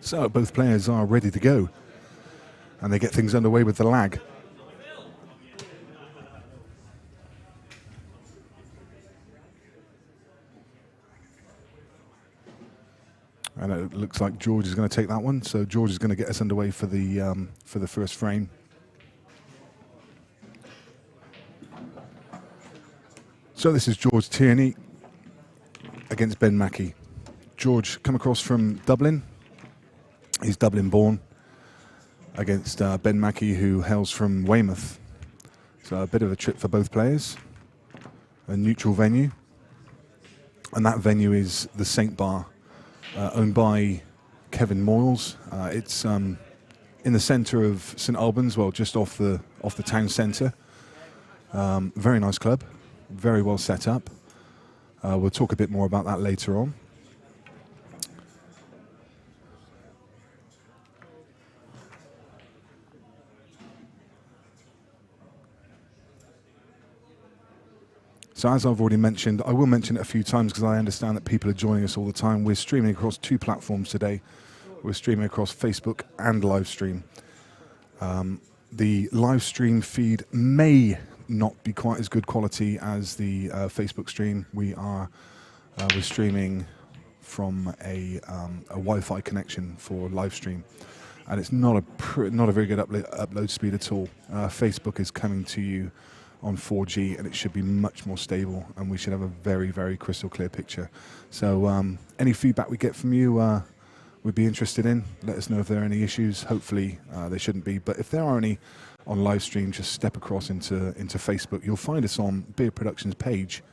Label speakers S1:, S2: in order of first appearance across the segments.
S1: So both players are ready to go, and they get things underway with the lag. And it looks like George is going to take that one. So George is going to get us underway for the first frame. So this is George Tierney against Ben Mackie. George come across from Dublin. He's Dublin born, against Ben Mackie, who hails from Weymouth. So a bit of a trip for both players. A neutral venue. And that venue is the Saint Bar, owned by Kevin Moyles. It's in the centre of St Albans, well, just off the town centre. Very nice club, very well set up. We'll talk a bit more about that later on. So as I've already mentioned, I will mention it a few times because I understand that people are joining us all the time. We're streaming across 2 platforms today. We're streaming across Facebook and live stream. The live stream feed may not be quite as good quality as the Facebook stream. We're streaming from a Wi-Fi connection for live stream, and it's not a very good upload speed at all. Facebook is coming to you on 4G, and it should be much more stable, and we should have a very, very crystal clear picture. So any feedback we get from you, we'd be interested in. Let us know if there are any issues. Hopefully there shouldn't be, but if there are any on live stream, just step across into Facebook. You'll find us on Beard Productions page.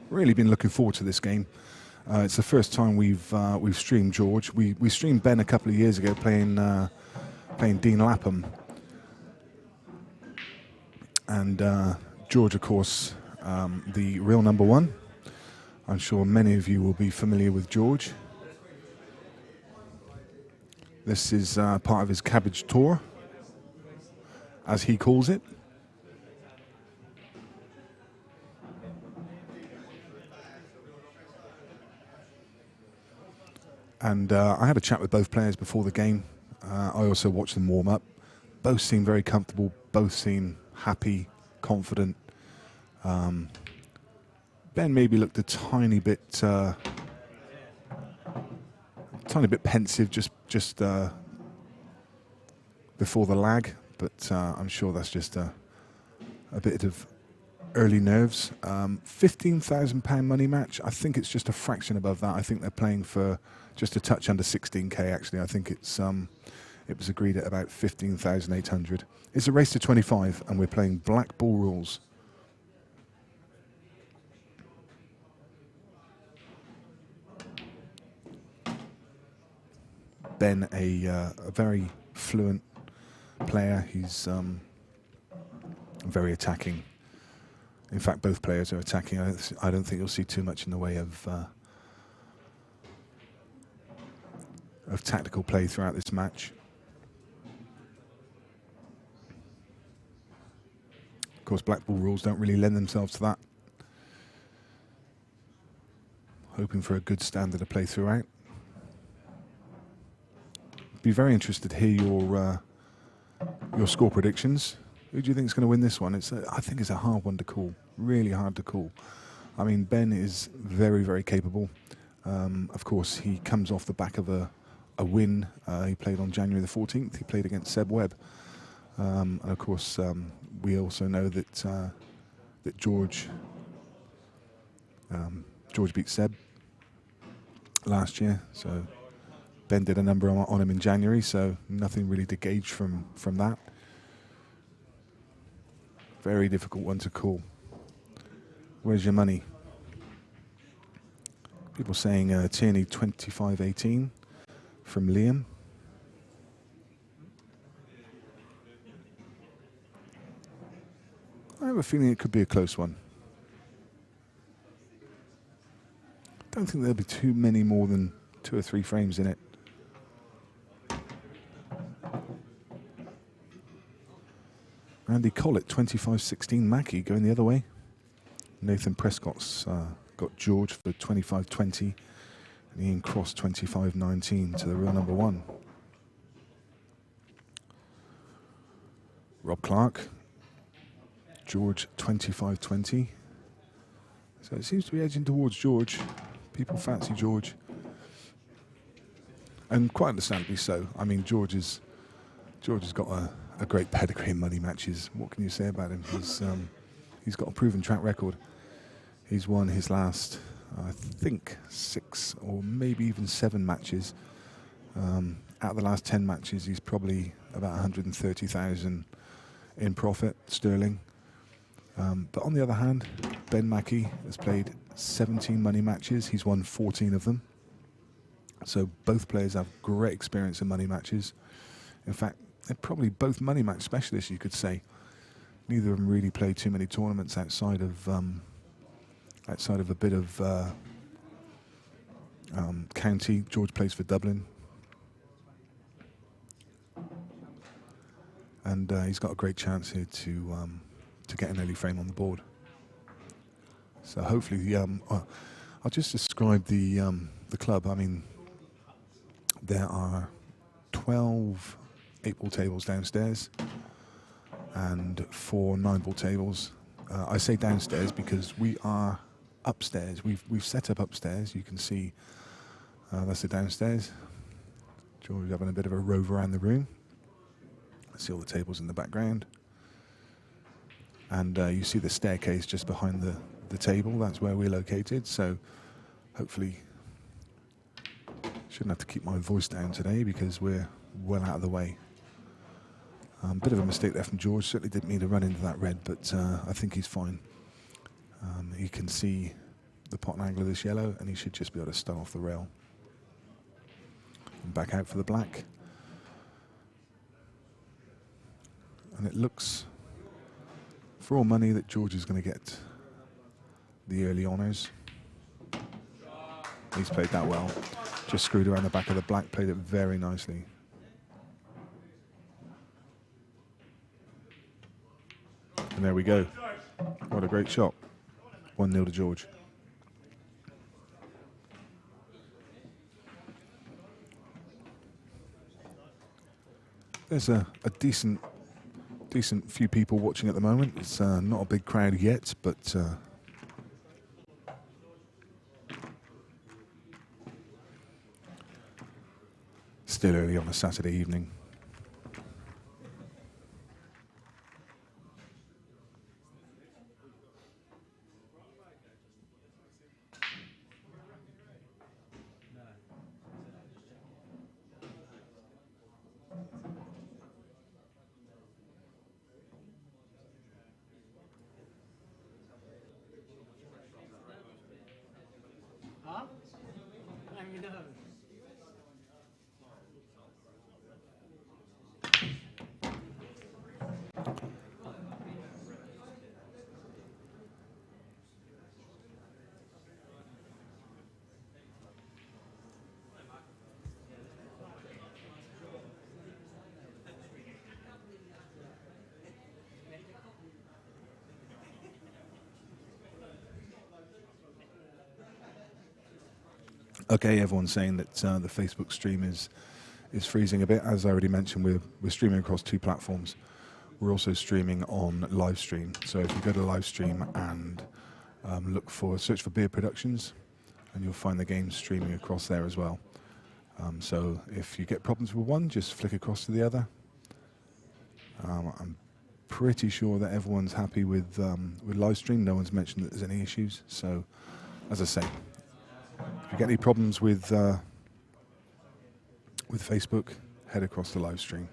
S1: Really been looking forward to this game. It's the first time we've streamed George. We streamed Ben a couple of years ago playing Dean Lapham. And George, of course, the real number 1. I'm sure many of you will be familiar with George. This is part of his cabbage tour, as he calls it. And I had a chat with both players before the game. I also watched them warm up. Both seem very comfortable. Both seem happy, confident. Ben maybe looked a tiny bit pensive just before the lag, but I'm sure that's just a bit of early nerves. £15,000 money match. I think it's just a fraction above that. I think they're playing for just a touch under 16k. Actually, I think it was agreed at about 15,800. It's a race to 25, and we're playing black ball rules. Ben, a very fluent player. He's very attacking. In fact, both players are attacking. I don't think you'll see too much in the way of tactical play throughout this match. Of course, black ball rules don't really lend themselves to that. Hoping for a good standard of play throughout. Be very interested to hear your score predictions. Who do you think is going to win this one? I think it's a hard one to call. Really hard to call. I mean, Ben is very, very capable. Of course, he comes off the back of a a win. He played on January the 14th. He played against Seb Webb. And of course, we also know that that George beat Seb last year. So Ben did a number on him in January. So nothing really to gauge from that. Very difficult one to call. Where's your money? People saying Tierney 25-18 from Liam. I have a feeling it could be a close one. Don't think there'll be too many more than 2 or 3 frames in it. Andy Collett 25-16 Mackie going the other way. Nathan Prescott's got George for 25-20. And Ian Cross 25-19 to the real number 1. Rob Clark, George 25-20. So it seems to be edging towards George. People fancy George. And quite understandably so. I mean, George has got a great pedigree in money matches. What can you say about him? He's got a proven track record. He's won his last, I think, 6 or maybe even 7 matches. Out of the last 10 matches, he's probably about 130,000 in profit sterling. But on the other hand, Ben Mackie has played 17 money matches. He's won 14 of them. So both players have great experience in money matches. In fact, they're probably both money match specialists, you could say. Neither of them really played too many tournaments outside of a bit of county. George plays for Dublin. And he's got a great chance here to get an early frame on the board. So hopefully, I'll just describe the club. I mean, there are 12 8-ball tables downstairs and 4 9-ball tables. I say downstairs because we are upstairs. We've set up upstairs. You can see that's the downstairs. George having a bit of a rove around the room. See all the tables in the background. And you see the staircase just behind the table. That's where we're located. So hopefully, shouldn't have to keep my voice down today because we're well out of the way. Bit of a mistake there from George. Certainly didn't mean to run into that red, but I think he's fine. He can see the pot and angle of this yellow, and he should just be able to stun off the rail. And back out for the black. And it looks, for all money, that George is going to get the early honours. He's played that well. Just screwed around the back of the black, played it very nicely. And there we go. What a great shot. 1-0 to George. There's a decent few people watching at the moment. It's not a big crowd yet, but still early on a Saturday evening. Okay, everyone's saying that the Facebook stream is freezing a bit. As I already mentioned, we're streaming across 2 platforms. We're also streaming on live stream. So if you go to live stream and search for Beer Productions, and you'll find the game streaming across there as well. So if you get problems with one, just flick across to the other. I'm pretty sure that everyone's happy with live stream. No one's mentioned that there's any issues. So, as I say, if you get any problems with Facebook, head across to live stream.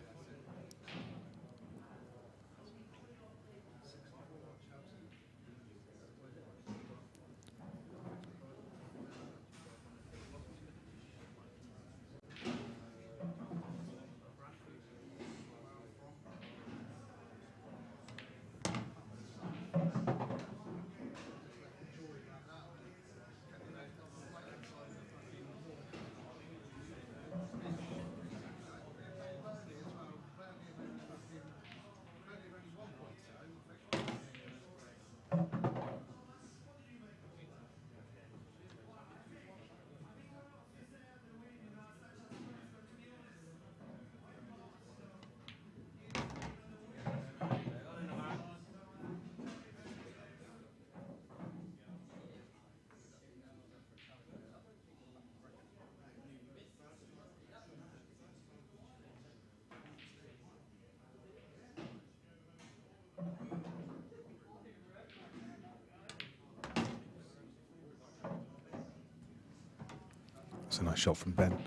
S1: It's a nice shot from Ben.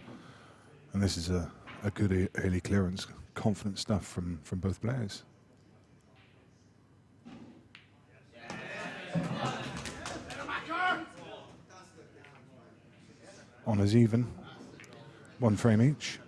S1: And this is a good early clearance. Confident stuff from both players. Honours even. 1 frame each.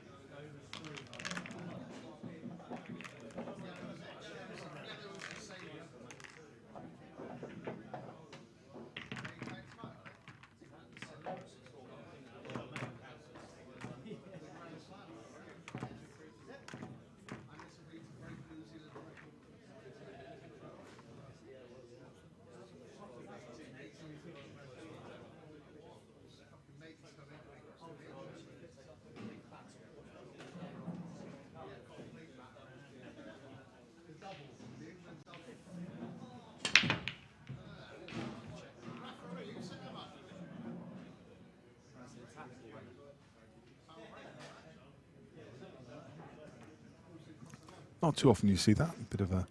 S1: Not too often you see that. A bit of a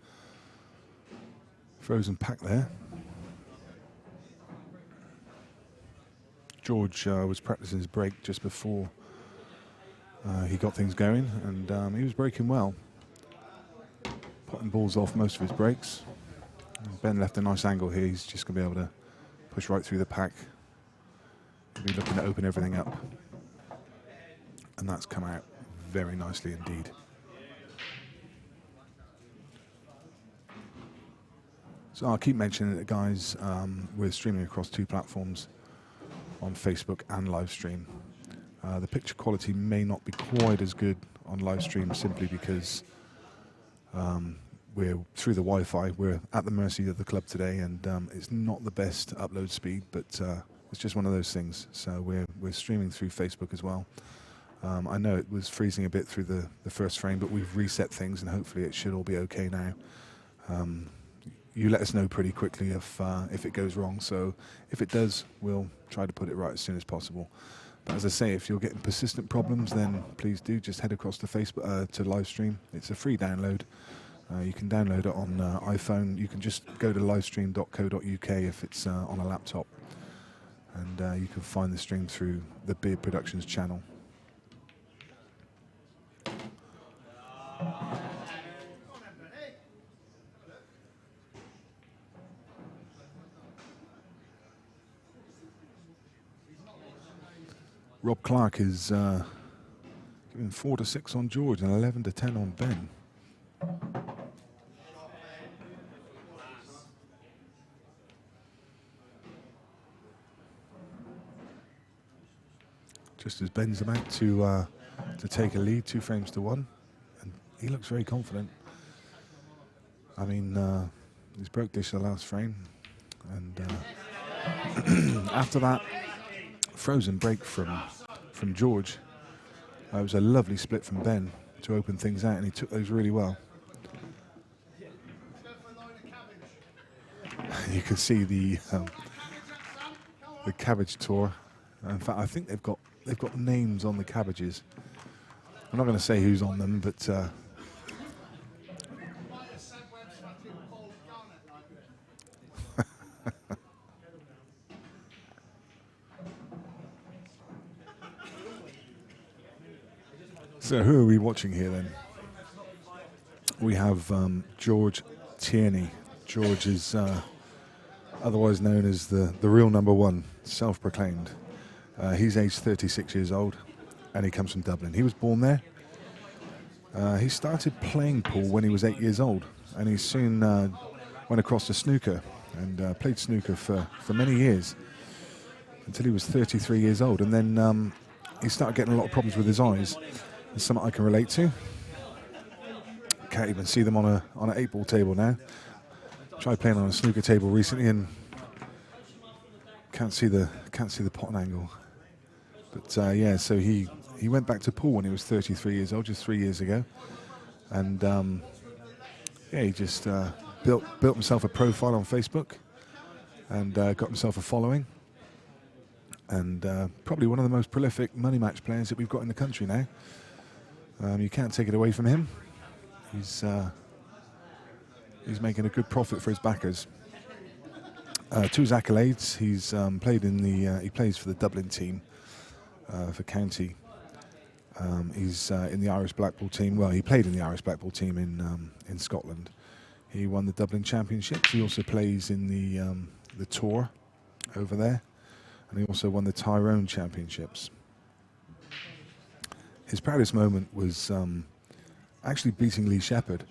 S1: frozen pack there. George was practicing his break just before he got things going, and he was breaking well. Potting balls off most of his breaks. And Ben left a nice angle here. He's just going to be able to push right through the pack. He'll be looking to open everything up. And that's come out very nicely indeed. So I'll keep mentioning it, guys. We're streaming across 2 platforms on Facebook and live stream. The picture quality may not be quite as good on live stream simply because we're through the Wi-Fi. We're at the mercy of the club today, and it's not the best upload speed, but it's just one of those things. So we're streaming through Facebook as well. I know it was freezing a bit through the first frame, but we've reset things, and hopefully it should all be okay now. You let us know pretty quickly if it goes wrong. So if it does, we'll try to put it right as soon as possible. But as I say, if you're getting persistent problems, then please do just head across to Facebook to live stream. It's a free download. You can download it on iPhone. You can just go to livestream.co.uk if it's on a laptop, and you can find the stream through the Beard Productions channel. Rob Clark is giving 4-6 on George and 11-10 on Ben. Just as Ben's about to take a lead, 2 frames to 1, and he looks very confident. I mean, he's broke dish the last frame, and after that frozen break from George, it was a lovely split from Ben to open things out, and he took those really well. You can see the cabbage tour. In fact, I think they've got they've got names on the cabbages. I'm not going to say who's on them, but so who are we watching here then? We have George Tierney. George is otherwise known as the real number one, self-proclaimed. He's aged 36 years old, and he comes from Dublin. He was born there. He started playing pool when he was 8 years old, and he soon went across to snooker and played snooker for many years until he was 33 years old. And then he started getting a lot of problems with his eyes. It's something I can relate to. Can't even see them on an 8-ball table now. Tried playing on a snooker table recently and can't see the pot angle. But yeah, so he went back to pool when he was 33 years old, just 3 years ago, and yeah, he just built himself a profile on Facebook and got himself a following, and probably one of the most prolific money match players that we've got in the country now. You can't take it away from him. He's making a good profit for his backers. To his accolades, he's he plays for the Dublin team for county. He's in the Irish black ball team. Well, he played in the Irish black ball team in Scotland. He won the Dublin Championships. He also plays in the Tour over there, and he also won the Tyrone Championships. His proudest moment was actually beating Lee Shepherd.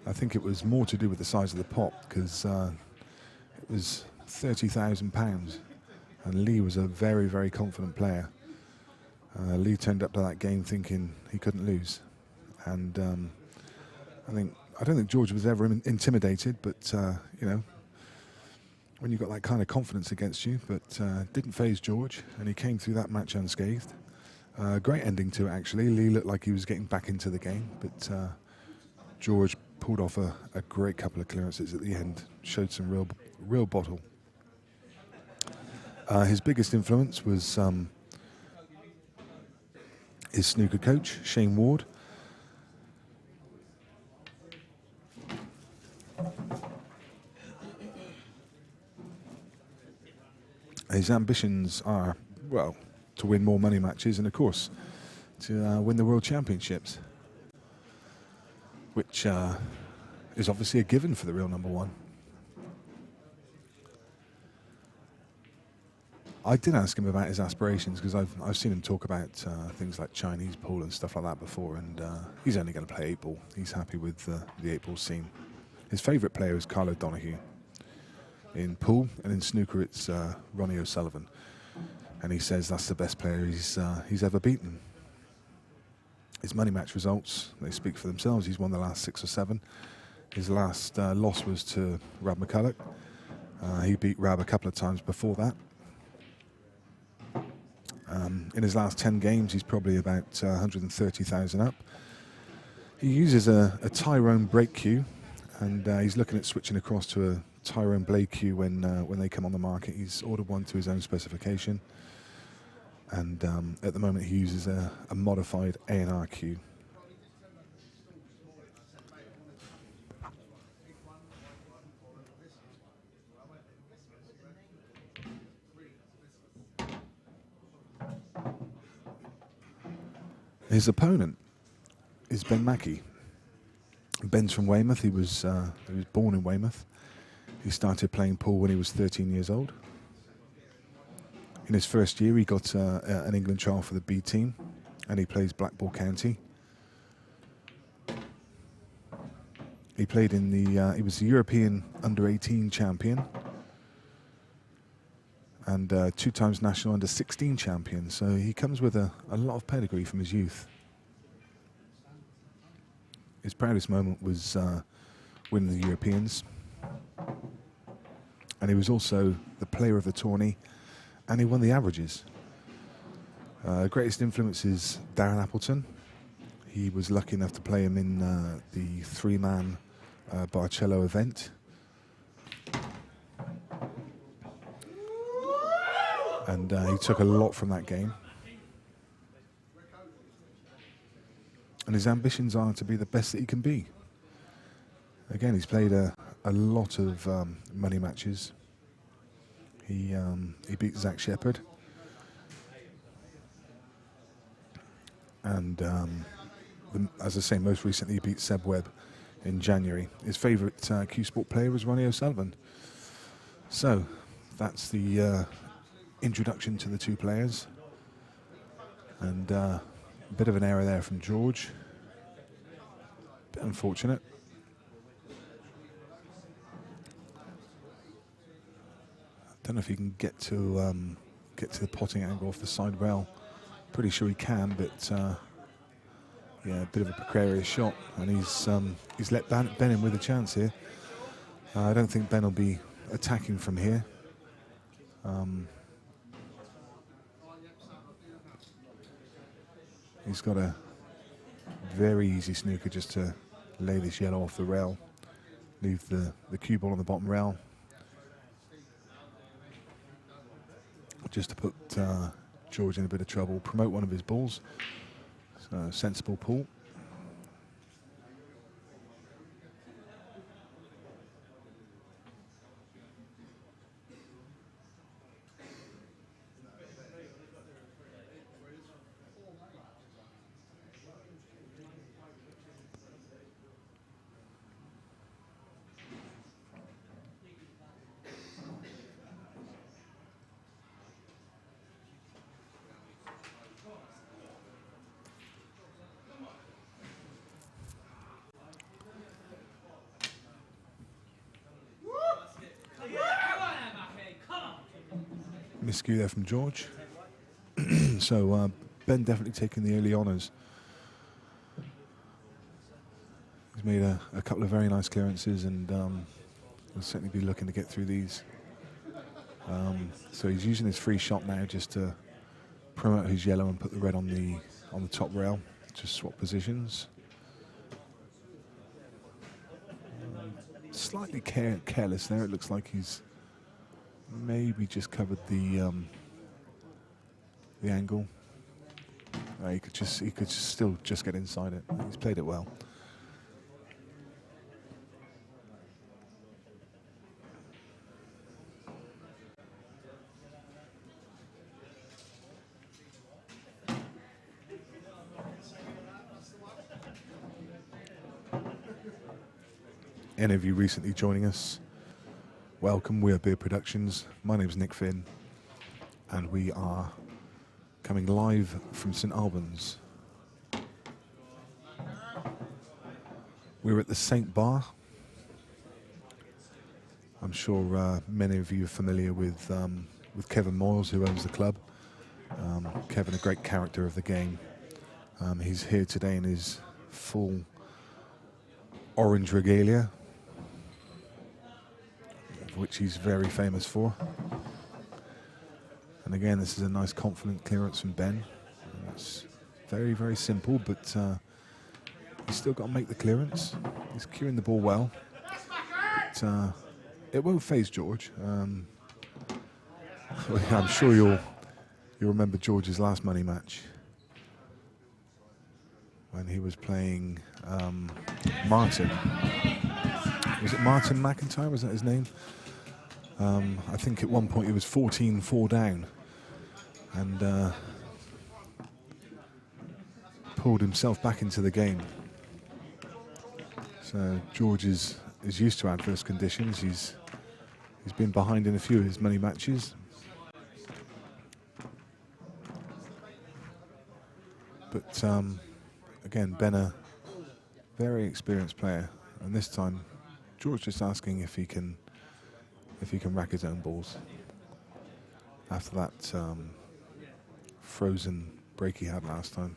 S1: I think it was more to do with the size of the pot, because it was £30,000, and Lee was a very, very confident player. Lee turned up to that game thinking he couldn't lose, and I don't think George was ever intimidated, but you know, when you've got that kind of confidence against you, but didn't faze George, and he came through that match unscathed. Great ending to it, actually. Lee looked like he was getting back into the game, but George pulled off a great couple of clearances at the end, showed some real bottle. His biggest influence was his snooker coach, Shane Ward. His ambitions are, well, to win more money matches and, of course, to win the World Championships, which is obviously a given for the real number one. I did ask him about his aspirations, because I've seen him talk about things like Chinese pool and stuff like that before, and he's only going to play 8-ball. He's happy with the 8-ball scene. His favourite player is Carl O'Donoghue. In pool and in snooker, it's Ronnie O'Sullivan, and he says that's the best player he's ever beaten. His money match results, they speak for themselves. He's won the last 6 or 7. His last loss was to Rab McCulloch. He beat Rab a couple of times before that. In his last 10 games, he's probably about 130,000 up. He uses a Tyrone break cue, and he's looking at switching across to a Tyrone blade cue when they come on the market. He's ordered one to his own specification, and at the moment he uses a modified A&R cue. His opponent is Ben Mackie. Ben's from Weymouth. He was born in Weymouth. He started playing pool when he was 13 years old. In his first year, he got an England trial for the B team, and he plays Blackpool County. He played in he was the European under-18 champion, and 2 times national under-16 champion. So he comes with a lot of pedigree from his youth. His proudest moment was winning the Europeans, and he was also the player of the tourney, and he won the averages. Greatest influence is Darren Appleton. He was lucky enough to play him in the 3-man Barcello event. And he took a lot from that game. and his ambitions are to be the best that he can be. Again, he's played a lot of money matches. He beat Zach Shepherd, and as I say, most recently he beat Seb Webb in January. His favourite Q Sport player was Ronnie O'Sullivan. So that's the introduction to the two players, and a bit of an error there from George. Bit unfortunate. Don't know if he can get to the potting angle off the side rail. Pretty sure he can, but yeah, a bit of a precarious shot, and he's let Ben in with a chance here. I don't think Ben will be attacking from here. He's got a very easy snooker just to lay this yellow off the rail, leave the cue ball on the bottom rail, just to put George in a bit of trouble, promote one of his balls. So sensible pull. Miscue there from George. So Ben definitely taking the early honours. He's made a couple of very nice clearances, and he'll certainly be looking to get through these. So he's using his free shot now just to promote his yellow and put the red on the top rail. Just swap positions. Slightly careless there. It looks like he's maybe just covered the angle. He could still just get inside it. He's played it well. Any of you recently joining us, welcome. We are Beer Productions. My name is Nick Finn, and we are coming live from St Albans. We're at the Saint Bar. I'm sure many of you are familiar with Kevin Moyles, who owns the club. Kevin, a great character of the game. He's here today in his full orange regalia, which he's very famous for. And again, this is a nice confident clearance from Ben. It's very, very simple, but he's still got to make the clearance. He's cueing the ball well. But, it won't phase George. I'm sure you'll remember George's last money match when he was playing Martin. Was it Martin McIntyre? Was that his name? I think at one point he was 14-4 down and pulled himself back into the game. So George is used to adverse conditions. He's been behind in a few of his money matches. But again, Ben, a very experienced player, and this time George just asking if he can rack his own balls after that frozen break he had last time.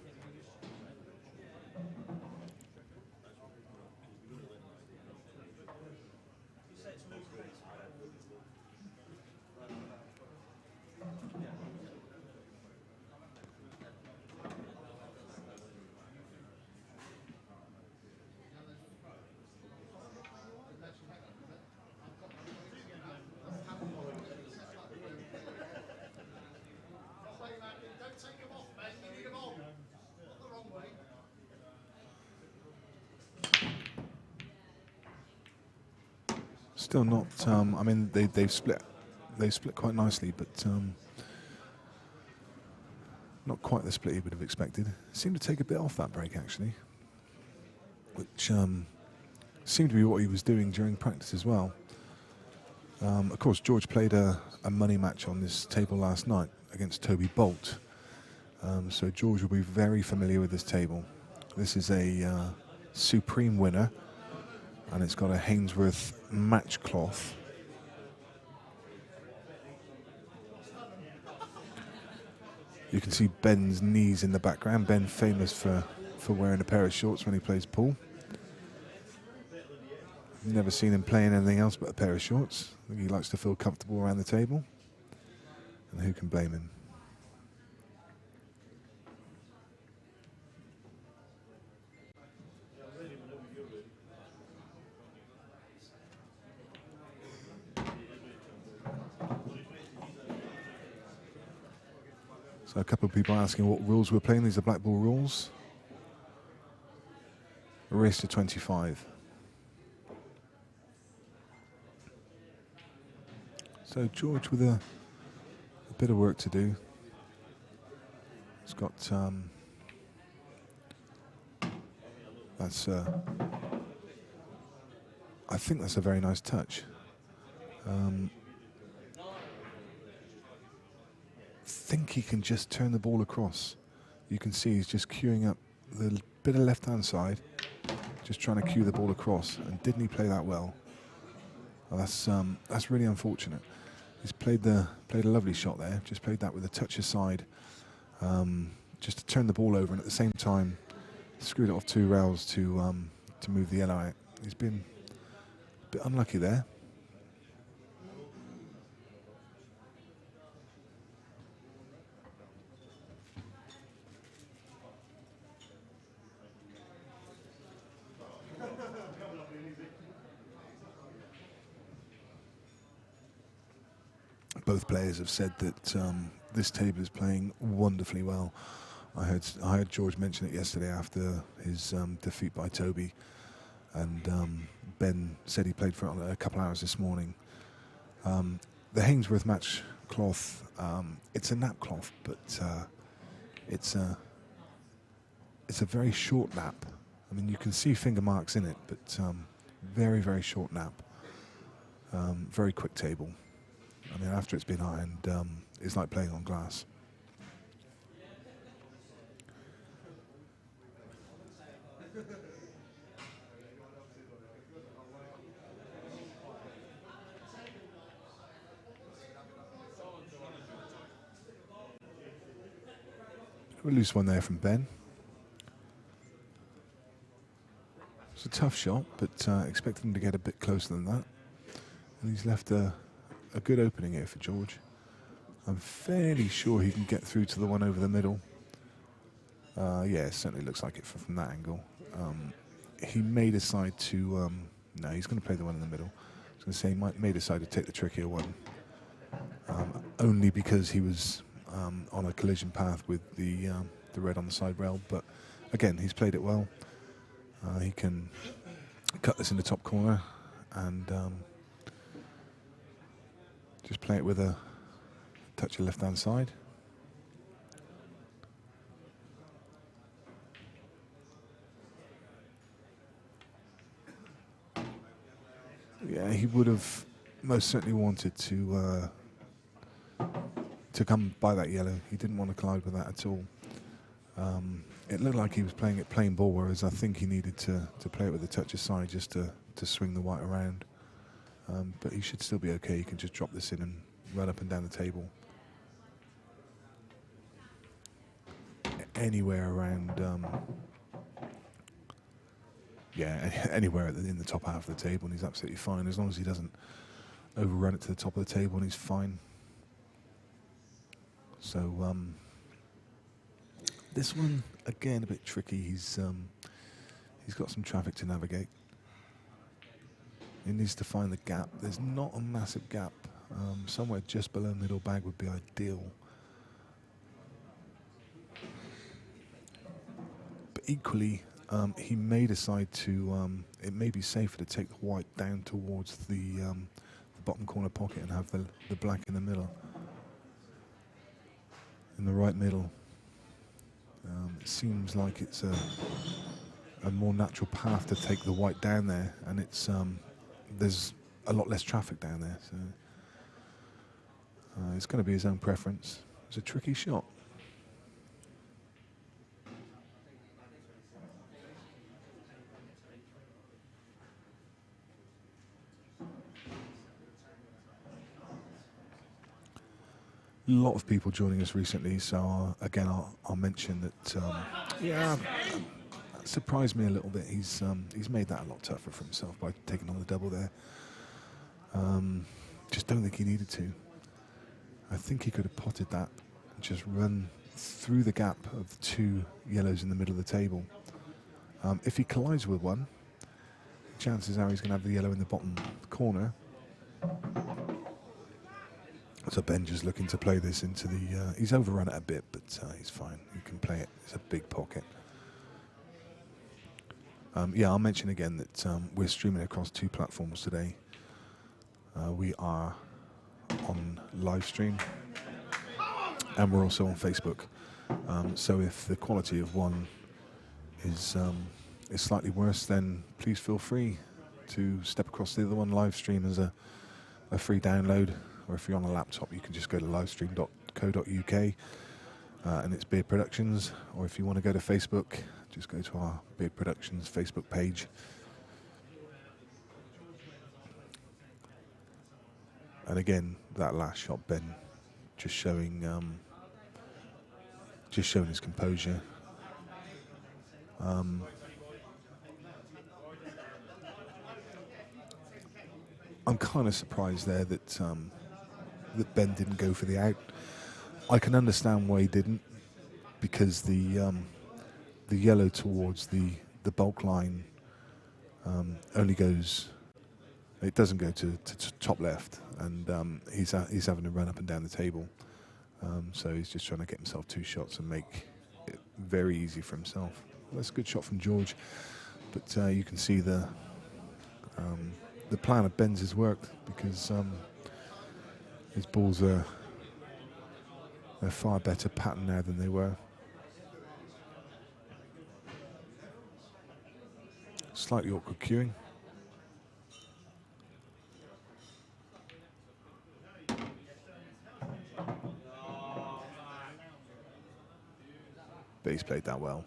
S1: Still not. I mean, they've split quite nicely, but not quite the split he would have expected. Seemed to take a bit off that break actually, which seemed to be what he was doing during practice as well. Of course, George played a money match on this table last night against Toby Bolt, so George will be very familiar with this table. This is a Supreme winner, and it's got a Hainsworth match cloth. You can see Ben's knees in the background. Ben famous for wearing a pair of shorts when he plays pool. Never seen him playing anything else but a pair of shorts. I think he likes to feel comfortable around the table. And who can blame him? So a couple of people asking what rules we're playing. These are black ball rules. A race to 25. So George with a bit of work to do. He's got that's I think that's a very nice touch. Think he can just turn the ball across. You can see he's just queuing up the bit of left-hand side, just trying to cue the ball across. And didn't he play that well? Well, that's really unfortunate. He's played a lovely shot there. Just played that with a touch aside, just to turn the ball over, and at the same time screwed it off 2 rails to move the yellow out. He's been a bit unlucky there. Both players have said that this table is playing wonderfully well. I heard George mention it yesterday after his defeat by Toby, and Ben said he played for it a couple hours this morning. The Hainsworth match cloth, it's a nap cloth, but it's a very short nap. I mean, you can see finger marks in it, but very, very short nap. Very quick table. I mean, after it's been ironed, it's like playing on glass. A loose one there from Ben. It's a tough shot, but expected him to get a bit closer than that. And he's left a good opening here for George. I'm fairly sure he can get through to the one over the middle. Yeah, it certainly looks like it from that angle. He may decide to... no, he's going to play the one in the middle. I was going to say he may decide to take the trickier one. Only because he was on a collision path with the red on the side rail. But again, he's played it well. He can cut this in the top corner and just play it with a touch of left-hand side. Yeah, he would have most certainly wanted to come by that yellow. He didn't want to collide with that at all. It looked like he was playing it plain ball, whereas I think he needed to play it with a touch aside just to swing the white around. But he should still be okay. He can just drop this in and run up and down the table. Anywhere around, anywhere in the top half of the table, and he's absolutely fine, as long as he doesn't overrun it to the top of the table, and he's fine. So this one, again, a bit tricky. He's got some traffic to navigate. He needs to find the gap. There's not a massive gap. Somewhere just below middle bag would be ideal. But equally, He may decide to. It may be safer to take the white down towards the bottom corner pocket and have the black in the middle, in the right middle. It seems like it's a more natural path to take the white down there, and it's there's a lot less traffic down there, so it's going to be his own preference. It's a tricky shot. A lot of people joining us recently, so again, I'll mention that. Yeah, that surprised me a little bit. He's made that a lot tougher for himself by taking on the double there. Just don't think he needed to. I think he could have potted that, and just run through the gap of the two yellows in the middle of the table. If he collides with one, chances are he's going to have the yellow in the bottom corner. So Ben just looking to play this into the... he's overrun it a bit, but he's fine. He can play it. It's a big pocket. Yeah, I'll mention again that we're streaming across 2 platforms today. We are on live stream, and we're also on Facebook. So if the quality of one is slightly worse, then please feel free to step across the other one. Live stream as a free download. Or if you're on a laptop, you can just go to livestream.co.uk and it's Beard Productions. Or if you want to go to Facebook, just go to our Beard Productions Facebook page. And again, that last shot, Ben, just showing his composure. I'm kind of surprised there that Ben didn't go for the out. I can understand why he didn't, because the yellow towards the bulk line only goes. It doesn't go to top left, and he's having to run up and down the table. So he's just trying to get himself 2 shots and make it very easy for himself. Well, that's a good shot from George, but you can see the plan of Ben's has worked, because his balls are a far better pattern now than they were. Slightly awkward cueing. But he's played that well.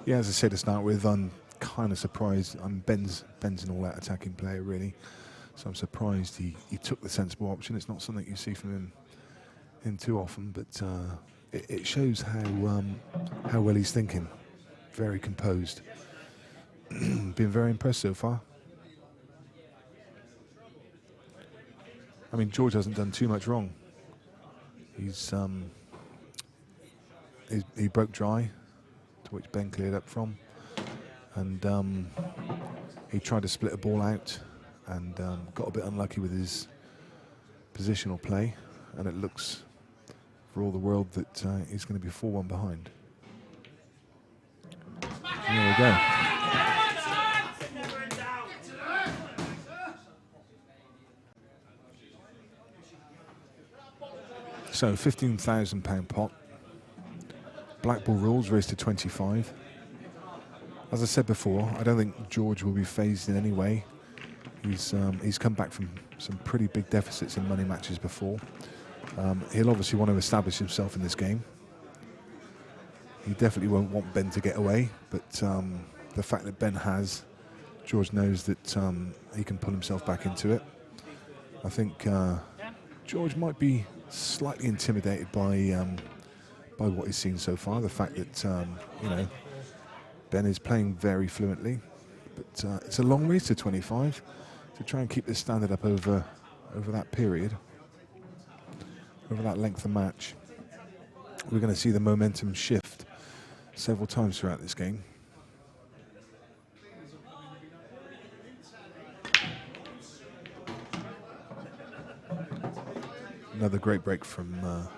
S1: Yeah, as I said to start with, I'm kind of surprised. Ben's an all-out attacking player, really. So I'm surprised he took the sensible option. It's not something you see from him too often, but it shows how well he's thinking. Very composed. Been very impressed so far. I mean, George hasn't done too much wrong. He broke dry, to which Ben cleared up from, and he tried to split a ball out and got a bit unlucky with his positional play, and it looks for all the world that he's going to be 4-1 behind. And there we go. So £15,000 pot. Black ball rules raised to 25. As I said before, I don't think George will be phased in any way. He's come back from some pretty big deficits in money matches before. He'll obviously want to establish himself in this game. He definitely won't want Ben to get away, but the fact that Ben has, George knows that he can pull himself back into it. I think George might be slightly intimidated by what he's seen so far. The fact that Ben is playing very fluently, but it's a long race to 25 to try and keep this standard up over that period, over that length of match. We're going to see the momentum shift several times throughout this game. Another great break from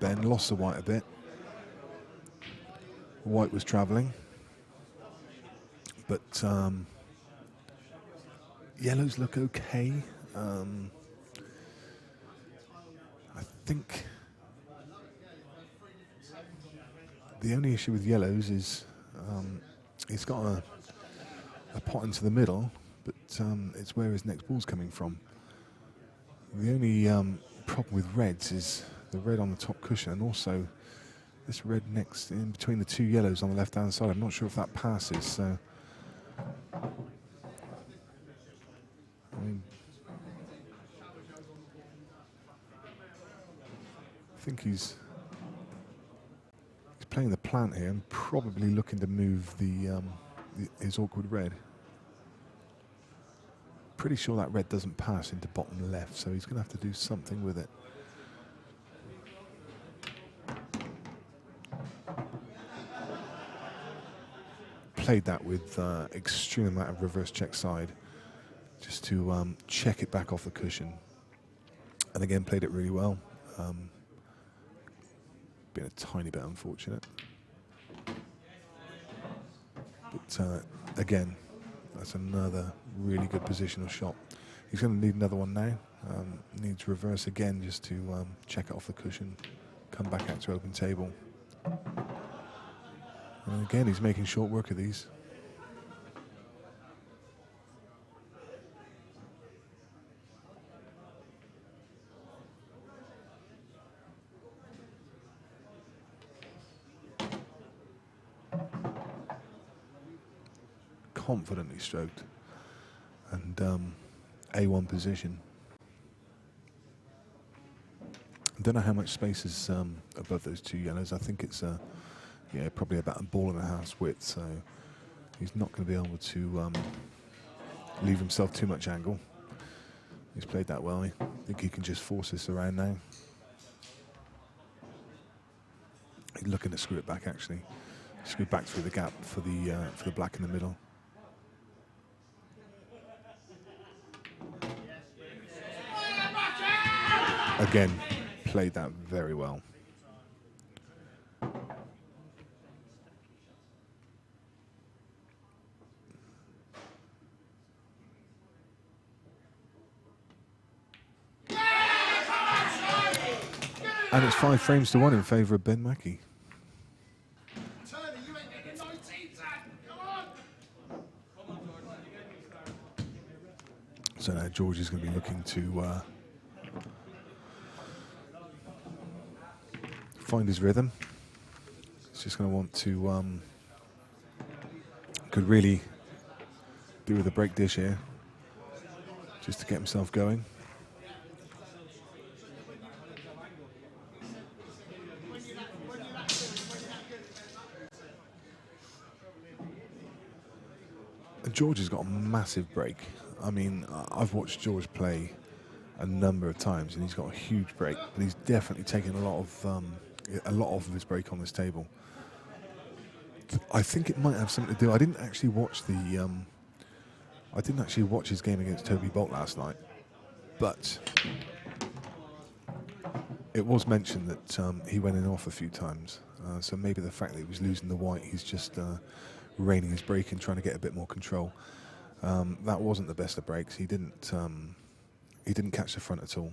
S1: Ben. Lost the white a bit. White was travelling. But yellows look okay. I think the only issue with yellows is he's got a pot into the middle, but it's where his next ball's coming from. The only problem with reds is the red on the top cushion, and also this red next in between the two yellows on the left-hand side. I'm not sure if that passes. So, I mean, I think he's playing the plant here and probably looking to move his awkward red. Pretty sure that red doesn't pass into bottom left, so he's going to have to do something with it. Played that with extreme amount of reverse check side, just to check it back off the cushion. And again, played it really well. Been a tiny bit unfortunate. But again, that's another really good positional shot. He's going to need another one now. Needs reverse again just to check it off the cushion, come back out to open table. And again, he's making short work of these. Confidently stroked. And A1 position. I don't know how much space is above those two yellows. I think it's probably about a ball and a half's width, so he's not going to be able to leave himself too much angle. He's played that well. I think he can just force this around now. He's looking to screw it back, actually. Screw back through the gap for the black in the middle. Again, played that very well. And it's 5 frames to 1 in favour of Ben Mackie. So now George is going to be looking to find his rhythm. He's just going to want to could really do with a break dish here just to get himself going. And George has got a massive break. I mean, I've watched George play a number of times, and he's got a huge break. But he's definitely taken a lot of his break on this table. I think it might have something to do. I didn't actually watch his game against Toby Bolt last night, but it was mentioned that he went in off a few times. So maybe the fact that he was losing the white, he's just reining his break and trying to get a bit more control. That wasn't the best of breaks. He didn't catch the front at all.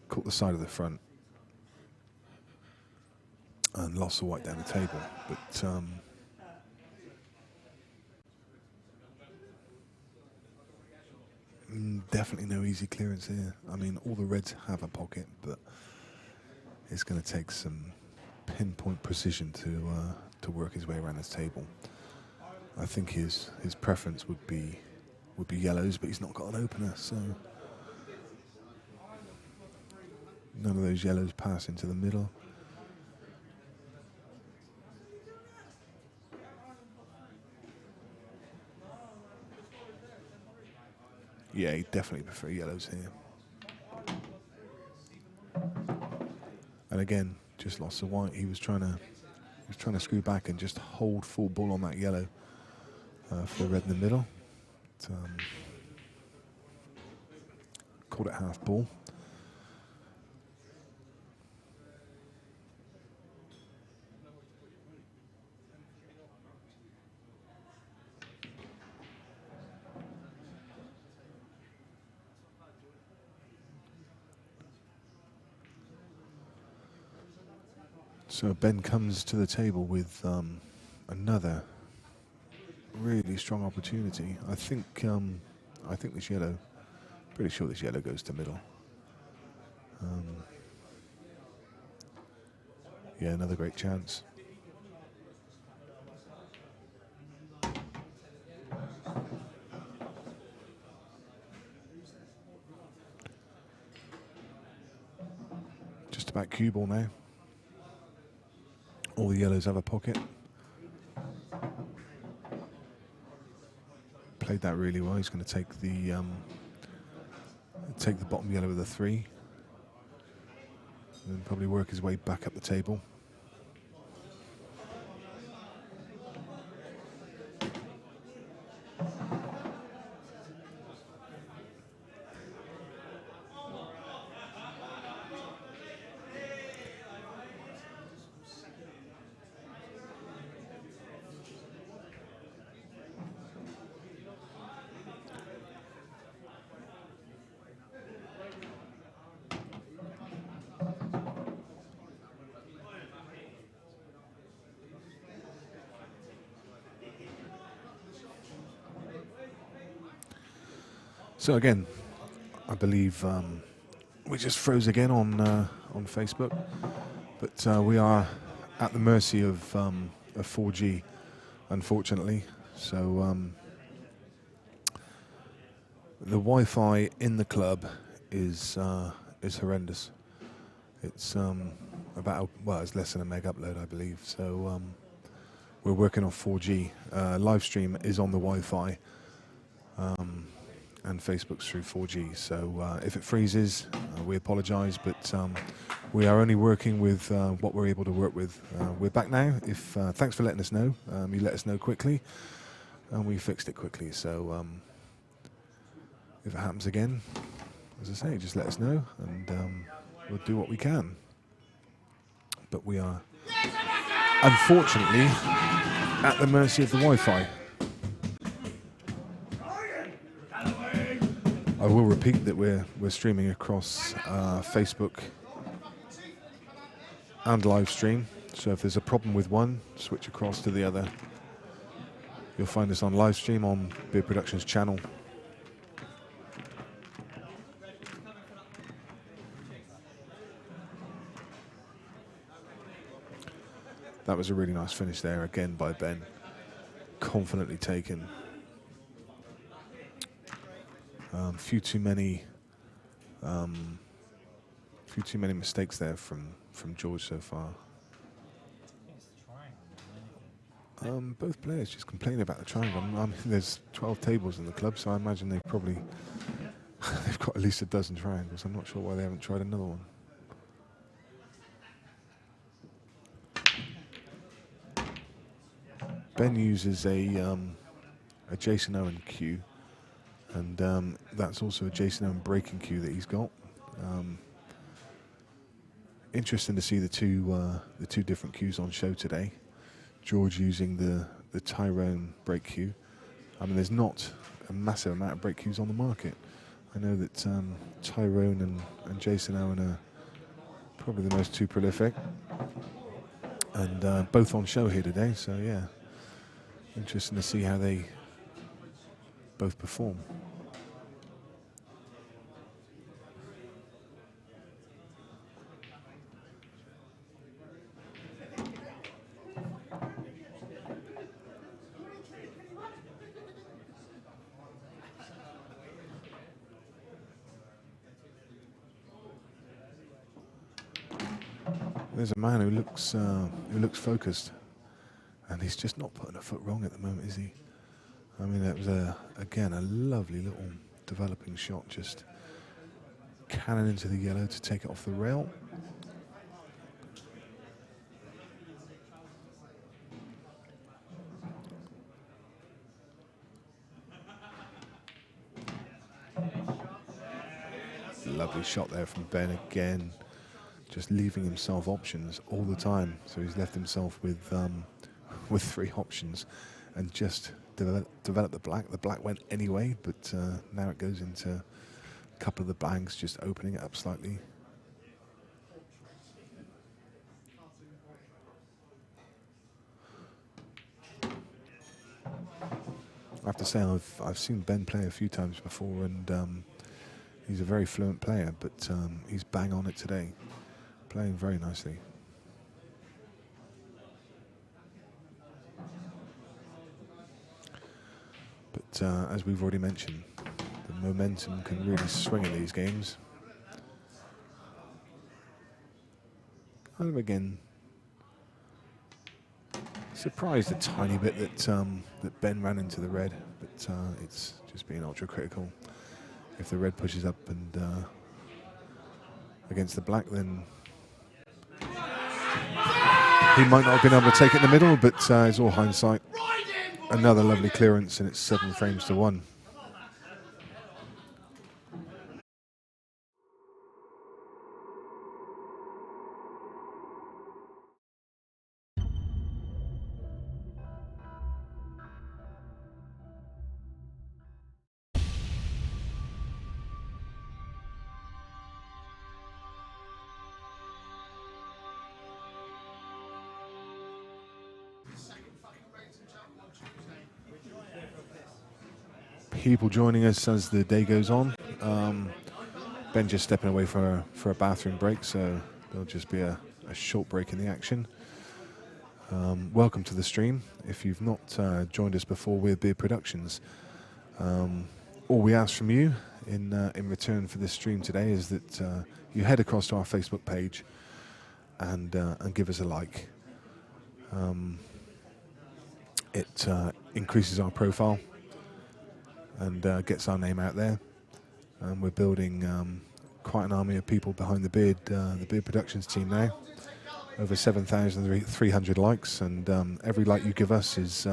S1: Caught the side of the front and lost the white down the table. But definitely no easy clearance here. I mean, all the reds have a pocket, but it's going to take some pinpoint precision to work his way around this table. I think his preference would be yellows, but he's not got an opener, so none of those yellows pass into the middle. Yeah, he'd definitely prefer yellows here. And again, just lost the white. He was trying to screw back and just hold full ball on that yellow for the red in the middle. But, called it half ball. So Ben comes to the table with another really strong opportunity. I think this yellow, pretty sure this yellow goes to middle. Yeah, another great chance. Just about cue ball now. All the yellows have a pocket. Played that really well. He's going to take the bottom yellow with a 3, and then probably work his way back up the table. So again, I believe we just froze again on Facebook, but we are at the mercy of 4G, unfortunately. So the Wi-Fi in the club is horrendous. It's it's less than a meg upload, I believe. So we're working on 4G. Live stream is on the Wi-Fi. And Facebook's through 4G. So if it freezes, we apologise, but we are only working with what we're able to work with. We're back now. Thanks for letting us know. You let us know quickly, and we fixed it quickly. So if it happens again, as I say, just let us know, and we'll do what we can. But we are, unfortunately, at the mercy of the Wi-Fi. I will repeat that we're streaming across Facebook and live stream. So if there's a problem with one, switch across to the other. You'll find us on live stream on Beard Productions channel. That was a really nice finish there again by Ben. Confidently taken. Few too many mistakes there from George so far. Both players just complaining about the triangle. I mean, there's 12 tables in the club, so I imagine they've got at least a dozen triangles. I'm not sure why they haven't tried another one. Ben uses a Jason Owen cue, and that's also a Jason Owen breaking cue that he's got. Interesting to see the two different cues on show today. George using the Tyrone break cue. I mean, there's not a massive amount of break cues on the market. I know that Tyrone and Jason Owen are probably the most two prolific, and both on show here today. So yeah, interesting to see how they both perform. There's a man who looks focused, and he's just not putting a foot wrong at the moment, is he? I mean, that was again a lovely little developing shot, just cannon into the yellow to take it off the rail. Lovely shot there from Ben again, just leaving himself options all the time. So he's left himself with 3 options, and just developed the black. The black went anyway, but now it goes into a couple of the bags, just opening it up slightly. have to say I've seen Ben play a few times before, and he's a very fluent player, but he's bang on it today, playing very nicely. But as we've already mentioned, the momentum can really swing in these games. I'm again surprised a tiny bit that Ben ran into the red, but it's just being ultra critical. If the red pushes up and against the black, then he might not have been able to take it in the middle, but it's all hindsight. Another lovely clearance, and it's 7 frames to 1. People joining us as the day goes on. Ben just stepping away for a bathroom break, so there'll just be a short break in the action. Welcome to the stream. If you've not joined us before, we're Beard Productions. All we ask from you in return for this stream today is that you head across to our Facebook page and give us a like. It increases our profile and gets our name out there. We're building quite an army of people behind the Beard Productions team now. Over 7,300 likes, and every like you give us is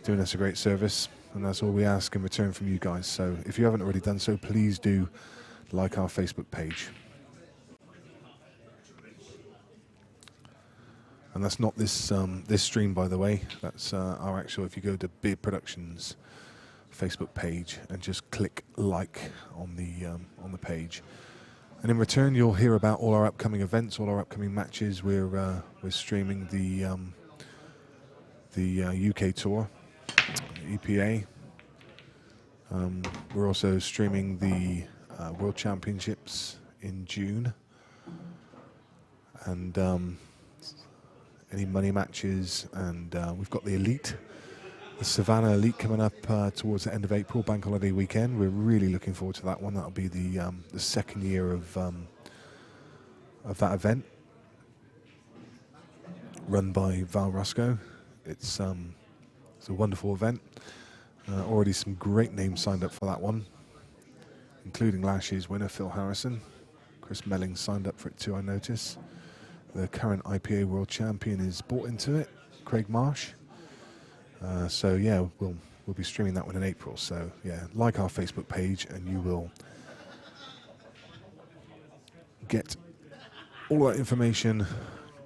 S1: doing us a great service, and that's all we ask in return from you guys. So if you haven't already done so, please do like our Facebook page. And that's not this this stream, by the way. That's our actual. If you go to Beard Productions Facebook page and just click like on the page, and in return you'll hear about all our upcoming events, all our upcoming matches. We're streaming the UK tour, EPA. We're also streaming the World Championships in June, and any money matches, and we've got the Elite. The Savannah Elite coming up towards the end of April, bank holiday weekend. We're really looking forward to that one. That'll be the second year of that event, run by Val Rusco. It's a wonderful event. Already some great names signed up for that one, including last year's winner, Phil Harrison. Chris Melling signed up for it too, I notice. The current IPA World Champion is bought into it, Craig Marsh. So yeah, we'll be streaming that one in April. So yeah, like our Facebook page and you will get all that information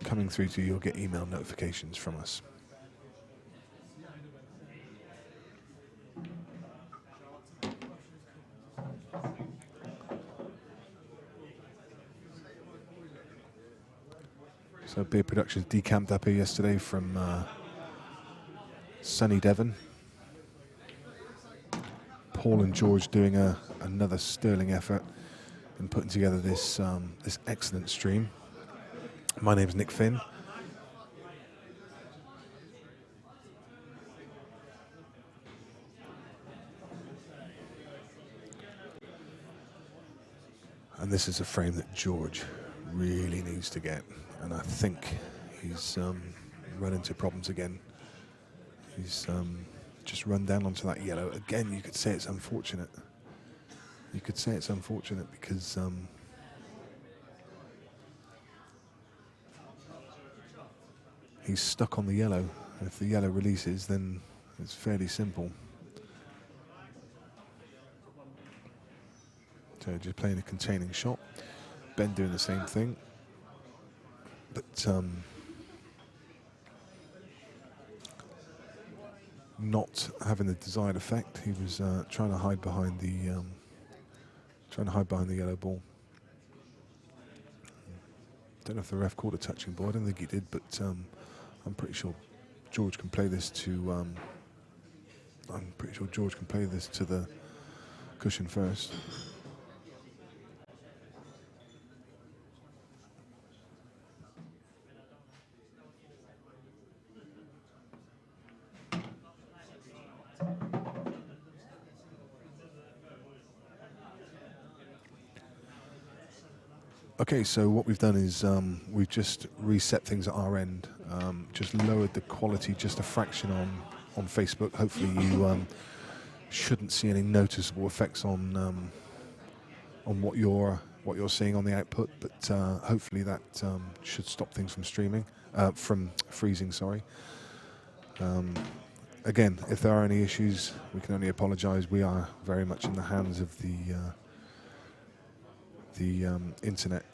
S1: coming through to you. You'll get email notifications from us. So Beard Productions decamped up here yesterday from sunny Devon. Paul and George doing another sterling effort in putting together this this excellent stream. My name's Nick Finn. And this is a frame that George really needs to get, and I think he's run into problems again. He's just run down onto that yellow. Again, you could say it's unfortunate. You could say it's unfortunate because he's stuck on the yellow. If the yellow releases, then it's fairly simple. So just playing a containing shot. Ben doing the same thing. But not having the desired effect. He was trying to hide behind the yellow ball. Don't know if the ref called a touching ball. I don't think he did, but I'm pretty sure George can play this to I'm pretty sure George can play this to the cushion first. Okay, so what we've done is we've just reset things at our end, just lowered the quality just a fraction on Facebook. Hopefully you shouldn't see any noticeable effects on what you're seeing on the output, but hopefully that should stop things from freezing. Sorry. Again, if there are any issues, we can only apologise. We are very much in the hands of the internet.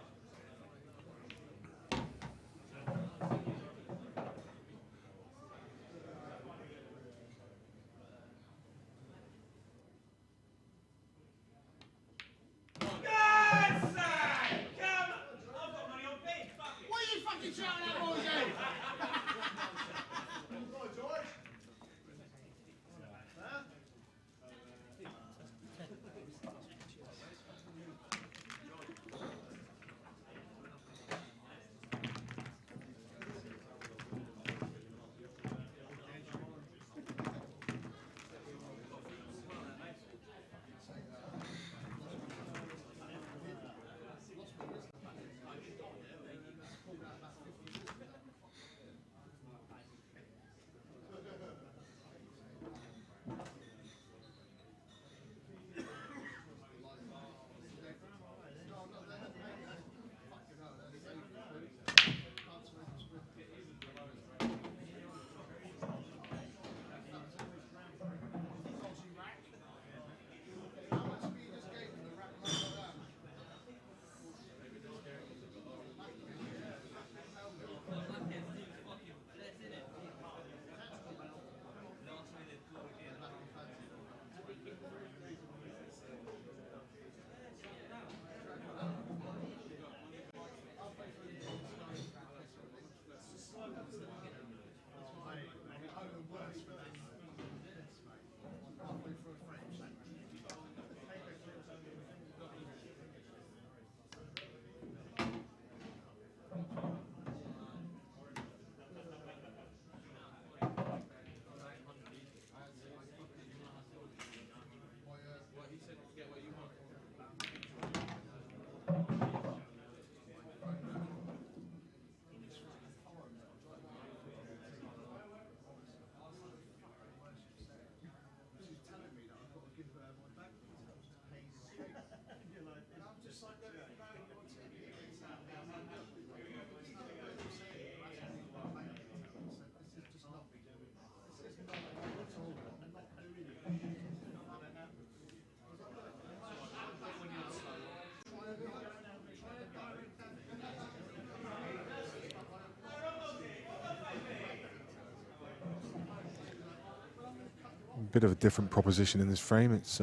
S1: Bit of a different proposition in this frame. It's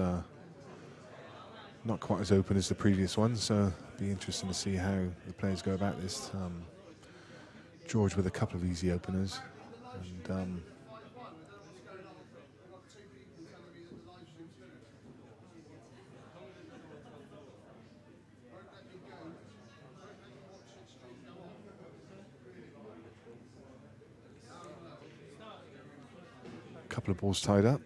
S1: not quite as open as the previous one, so it'll be interesting to see how the players go about this. George with a couple of easy openers, and a couple of balls tied up.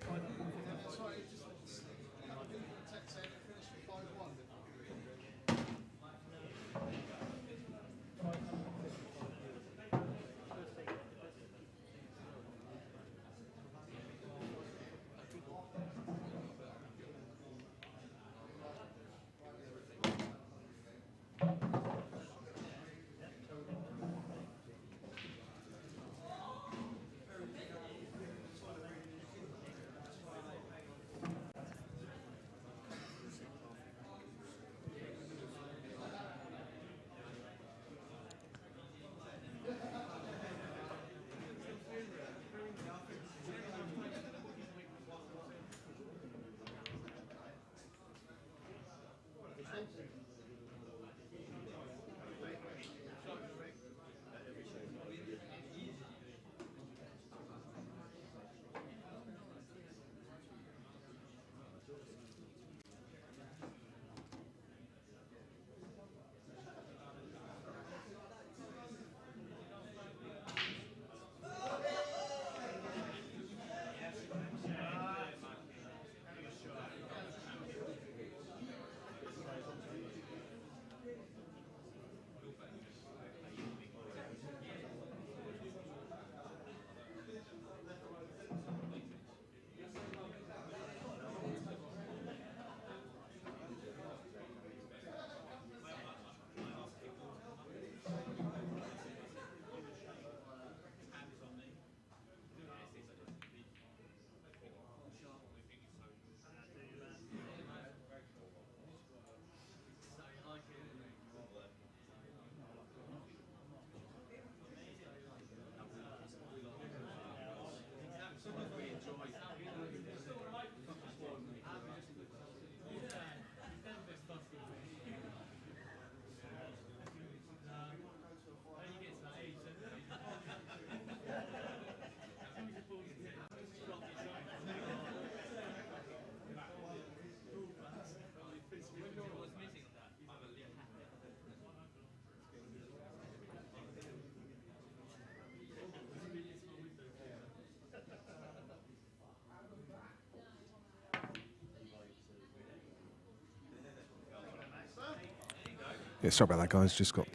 S1: Yeah, sorry about that, guys. Just got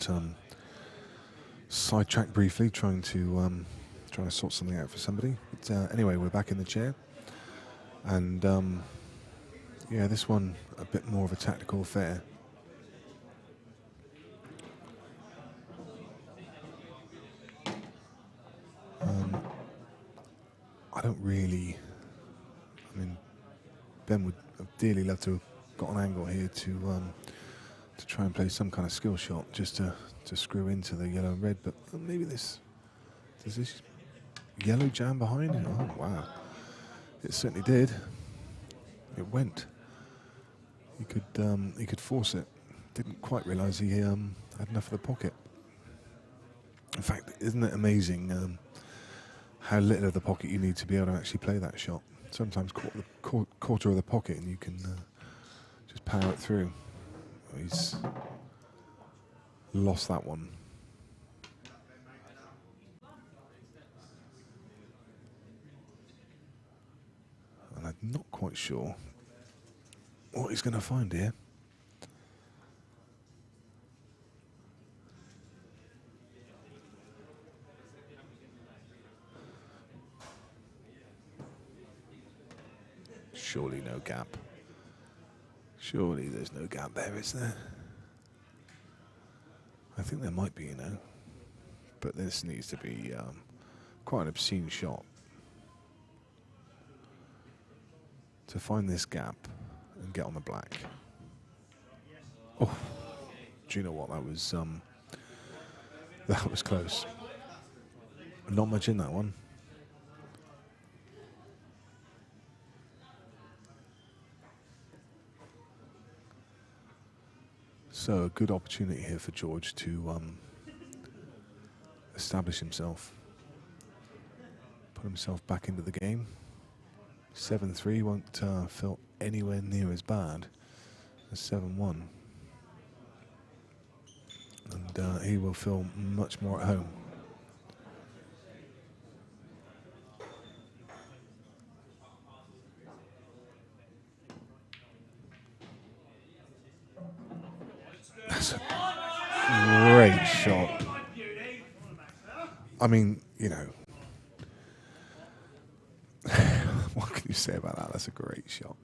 S1: sidetracked briefly, trying to sort something out for somebody. But anyway, we're back in the chair, and yeah, this one a bit more of a tactical affair. I don't really. I mean, Ben would have dearly love to have got an angle here to try and play some kind of skill shot, just to screw into the yellow and red. But maybe does this yellow jam behind? Oh wow, it certainly did. It went. He could force it. Didn't quite realise he had enough of the pocket. In fact, isn't it amazing how little of the pocket you need to be able to actually play that shot? Sometimes quarter of the pocket and you can just power it through. He's lost that one. And I'm not quite sure what he's going to find here. Surely no gap. Surely there's no gap there, is there? I think there might be, you know. But this needs to be quite an obscene shot. To find this gap and get on the black. Oh, do you know what? That was close. Not much in that one. So a good opportunity here for George to establish himself, put himself back into the game. 7-3 won't feel anywhere near as bad as 7-1. And he will feel much more at home. That's a great shot. I mean, you know, what can you say about that? That's a great shot.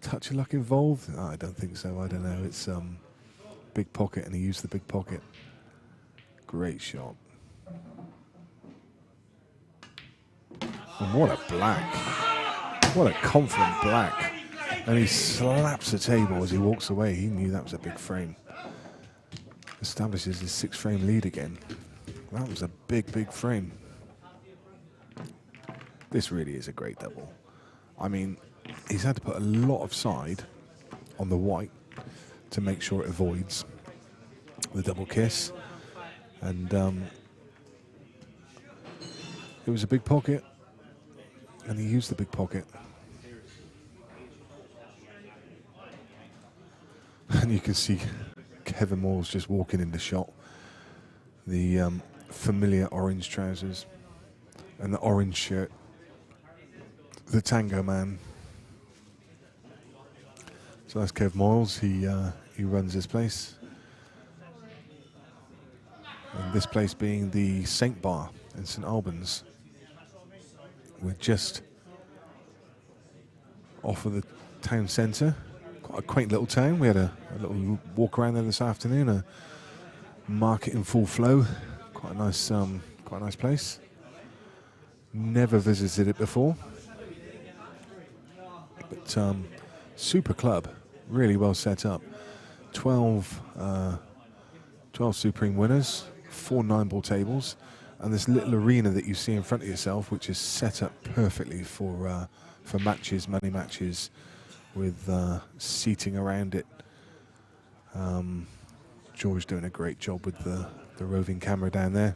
S1: Touch of luck involved? Oh, I don't think so. I don't know. It's big pocket, and he used the big pocket. Great shot. And what a black. What a confident black. And he slaps the table as he walks away. He knew that was a big frame. Establishes his 6-frame lead again. That was a big, big frame. This really is a great double. I mean, he's had to put a lot of side on the white to make sure it avoids the double kiss. And it was a big pocket, and he used the big pocket. And you can see Kevin Moore's just walking in the shot. The familiar orange trousers and the orange shirt. The Tango Man. So that's Kev Moyles. He runs this place. And this place being the Saint Bar in St Albans. We're just off of the town centre. Quite a quaint little town. We had a little walk around there this afternoon. A market in full flow. Quite a nice place. Never visited it before. But super club, really well set up. 12 Supreme winners, 4 9-ball tables, and this little arena that you see in front of yourself, which is set up perfectly for matches, money matches, with seating around it. George doing a great job with the roving camera down there,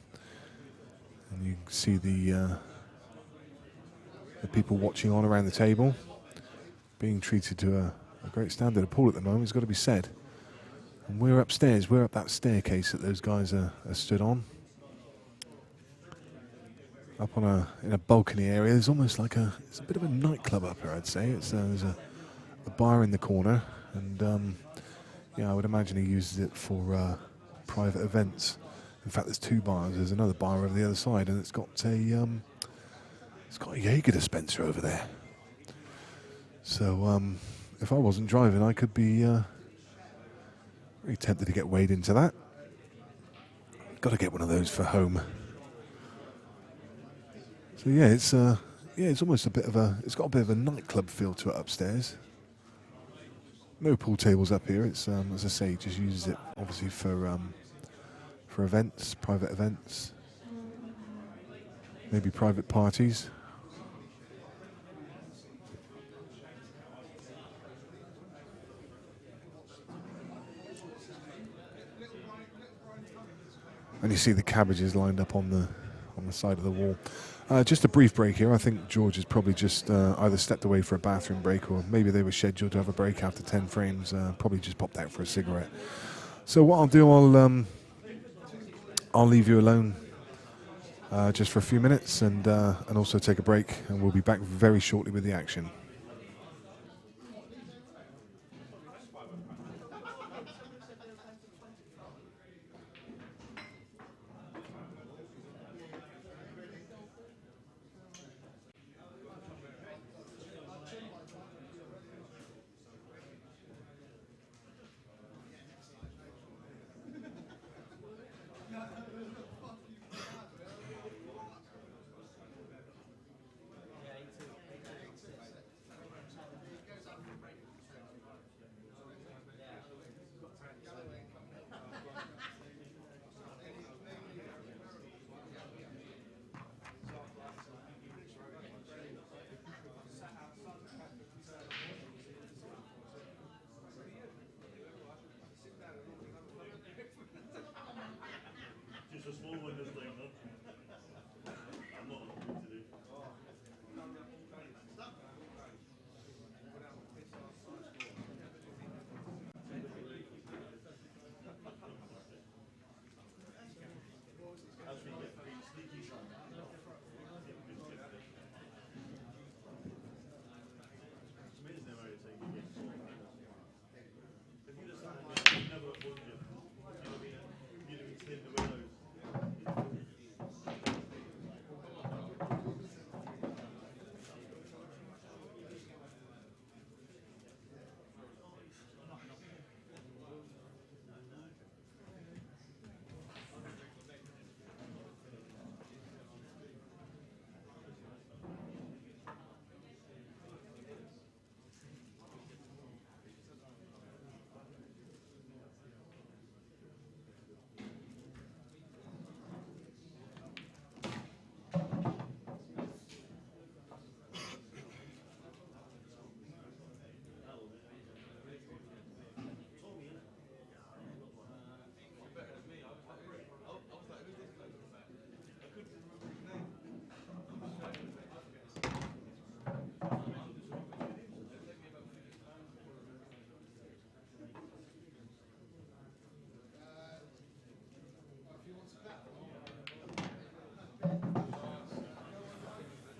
S1: and you can see the people watching on around the table, being treated to a great standard of pool at the moment. It's got to be said. And we're upstairs. We're up that staircase that those guys are stood on. Up on in a balcony area. There's almost like it's a bit of a nightclub up here, I'd say. There's a bar in the corner, And yeah, I would imagine he uses it for private events. In fact, there's two bars. There's another bar over the other side, and it's got a Jaeger dispenser over there. So if I wasn't driving, I could be very tempted to get weighed into that. Got to get one of those for home. So yeah, it's almost it's got a bit of a nightclub feel to it upstairs. No pool tables up here. It's as I say, just uses it obviously for events, private events, maybe private parties. And you see the cabbages lined up on the side of the wall. Just a brief break here. I think George has probably just either stepped away for a bathroom break, or maybe they were scheduled to have a break after 10 frames. Probably just popped out for a cigarette. So what I'll do, I'll leave you alone just for a few minutes, and also take a break, and we'll be back very shortly with the action.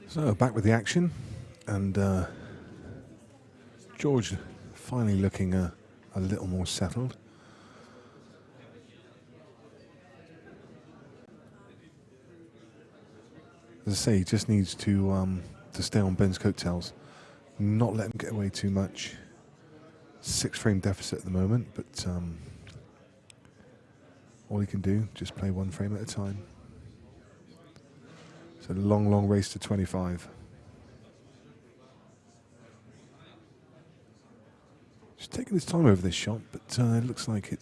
S1: So back with the action, and George finally looking a little more settled. As I say, he just needs to stay on Ben's coattails, not let him get away too much. 6 frame deficit at the moment, but all he can do, just play 1 frame at a time. It's a long race to 25. Just taking his time over this shot, but it looks like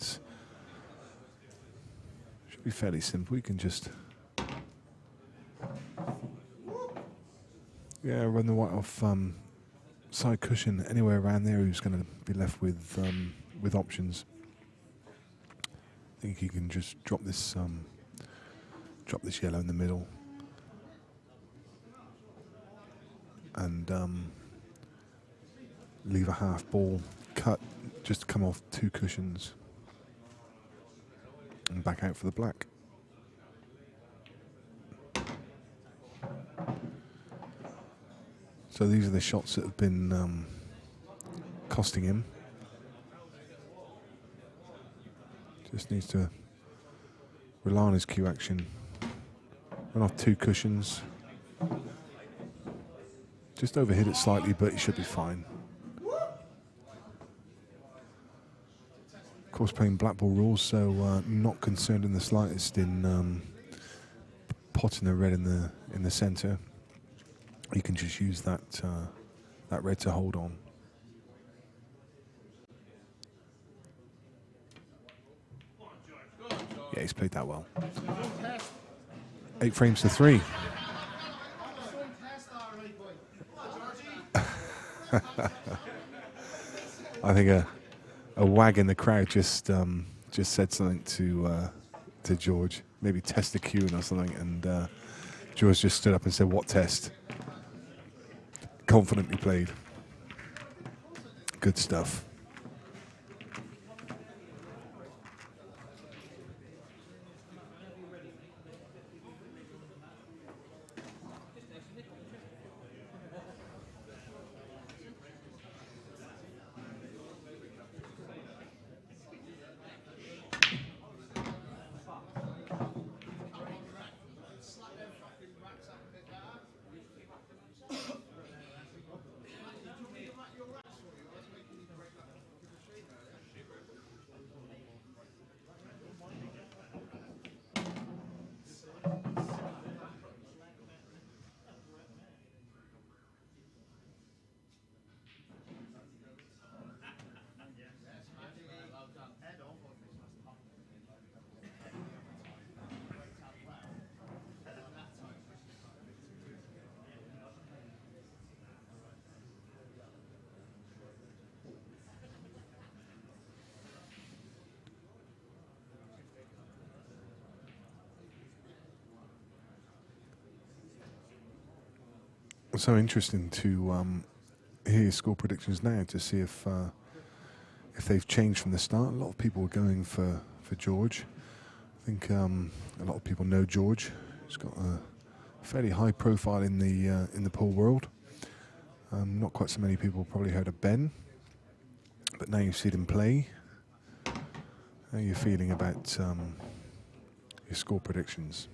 S1: should be fairly simple. You can just run the white off side cushion anywhere around there. Who's going to be left with options? I think you can just drop this yellow in the middle, and leave a half ball cut just to come off 2 cushions and back out for the black. So these are the shots that have been costing him. Just needs to rely on his cue action. Run off 2 cushions. Just overhit it slightly, but he should be fine. Of course, playing black ball rules, so not concerned in the slightest in potting the red in the centre. You can just use that red to hold on. Yeah, he's played that well. 8 frames to 3. I think a wag in the crowd just said something to George, maybe test the cueing or something, and George just stood up and said, "What test?" Confidently played. Good stuff. So interesting to hear your score predictions now to see if they've changed from the start. A lot of people were going for George. I think a lot of people know George. He's got a fairly high profile in the pool world. Not quite so many people probably heard of Ben, but now you've seen him play. How are you feeling about your score predictions?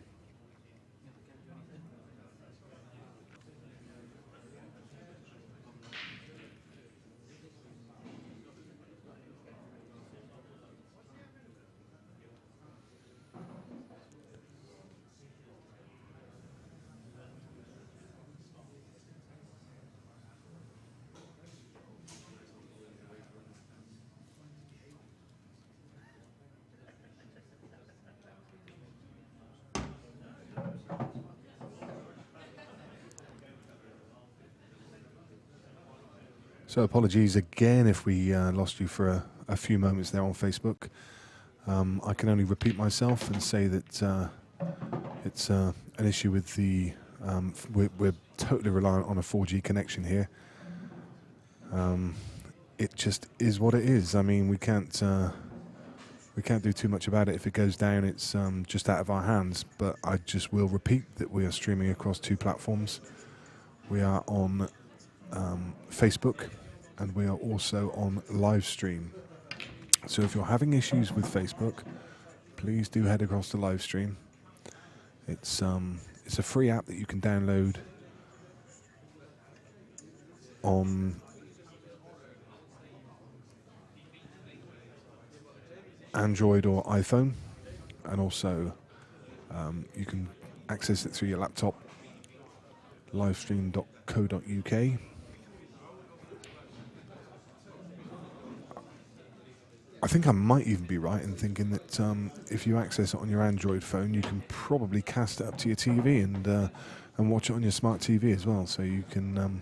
S1: So apologies again if we lost you for a few moments there on Facebook. I can only repeat myself and say that it's an issue with the... we're totally reliant on a 4G connection here. It just is what it is. I mean, we can't do too much about it. If it goes down, it's just out of our hands. But I just will repeat that we are streaming across 2 platforms. We are on Facebook, and we are also on live stream. So if you're having issues with Facebook, please do head across to live stream. It's a free app that you can download on Android or iPhone, and also you can access it through your laptop. livestream.co.uk. I think I might even be right in thinking that if you access it on your Android phone, you can probably cast it up to your TV and watch it on your smart TV as well. So you can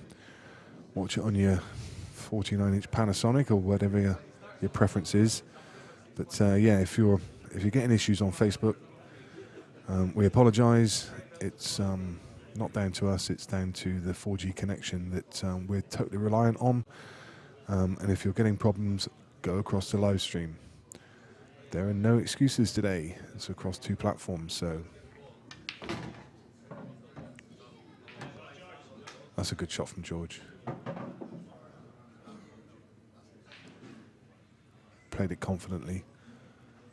S1: watch it on your 49-inch Panasonic or whatever your preference is. But yeah, if you're getting issues on Facebook, we apologise. It's not down to us. It's down to the 4G connection that we're totally reliant on. And if you're getting problems, go across to live stream. There are no excuses today. It's across 2 platforms, so that's a good shot from George. Played it confidently.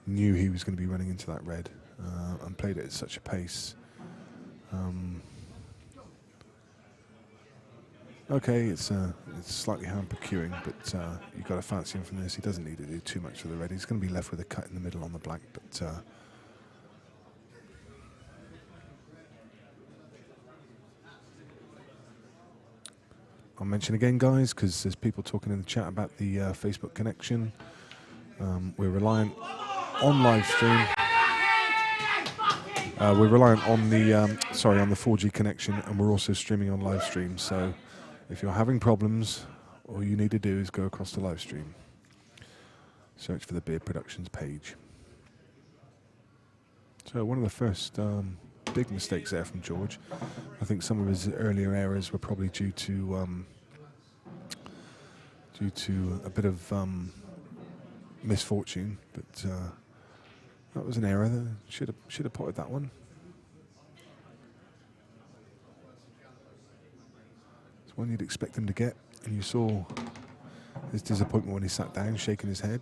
S1: knew he was going to be running into that red and played it at such a pace. Okay, it's slightly hamper queuing, but you've got to fancy him from this. He doesn't need to do too much for the red. He's going to be left with a cut in the middle on the black, but I'll mention again, guys, because there's people talking in the chat about the Facebook connection. We're reliant on live stream. We're reliant on the on the 4G connection, and we're also streaming on live stream. So if you're having problems, all you need to do is go across to live stream. Search for the Beard Productions page. So one of the first big mistakes there from George. I think some of his earlier errors were probably due to a bit of misfortune, but that was an error. Should have potted that one. It's one you'd expect him to get, and you saw his disappointment when he sat down, shaking his head.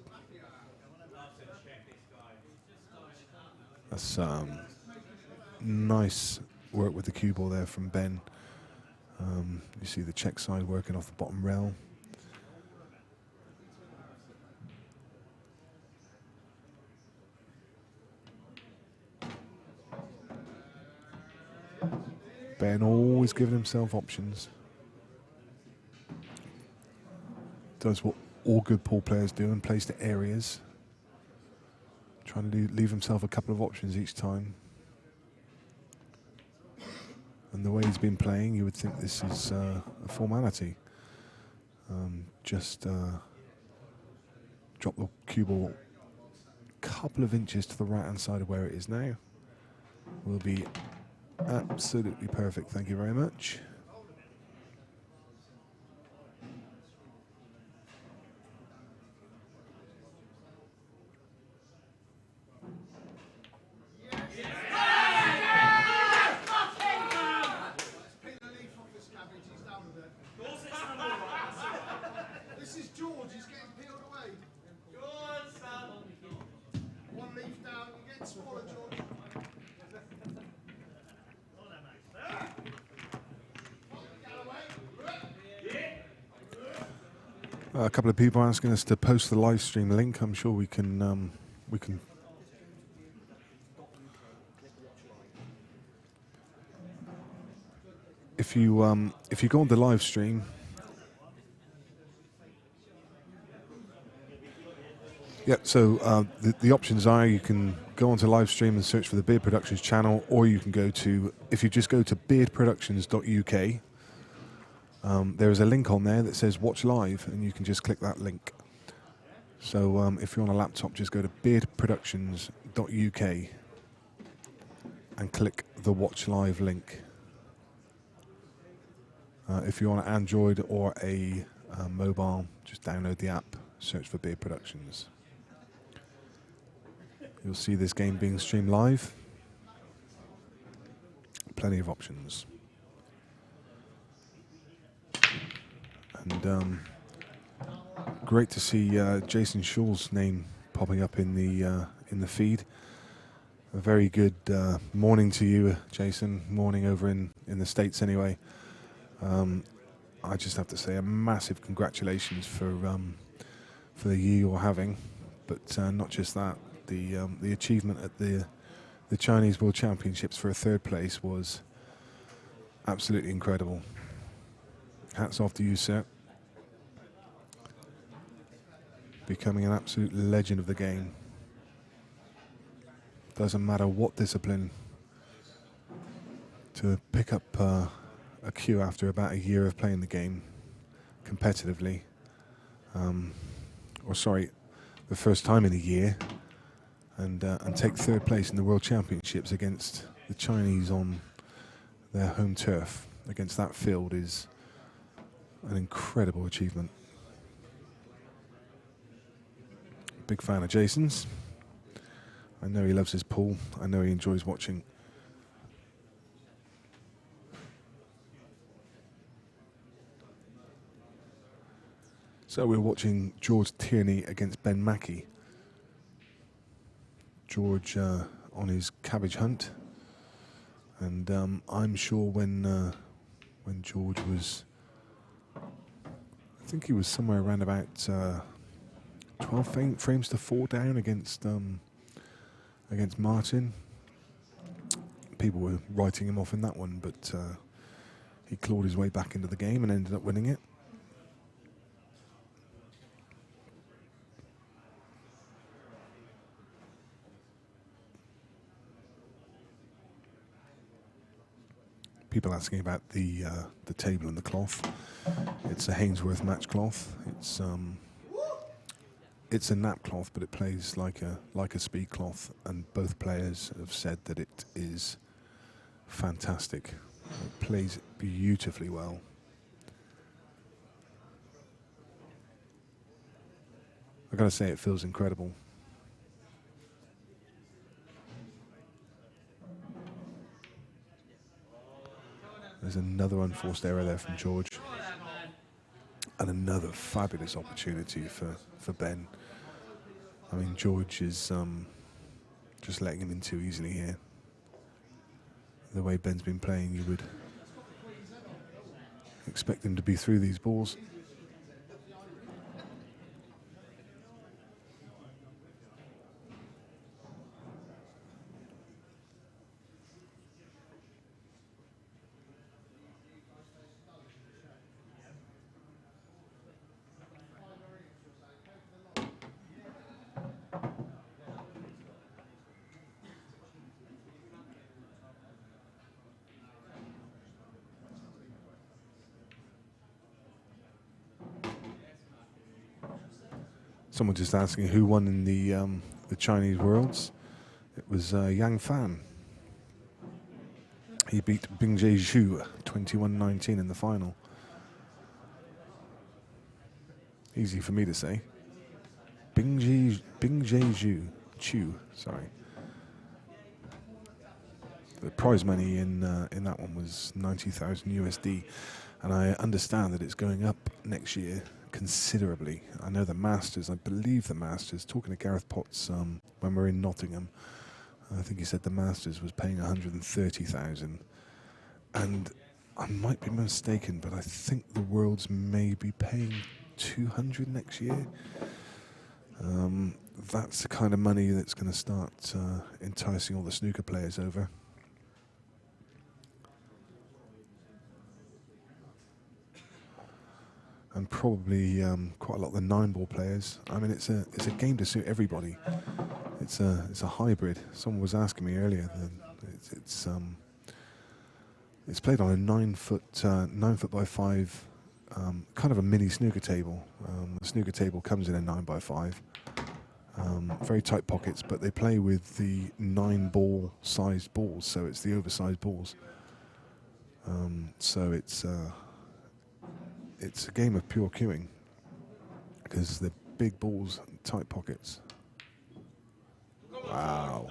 S1: That's nice work with the cue ball there from Ben. You see the check side working off the bottom rail. Ben always giving himself options. Does what all good pool players do and plays to areas. Trying to leave himself a couple of options each time. And the way he's been playing, you would think this is a formality. Just drop the cue ball a couple of inches to the right-hand side of where it is now. Will be absolutely perfect, thank you very much.
S2: This is George, he's getting peeled away. George, one leaf down, you're getting smaller, George.
S1: A couple of people asking us to post the live stream link. I'm sure we can. If you go on the live stream, yeah. So the options are you can go onto live stream and search for the Beard Productions channel, or you can go to, if you just go to beardproductions.uk. There is a link on there that says watch live, and you can just click that link. So if you're on a laptop, just go to beardproductions.uk and click the watch live link. If you're on an Android or a mobile, just download the app, search for Beard Productions. You'll see this game being streamed live. Plenty of options. And great to see Jason Shaw's name popping up in the feed. A very good morning to you, Jason. Morning over in the States, anyway. I just have to say a massive congratulations for the year you're having, but not just that. The achievement at the Chinese World Championships for a third place was absolutely incredible. Hats off to you, sir. Becoming an absolute legend of the game. Doesn't matter what discipline. To pick up a cue after about a year of playing the game competitively, the first time in a year, and take third place in the World Championships against the Chinese on their home turf, against that field, is an incredible achievement. Big fan of Jason's. I know he loves his pool. I know he enjoys watching. So we're watching George Tierney against Ben Mackie. George on his cabbage hunt, and I'm sure when George was, I think he was somewhere around about 12 frames to 4 down against Martin. People were writing him off in that one, but he clawed his way back into the game and ended up winning it. People asking about the table and the cloth. It's a Hainsworth match cloth. It's a nap cloth, but it plays like a speed cloth, and both players have said that it is fantastic. It plays beautifully well. I've got to say, it feels incredible. There's another unforced error there from George. And another fabulous opportunity for Ben. I mean, George is just letting him in too easily here. The way Ben's been playing, you would expect him to be through these balls. Someone just asking who won in the Chinese Worlds. It was Yang Fan. He beat Bingjie Zhu 21-19 in the final. Easy for me to say. Bingjie Zhu, sorry. The prize money in that one was 90,000 USD, and I understand that it's going up next year considerably. I know the Masters, I believe the Masters, talking to Gareth Potts when we were in Nottingham, I think he said the Masters was paying 130,000, and I might be mistaken, but I think the Worlds may be paying 200 next year. That's the kind of money that's going to start enticing all the snooker players over. And probably quite a lot of the 9-ball players. I mean, it's a game to suit everybody. It's a hybrid. Someone was asking me earlier that it's played on a 9 foot by 5, kind of a mini snooker table. The snooker table comes in a 9x5, very tight pockets, but they play with the 9-ball sized balls, so it's the oversized balls. So it's a game of pure queuing because the big balls, tight pockets. Wow.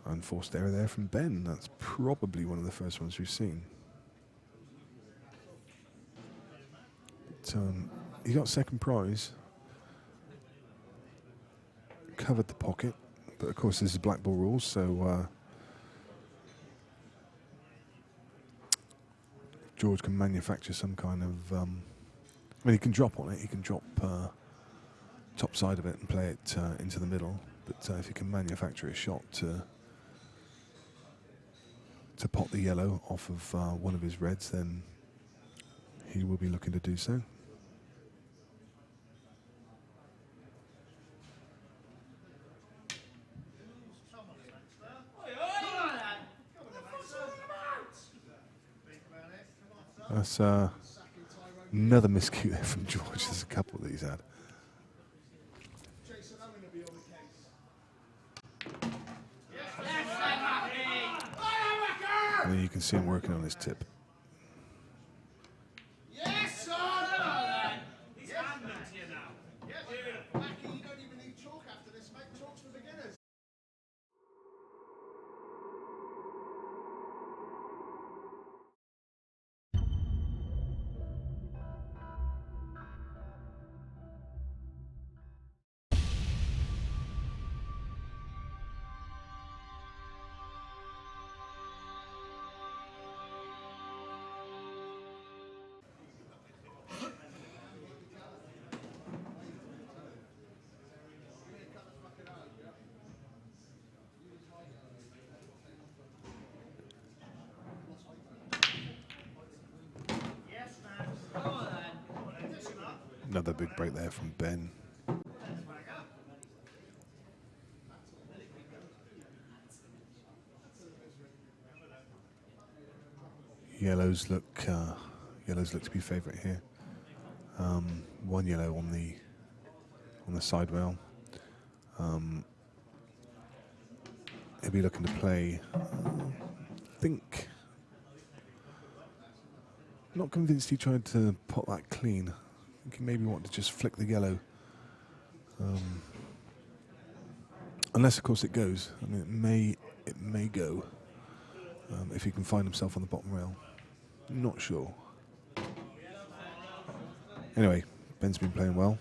S1: Unforced error there from Ben. That's probably one of the first ones we've seen. But, he got second prize. Covered the pocket. But of course this is black ball rules, so George can manufacture some kind of... I mean, he can drop on it. He can drop top side of it and play it into the middle. But if he can manufacture a shot to pot the yellow off of one of his reds, then he will be looking to do so. That's another miscue there from George. There's a couple that he's had. And then you can see him working on his tip.
S2: Yes, sir! He's handling to you now. Yes, Mackie, you don't even need chalk after this, mate. Chalk's for beginners.
S1: Another big break there from Ben. Yellows look to be favourite here. One yellow on the side rail. He'll be looking to play. I think. Not convinced he tried to pot that clean. I think he maybe wanted to just flick the yellow. Unless, of course, it goes. I mean, it may go if he can find himself on the bottom rail. Not sure. Anyway, Ben's been playing well.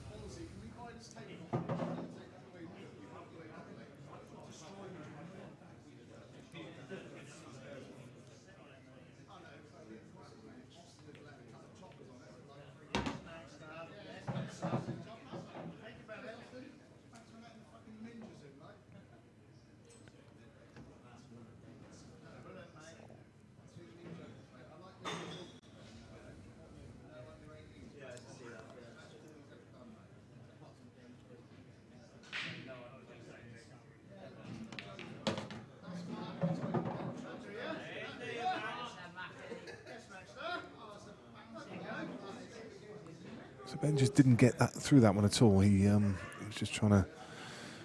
S1: So Ben just didn't get that through that one at all. He was just trying to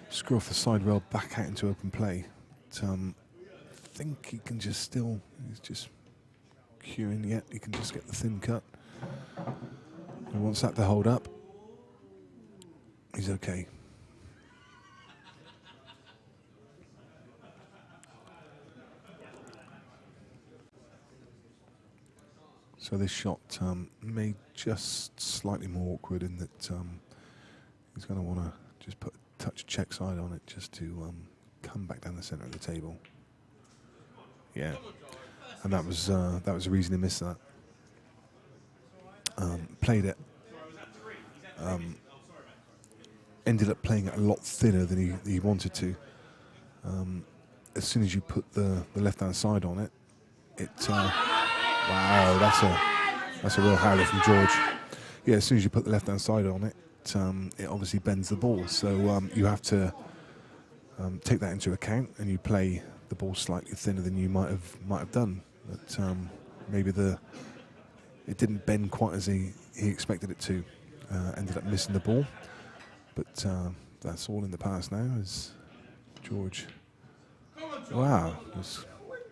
S1: screw off the side rail back out into open play. But, I think he can just still, he's just queuing yet. He can just get the thin cut. He wants that to hold up. He's okay. So this shot made just slightly more awkward in that he's going to want to just put a touch check side on it just to come back down the centre of the table. Yeah, and that was the reason he missed that. Played it. Ended up playing it a lot thinner than he wanted to. As soon as you put the left-hand side on it, wow, that's a real howler from George. Yeah, as soon as you put the left-hand side on it, it obviously bends the ball. So you have to take that into account, and you play the ball slightly thinner than you might have done. But maybe it didn't bend quite as he expected it to. Ended up missing the ball. But that's all in the past now. As George, wow, there's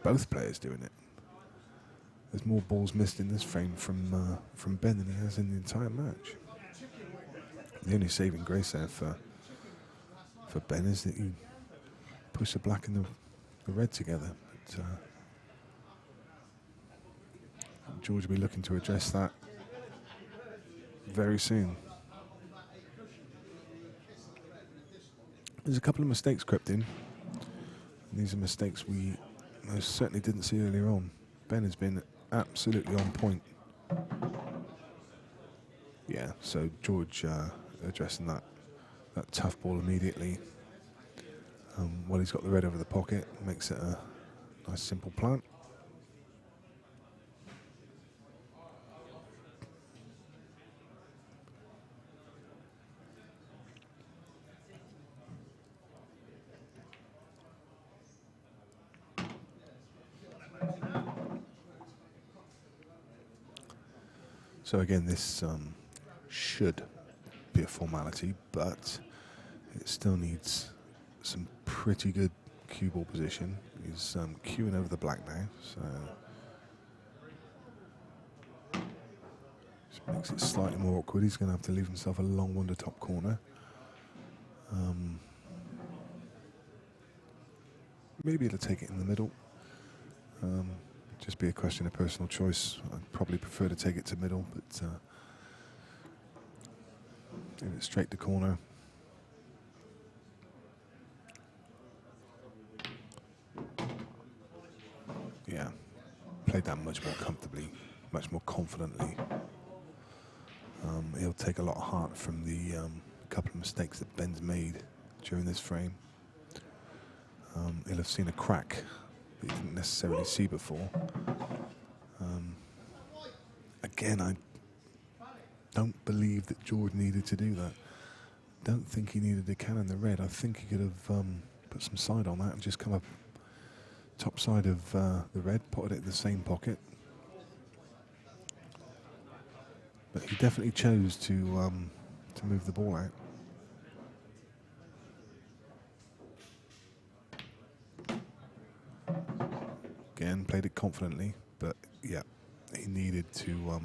S1: both players doing it. There's more balls missed in this frame from Ben than he has in the entire match. The only saving grace there for Ben is that you push the black and the red together. But, George will be looking to address that very soon. There's a couple of mistakes crept in. And these are mistakes we most certainly didn't see earlier on. Ben has been absolutely on point. Yeah, so George addressing that tough ball immediately. While he's got the red over the pocket, makes it a nice simple plant. So again, this should be a formality, but it still needs some pretty good cue ball position. He's cueing over the black now, so just makes it slightly more awkward. He's going to have to leave himself a long one to top corner. Maybe he'll take it in the middle. Just be a question of personal choice. I'd probably prefer to take it to middle, but give it straight to corner. Yeah, played that much more comfortably, much more confidently. He'll take a lot of heart from the couple of mistakes that Ben's made during this frame. He'll have seen a crack that he didn't necessarily see before. Again, don't believe that George needed to do that. Don't think he needed to cannon the red. I think he could have put some side on that and just come up top side of the red, potted it in the same pocket. But he definitely chose to move the ball out. Again, played it confidently, but yeah, he needed to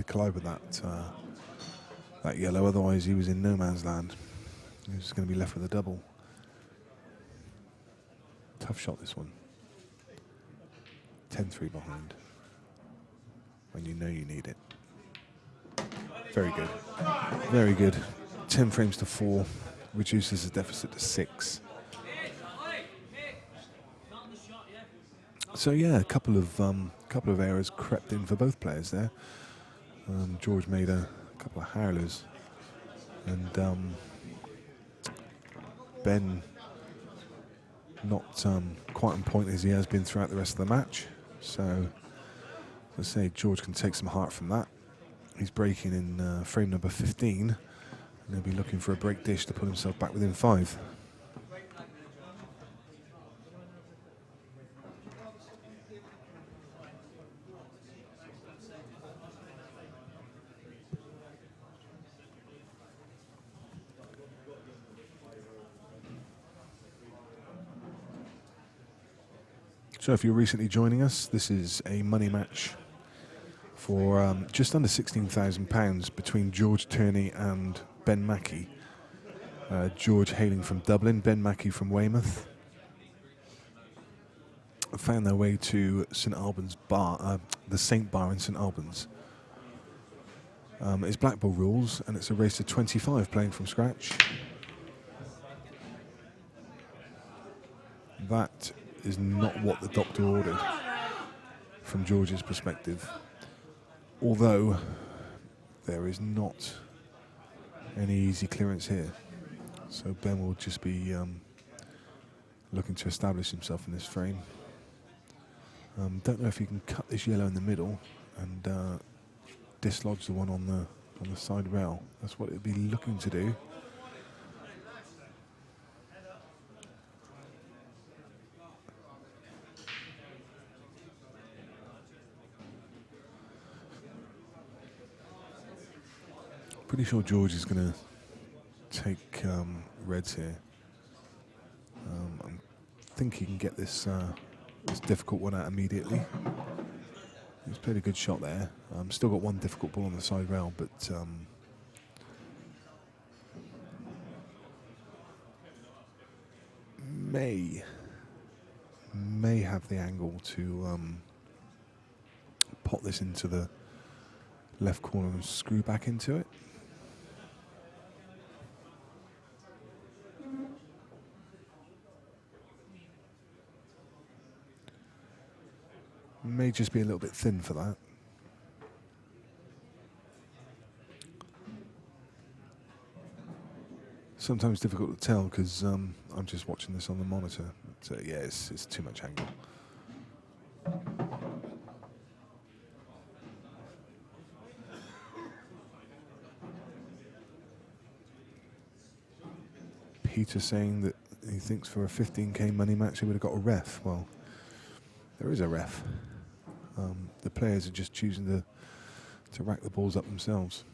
S1: collide with that yellow. Otherwise, he was in no man's land. He was going to be left with a double. Tough shot, this one. 10-3 behind. When you know you need it. Very good. Very good. 10 frames to 4. Reduces the deficit to 6. So yeah, a couple of errors crept in for both players there. George made a couple of howlers, and Ben not quite on point as he has been throughout the rest of the match. So, as I say, George can take some heart from that. He's breaking in frame number 15, and he'll be looking for a break dish to put himself back within 5. So if you're recently joining us, this is a money match for just under £16,000 between George Tierney and Ben Mackie. George hailing from Dublin, Ben Mackie from Weymouth. Found their way to St Albans Bar, the Saint Bar in St Albans. It's black ball rules, and it's a race to 25 playing from scratch. That is not what the doctor ordered from George's perspective. Although there is not any easy clearance here. So Ben will just be looking to establish himself in this frame. Don't know if he can cut this yellow in the middle and dislodge the one on the side rail. That's what it'll be looking to do. Pretty sure George is going to take reds here. I think he can get this difficult one out immediately. He's played a good shot there. Still got one difficult ball on the side rail, but may have the angle to pot this into the left corner and screw back into it. May just be a little bit thin for that. Sometimes difficult to tell because I'm just watching this on the monitor. But, yeah, it's too much angle. Peter saying that he thinks for a 15k money match he would have got a ref. Well, there is a ref. The players are just choosing to rack the balls up themselves.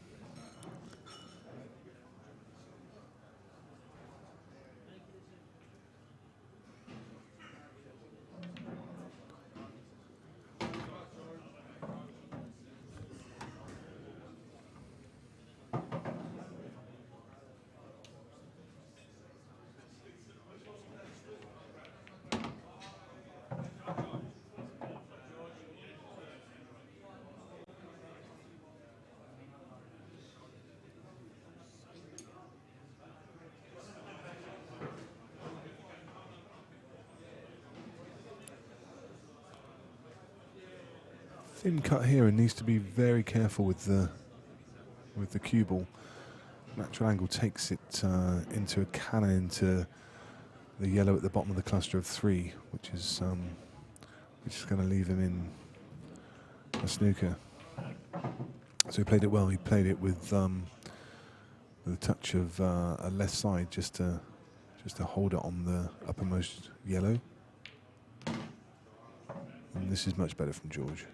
S1: Thin cut here and needs to be very careful with the cue ball. Natural angle takes it into a cannon into the yellow at the bottom of the cluster of 3, which is going to leave him in a snooker. So he played it well. He played it with a touch of a left side just to hold it on the uppermost yellow. And this is much better from George.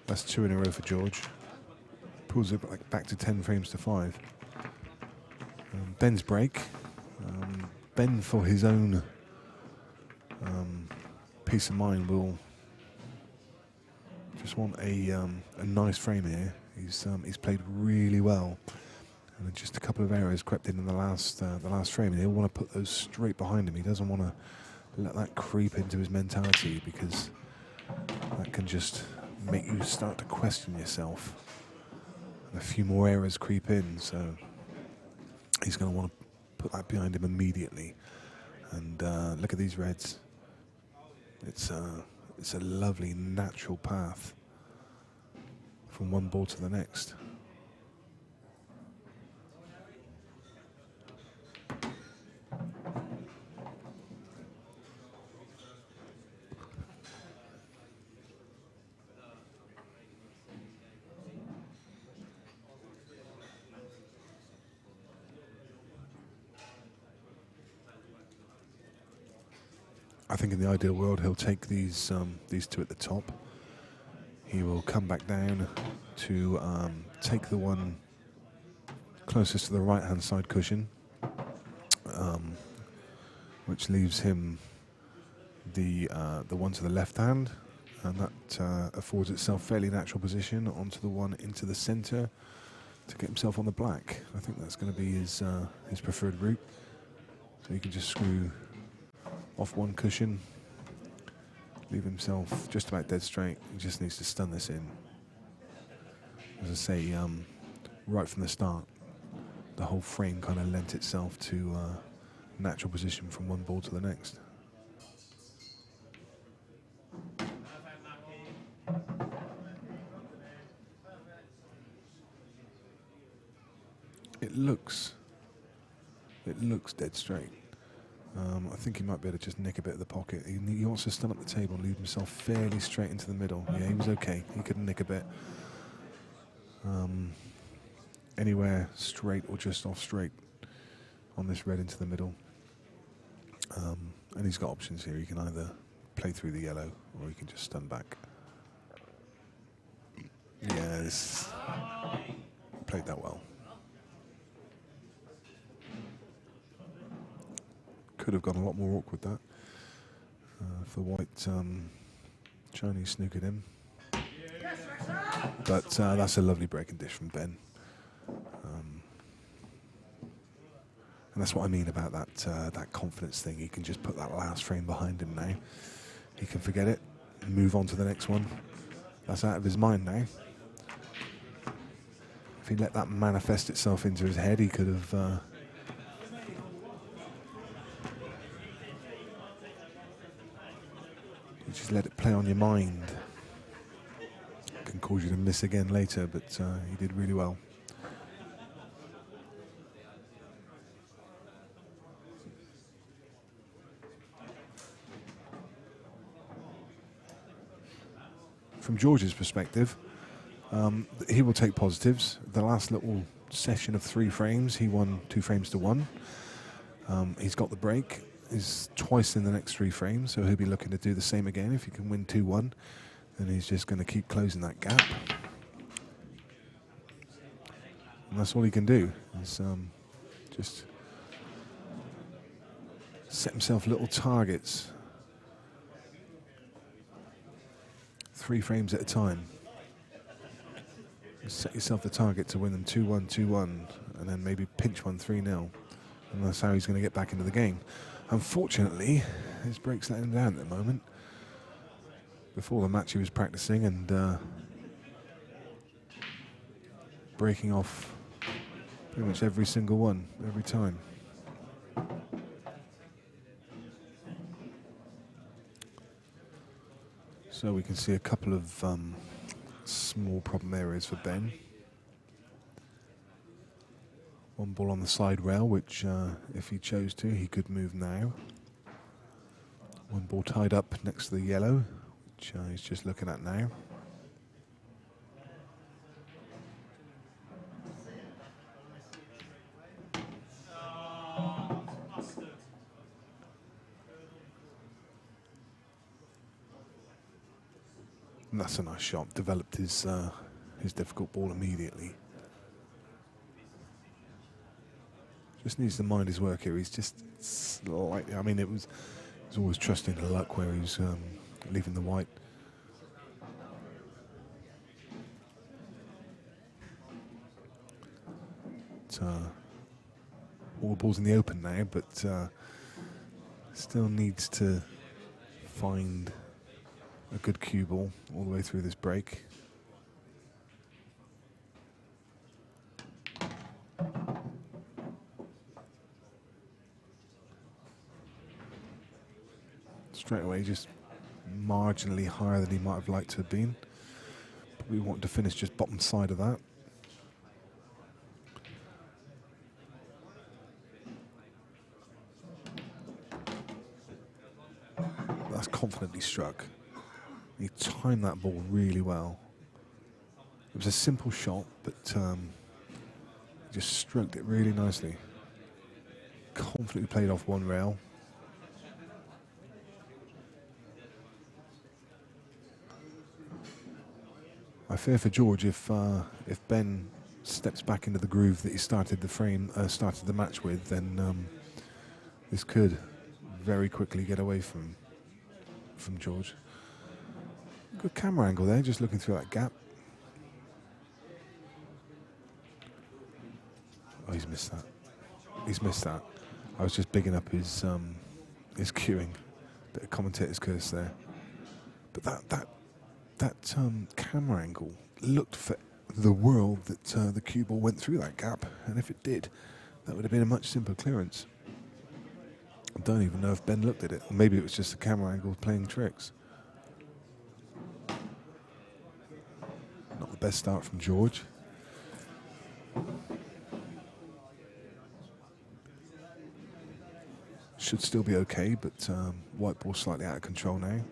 S1: That's 2 in a row for George. Pulls it back to 10 frames to 5. Ben's break. Ben, for his own peace of mind, will just want a nice frame here. He's played really well, and just a couple of errors crept in the last frame, and he'll want to put those straight behind him. He doesn't want to let that creep into his mentality, because that can just make you start to question yourself. And a few more errors creep in, so he's going to want to put that behind him immediately. And look at these reds. It's a lovely natural path from one ball to the next. I think in the ideal world he'll take these two at the top. He will come back down to take the one closest to the right-hand side cushion, which leaves him the one to the left hand, and that affords itself fairly natural position onto the one into the centre to get himself on the black. I think that's going to be his preferred route. So he can just screw off one cushion, leave himself just about dead straight. He just needs to stun this in. As I say, right from the start, the whole frame kind of lent itself to natural position from one ball to the next. It looks dead straight. I think he might be able to just nick a bit of the pocket. He wants to stun up the table and leave himself fairly straight into the middle. Yeah, he was okay. He could nick a bit. Anywhere straight or just off straight on this red into the middle. And he's got options here. He can either play through the yellow or he can just stun back. Yeah, this played that well. Could have gone a lot more awkward that. If the white Chinese snookered him. But that's a lovely breaking dish from Ben. And that's what I mean about that confidence thing. He can just put that last frame behind him now. He can forget it, move on to the next one. That's out of his mind now. If he let that manifest itself into his head, he could have... just let it play on your mind. It can cause you to miss again later, but he did really well. From George's perspective, he will take positives. The last little session of 3 frames, he won 2 frames to 1. He's got the break. Is twice in the next 3 frames, so he'll be looking to do the same again. If he can win 2-1, then he's just going to keep closing that gap. And that's all he can do, is just set himself little targets. 3 frames at a time. Just set yourself the target to win them 2-1, 2-1, and then maybe pinch one 3-0. And that's how he's going to get back into the game. Unfortunately, his break's letting him down at the moment. Before the match he was practicing, and breaking off pretty much every single one, every time. So we can see a couple of small problem areas for Ben. One ball on the side rail, which if he chose to, he could move now. One ball tied up next to the yellow, which he's just looking at now. And that's a nice shot. Developed his difficult ball immediately. Just needs to mind his work here. He's just slightly. I mean, he's always trusting the luck where he's leaving the white. All the balls in the open now, but still needs to find a good cue ball all the way through this break. Straight away, just marginally higher than he might have liked to have been. But we want to finish just bottom side of that. That's confidently struck. He timed that ball really well. It was a simple shot, but he just stroked it really nicely. Confidently played off one rail. I fear for George if Ben steps back into the groove that he started the match with, then this could very quickly get away from George. Good camera angle there, just looking through that gap. Oh, he's missed that. He's missed that. I was just bigging up his cueing. Bit of commentator's curse there. But that camera angle looked for the world that the cue ball went through that gap, and if it did, that would have been a much simpler clearance. I don't even know if Ben looked at it. Or maybe it was just the camera angle playing tricks. Not the best start from George. Should still be okay, but white ball slightly out of control now.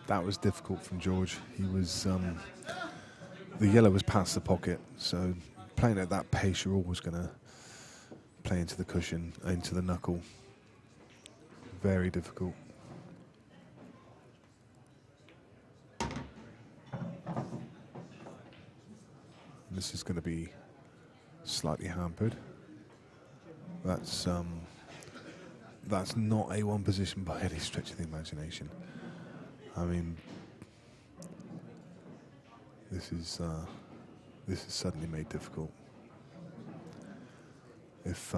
S1: That was difficult from George. He was the yellow was past the pocket, so playing at that pace, you're always going to play into the cushion, into the knuckle. Very difficult. This is going to be slightly hampered. That's not A1 position by any stretch of the imagination. I mean, this is suddenly made difficult. If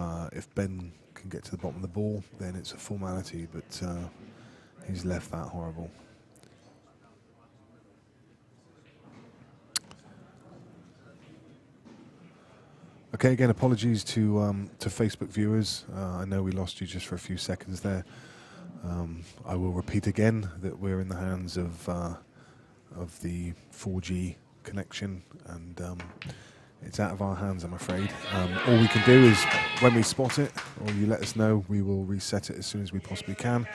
S1: Ben can get to the bottom of the ball, then it's a formality, but he's left that horrible. Okay, again, apologies to Facebook viewers. I know we lost you just for a few seconds there. I will repeat again that we're in the hands of the 4G connection, and it's out of our hands, I'm afraid. All we can do is, when we spot it, or you let us know, we will reset it as soon as we possibly can.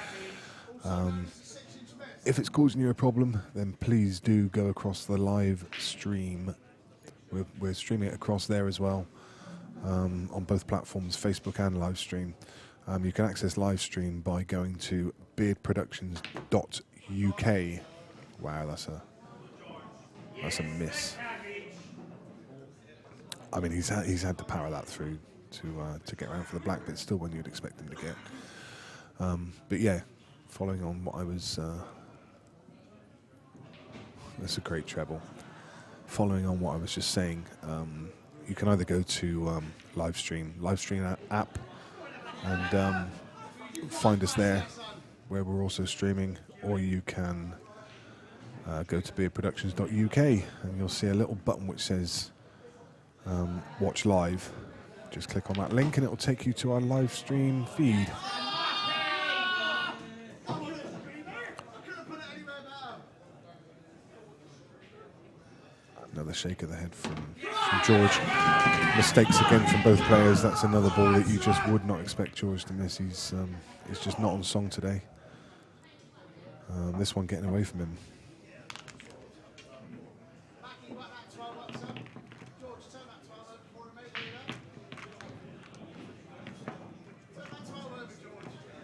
S1: If it's causing you a problem, then please do go across the live stream. We're streaming it across there as well, on both platforms, Facebook and live stream. You can access live stream by going to beardproductions.uk. Wow, that's a miss. I mean, he's had to power that through to get around for the black bit, still when you'd expect him to get. But yeah, following on what I was, that's a great treble. Following on what I was just saying, you can either go to Livestream app, and find us there, where we're also streaming, or you can go to beardproductions.uk, and you'll see a little button which says watch live. Just click on that link and it will take you to our live stream feed. Another shake of the head from George. Mistakes again from both players. That's another ball that you just would not expect George to miss. He's just not on song today. This one getting away from him.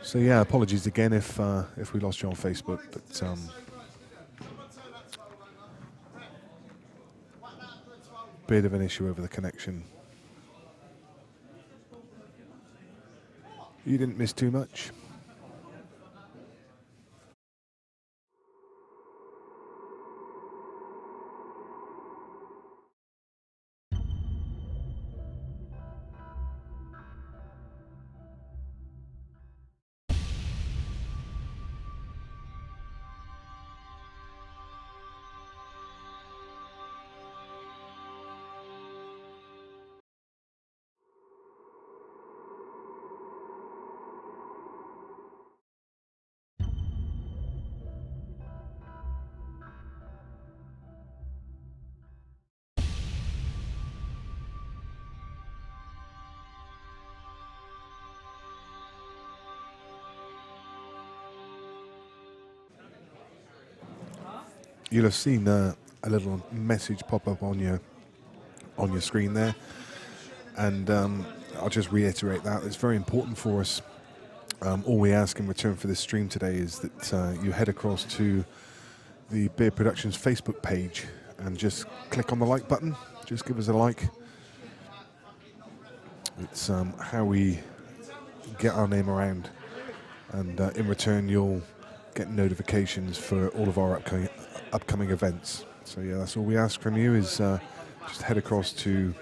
S1: So yeah, apologies again if we lost you on Facebook, but bit of an issue over the connection. You didn't miss too much. You'll have seen a little message pop up on your screen there, and I'll just reiterate that it's very important for us. All we ask in return for this stream today is that you head across to the Beard Productions Facebook page and just click on the like button. Just give us a like. It's how we get our name around, and in return you'll get notifications for all of our upcoming events. So yeah, that's all we ask from you, is just head across to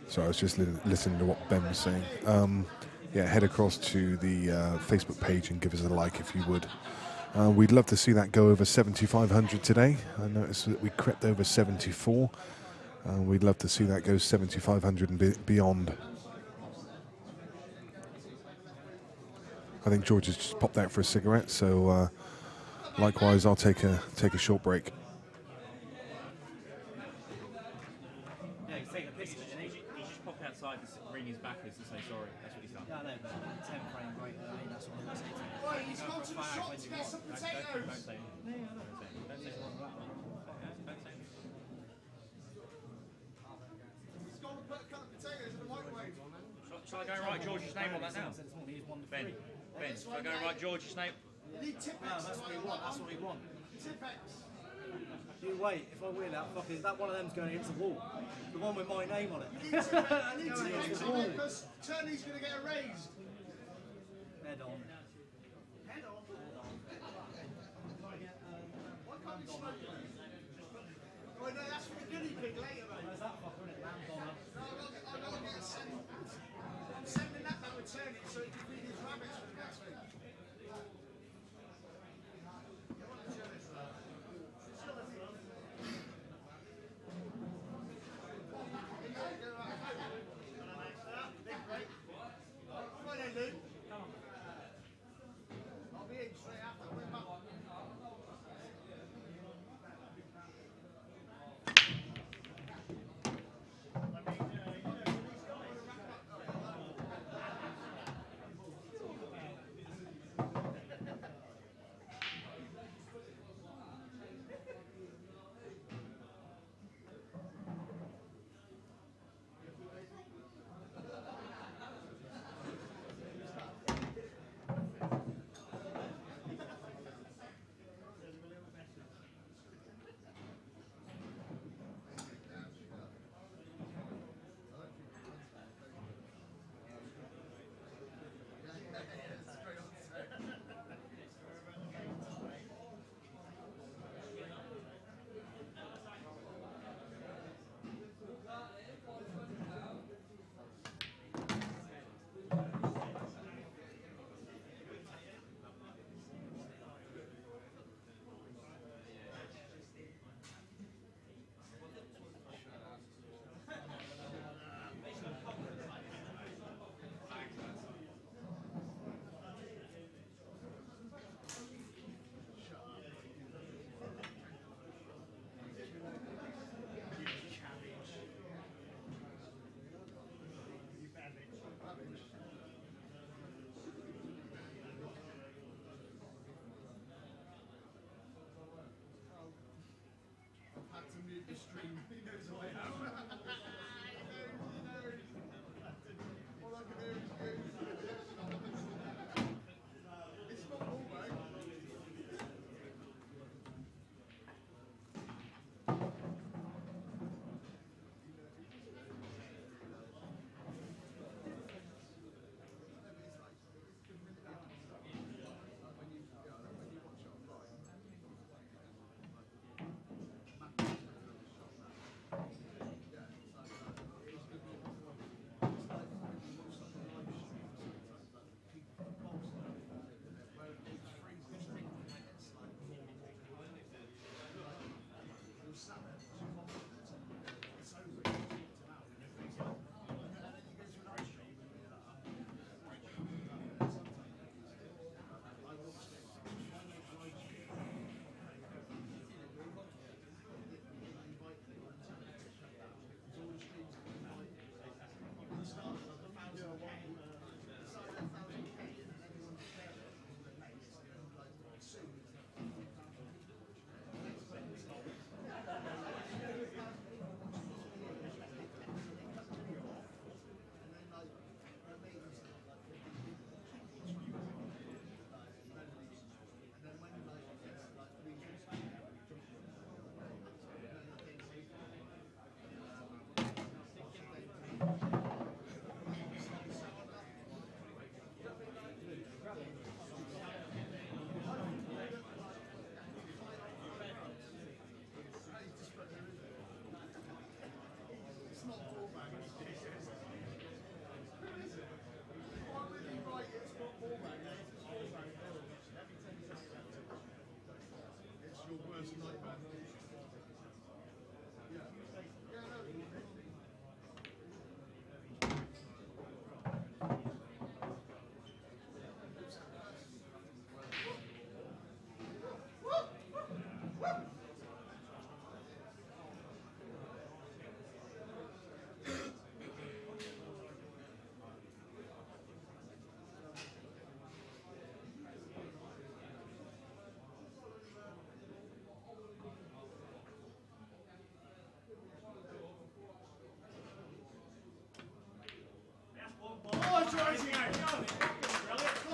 S1: so I was just listening to what Ben was saying. Yeah, head across to the Facebook page and give us a like if you would. We'd love to see that go over 7,500 today. I noticed that we crept over 74. We'd love to see that go 7,500 and beyond. I think George has just popped out for a cigarette, so likewise I'll take a short break.
S3: Yeah, he's taking a piss and he just popped outside to ring his backers to say sorry. That's what he's done.
S4: Yeah, I know, but 10 frame rate, I mean, that's what I'm saying.
S2: Right, he's gone to the shop to get some
S3: Don't
S2: potatoes.
S3: say it. Don't say one of that one. Don't say it.
S2: He's gone to put a couple of potatoes in the microwave.
S3: Shall I go and write George's name on that now?
S4: This morning he's 1 to 3.
S3: Ben, shall I go and write George's name?
S2: You need Tipex.
S4: No, that's what we want, that's what we want.
S2: Tipex.
S4: You wait, if I win out, fuck, is that one of them's going against the wall? The one with my name on it.
S2: I need Tipex on it because Tierney's going to get a raise.
S4: Head on.
S2: Head on. Why can't you smoke it? Oh no, that's for the guinea pig later, mate.
S4: Where's that fucker in it? Lamb's on it.
S2: No, I've got to get a send. I'm sending that back with Tierney so he can feed his rabbits for the next week.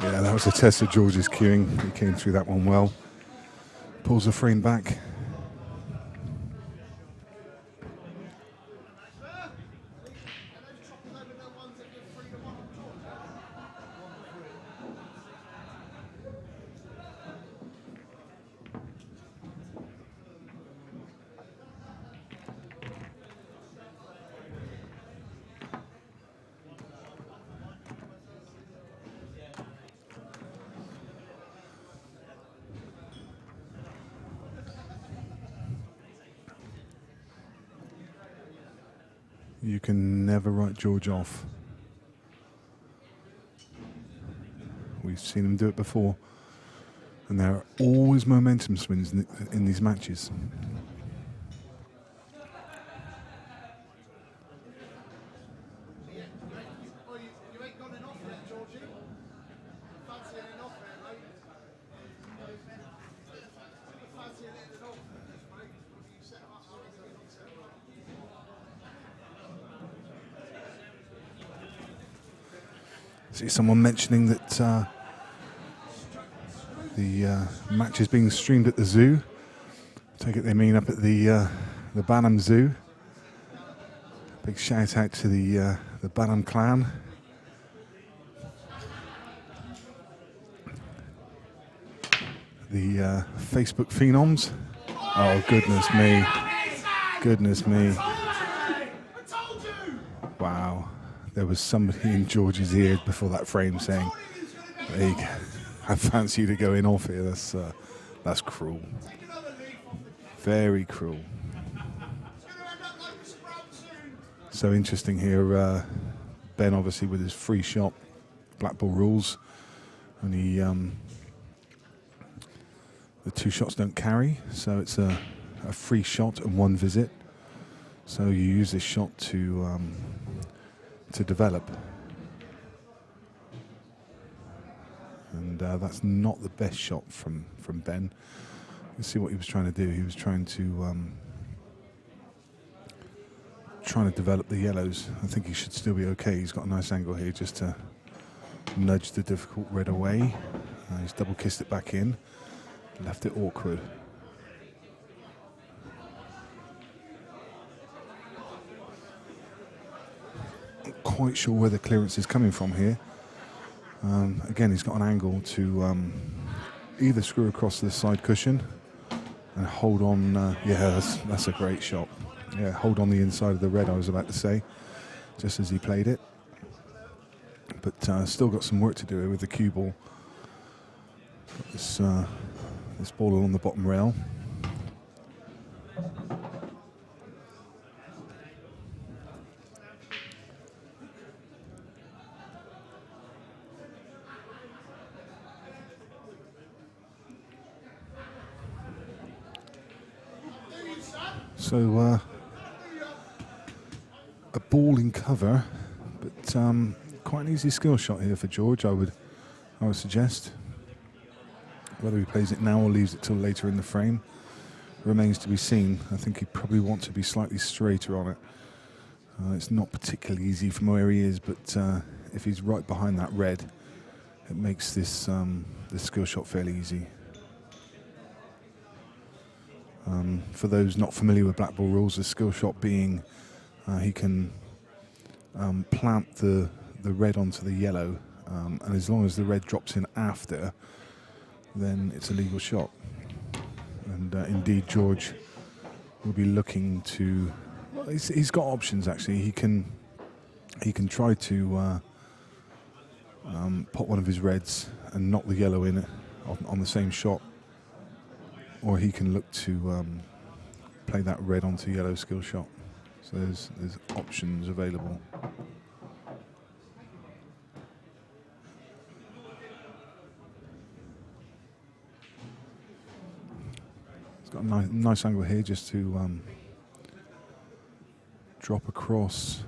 S1: Yeah, that was a test of George's cueing. He came through that one well. Pulls the frame back. You can never write George off. We've seen him do it before. And there are always momentum swings in these matches.
S2: You ain't got enough there, Georgie. Fancy it enough there, mate. Fancy it enough, mate. You set up, I reckon you're not set up.
S1: See someone mentioning that the match is being streamed at the zoo. Take it they mean up at the Banham Zoo. Big shout out to the Banham clan. The Facebook phenoms. Oh goodness me! Goodness me! Wow, there was somebody in George's ear before that frame saying, "There you go. I fancy you to go in off here." That's cruel. Very cruel. So interesting here. Ben obviously with his free shot, black ball rules, and he the two shots don't carry, so it's a free shot and one visit. So you use this shot to develop, and that's not the best shot from Ben. You can see what he was trying to do. He was trying to trying to develop the yellows. I think he should still be okay. He's got a nice angle here just to nudge the difficult red away. He's double kissed it back in, left it awkward. Not quite sure where the clearance is coming from here. Again, he's got an angle to either screw across the side cushion and hold on. Yeah, that's a great shot. Yeah, hold on the inside of the red, I was about to say, just as he played it. But still got some work to do here with the cue ball. Got this ball along the bottom rail. So a ball in cover, but quite an easy skill shot here for George, I would suggest. Whether he plays it now or leaves it till later in the frame remains to be seen. I think he'd probably want to be slightly straighter on it. It's not particularly easy from where he is, but if he's right behind that red, it makes this skill shot fairly easy. For those not familiar with black ball rules, the skill shot being he can plant the red onto the yellow, and as long as the red drops in after, then it's a legal shot. And indeed, George will be looking to. Well, he's got options actually. He can try to pop one of his reds and knock the yellow in on the same shot, or he can look to play that red onto yellow skill shot. So there's options available. He's got a nice angle here just to drop across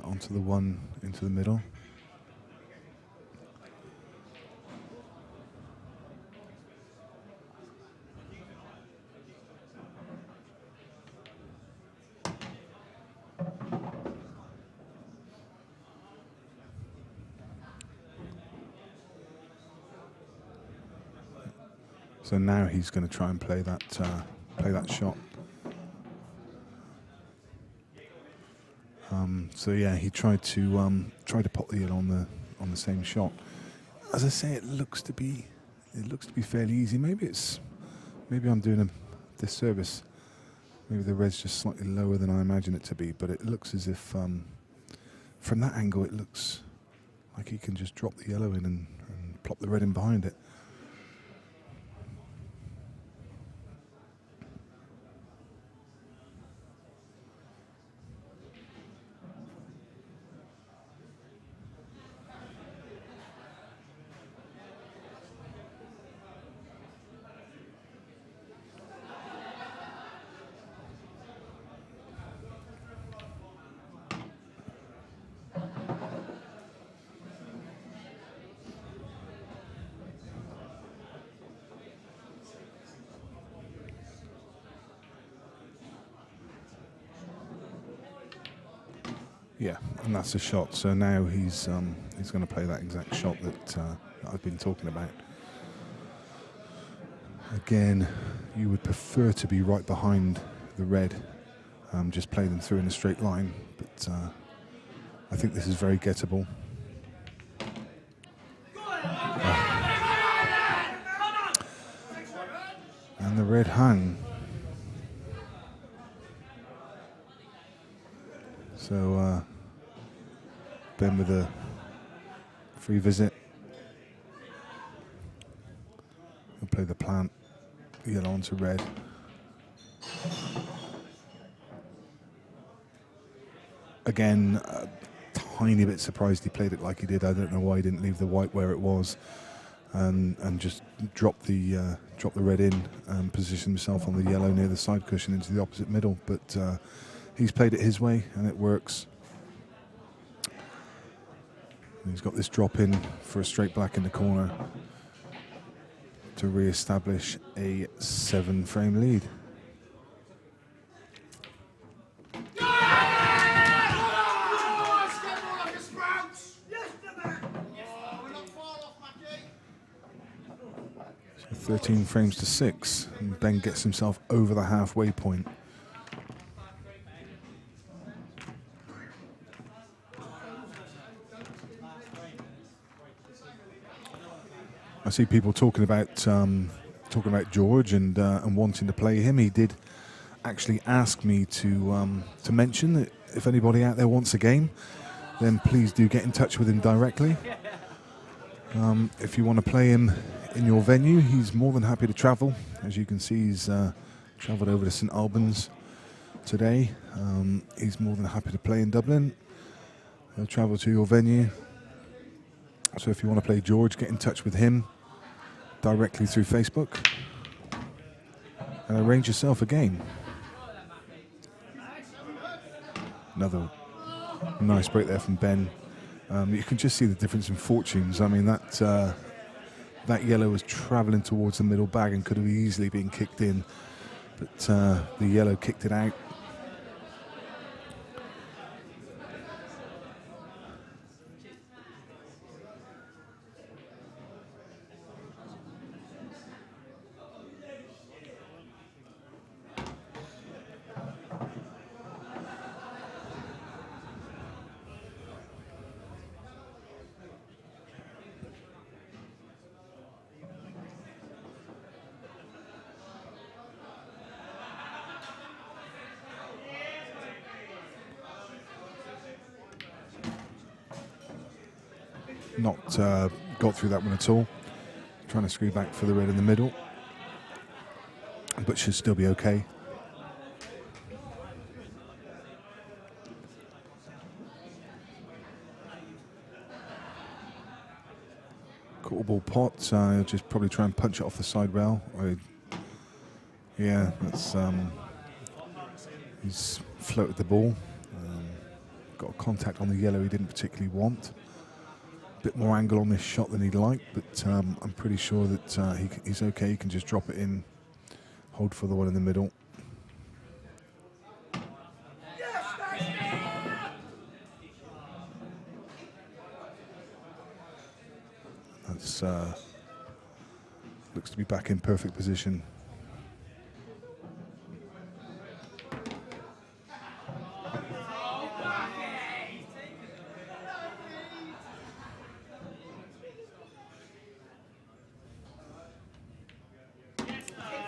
S1: onto the one into the middle. So now he's going to try and play that shot. So yeah, he tried to pop the yellow on the same shot. As I say, it looks to be fairly easy. Maybe I'm doing a disservice. Maybe the red's just slightly lower than I imagine it to be. But it looks as if from that angle, it looks like he can just drop the yellow in and plop the red in behind it. Yeah, and that's a shot. So now he's going to play that exact shot that I've been talking about. Again, you would prefer to be right behind the red, just play them through in a straight line. But I think this is very gettable. And the red hung. So Ben with a free visit. He'll play the plant, yellow onto red. Again, a tiny bit surprised he played it like he did. I don't know why he didn't leave the white where it was, and just drop the red in and position himself on the yellow near the side cushion into the opposite middle. But he's played it his way, and it works. And he's got this drop in for a straight black in the corner to re-establish a 7-frame lead. 13 frames to 6, and Ben gets himself over the halfway point. I see people talking about George and wanting to play him. He did actually ask me to mention that if anybody out there wants a game, then please do get in touch with him directly. If you want to play him in your venue, he's more than happy to travel. As you can see, he's travelled over to St Albans today. He's more than happy to play in Dublin. He'll travel to your venue. So if you want to play George, get in touch with him directly through Facebook and arrange yourself a game. Another nice break there from Ben. You can just see the difference in fortunes. I mean, that yellow was travelling towards the middle bag and could have easily been kicked in, but the yellow kicked it out. Not got through that one at all. Trying to screw back for the red in the middle, but should still be okay. Quarter ball pot. I'll just probably try and punch it off the side rail. Yeah, that's he's floated the ball. Got a contact on the yellow he didn't particularly want. Bit more angle on this shot than he'd like, but I'm pretty sure that he's okay. He can just drop it in, hold for the one in the middle. That's looks to be back in perfect position.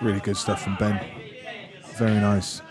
S1: Really good stuff from Ben. Very nice.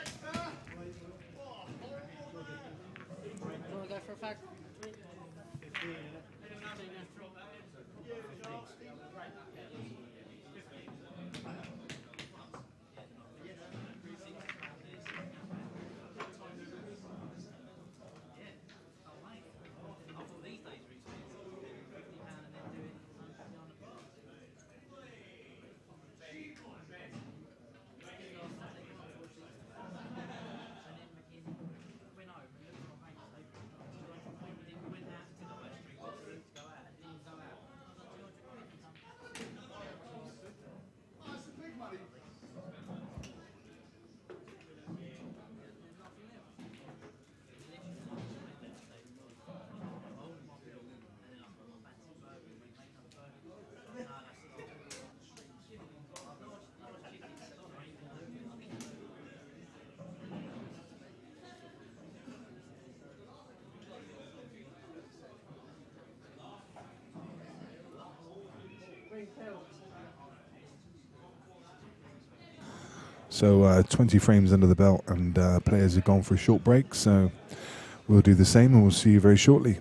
S1: So 20 frames under the belt, and players have gone for a short break, so we'll do the same and we'll see you very shortly.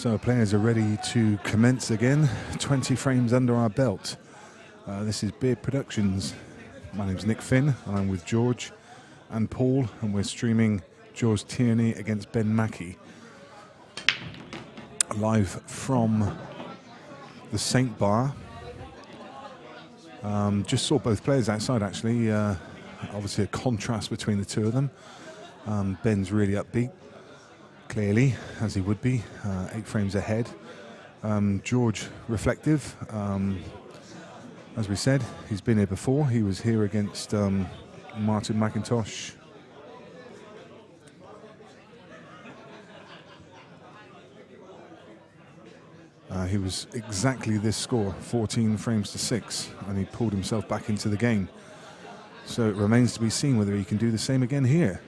S1: So players are ready to commence again. 20 frames under our belt. This is Beard Productions. My name's Nick Finn, and I'm with George and Paul, and we're streaming George Tierney against Ben Mackie. Live from the Saint Bar. Just saw both players outside actually. Obviously a contrast between the two of them. Ben's really upbeat, clearly, as he would be, 8 frames ahead. George reflective. As we said, he's been here before. He was here against Martin McIntosh. He was exactly this score, 14 frames to 6, and he pulled himself back into the game. So it remains to be seen whether he can do the same again here.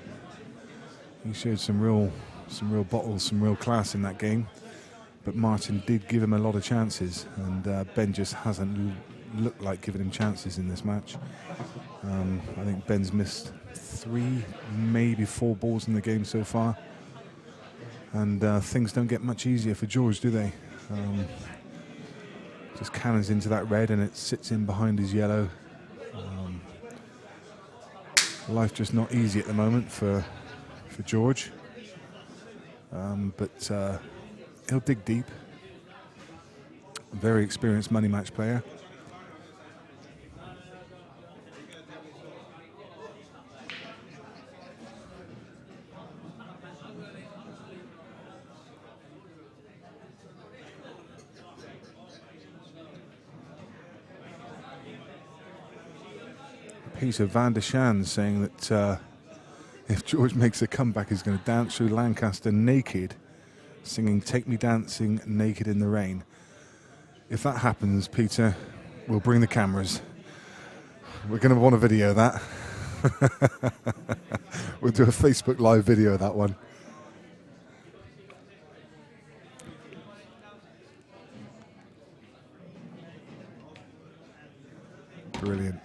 S1: He showed some real bottles, some real class in that game, but Martin did give him a lot of chances, and Ben just hasn't looked like giving him chances in this match. I think Ben's missed 3, maybe 4 balls in the game so far, and things don't get much easier for George, do they? Just cannons into that red and it sits in behind his yellow. Life just not easy at the moment for George, but he'll dig deep. Very experienced money match player. Peter van der Shan saying that if George makes a comeback, he's going to dance through Lancaster naked, singing "Take Me Dancing Naked in the Rain." If that happens, Peter, we'll bring the cameras. We're going to want a video of that. We'll do a Facebook Live video of that one. Brilliant.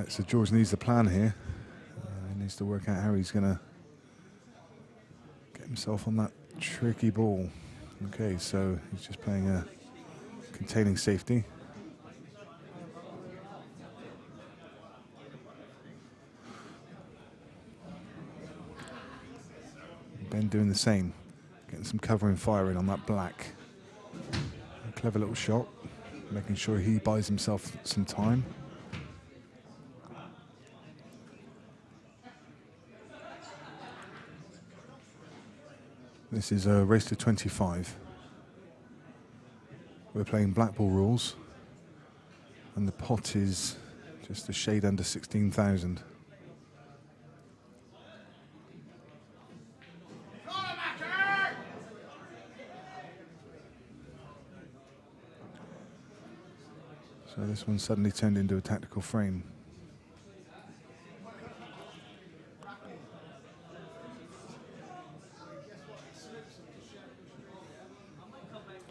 S1: So George needs a plan here. He needs to work out how he's going to get himself on that tricky ball. Okay, so he's just playing a containing safety. Ben doing the same, getting some cover and fire in on that black. A clever little shot, making sure he buys himself some time. This is a race to 25. We're playing black ball rules, and the pot is just a shade under 16,000. So this one suddenly turned into a tactical frame.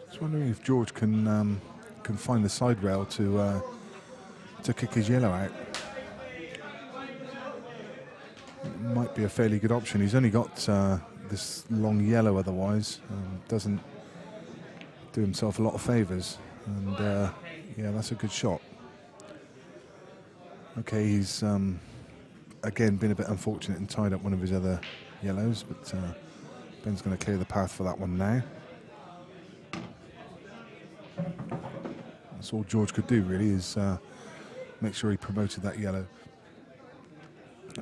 S1: Just wondering if George can find the side rail to kick his yellow out. It might be a fairly good option. He's only got this long yellow otherwise. Doesn't do himself a lot of favours. And yeah, that's a good shot. Okay, he's again been a bit unfortunate and tied up one of his other yellows, but Ben's going to clear the path for that one now. That's all George could do really, is make sure he promoted that yellow.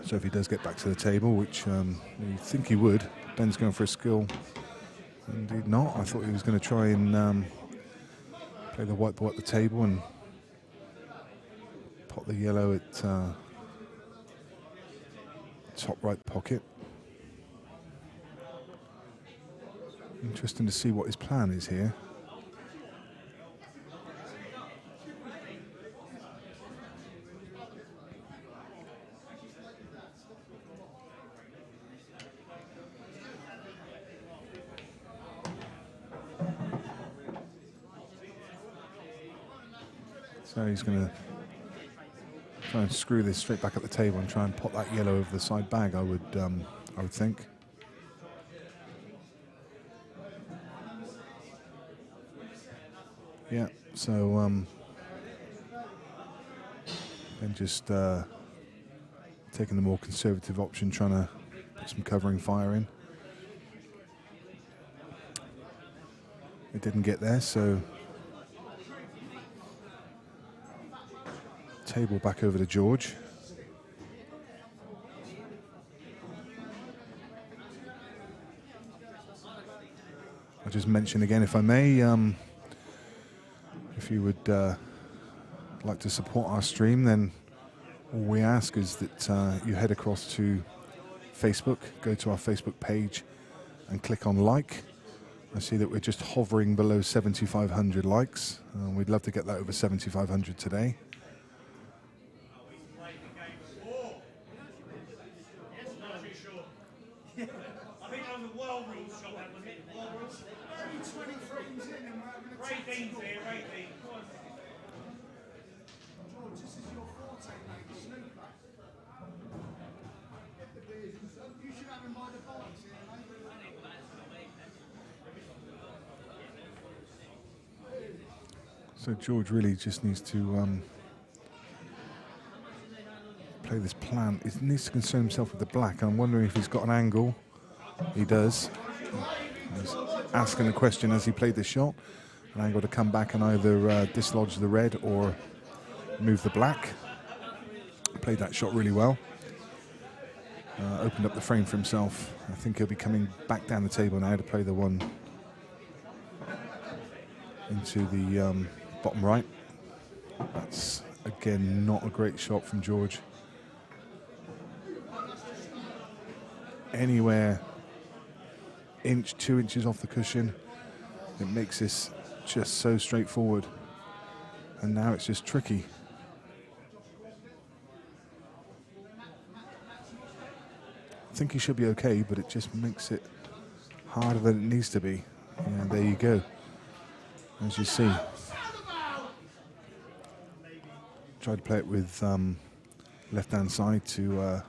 S1: So if he does get back to the table, which you think he would, Ben's going for a skill. Indeed not. I thought he was going to try and play the white ball at the table and pot the yellow at top right pocket. Interesting to see what his plan is here. So he's going to Try and screw this straight back at the table and try and pop that yellow over the side bag. I would think. Yeah. So then just taking the more conservative option, trying to put some covering fire in. It didn't get there, so table back over to George. I'll just mention again, if I may, if you would like to support our stream, then all we ask is that you head across to Facebook, go to our Facebook page and click on like. I see that we're just hovering below 7,500 likes. We'd love to get that over 7,500 today. So George really just needs to play this plan. He needs to concern himself with the black. I'm wondering if he's got an angle. He does. He's asking a question as he played this shot. An angle to come back and either dislodge the red or move the black. Played that shot really well. Opened up the frame for himself. I think he'll be coming back down the table now to play the one into the bottom right. That's again not a great shot from George. Anywhere inch, 2 inches off the cushion, it makes this just so straightforward. And now it's just tricky. I think he should be okay, but it just makes it harder than it needs to be. And there you go. As you see. Tried to play it with left-hand side to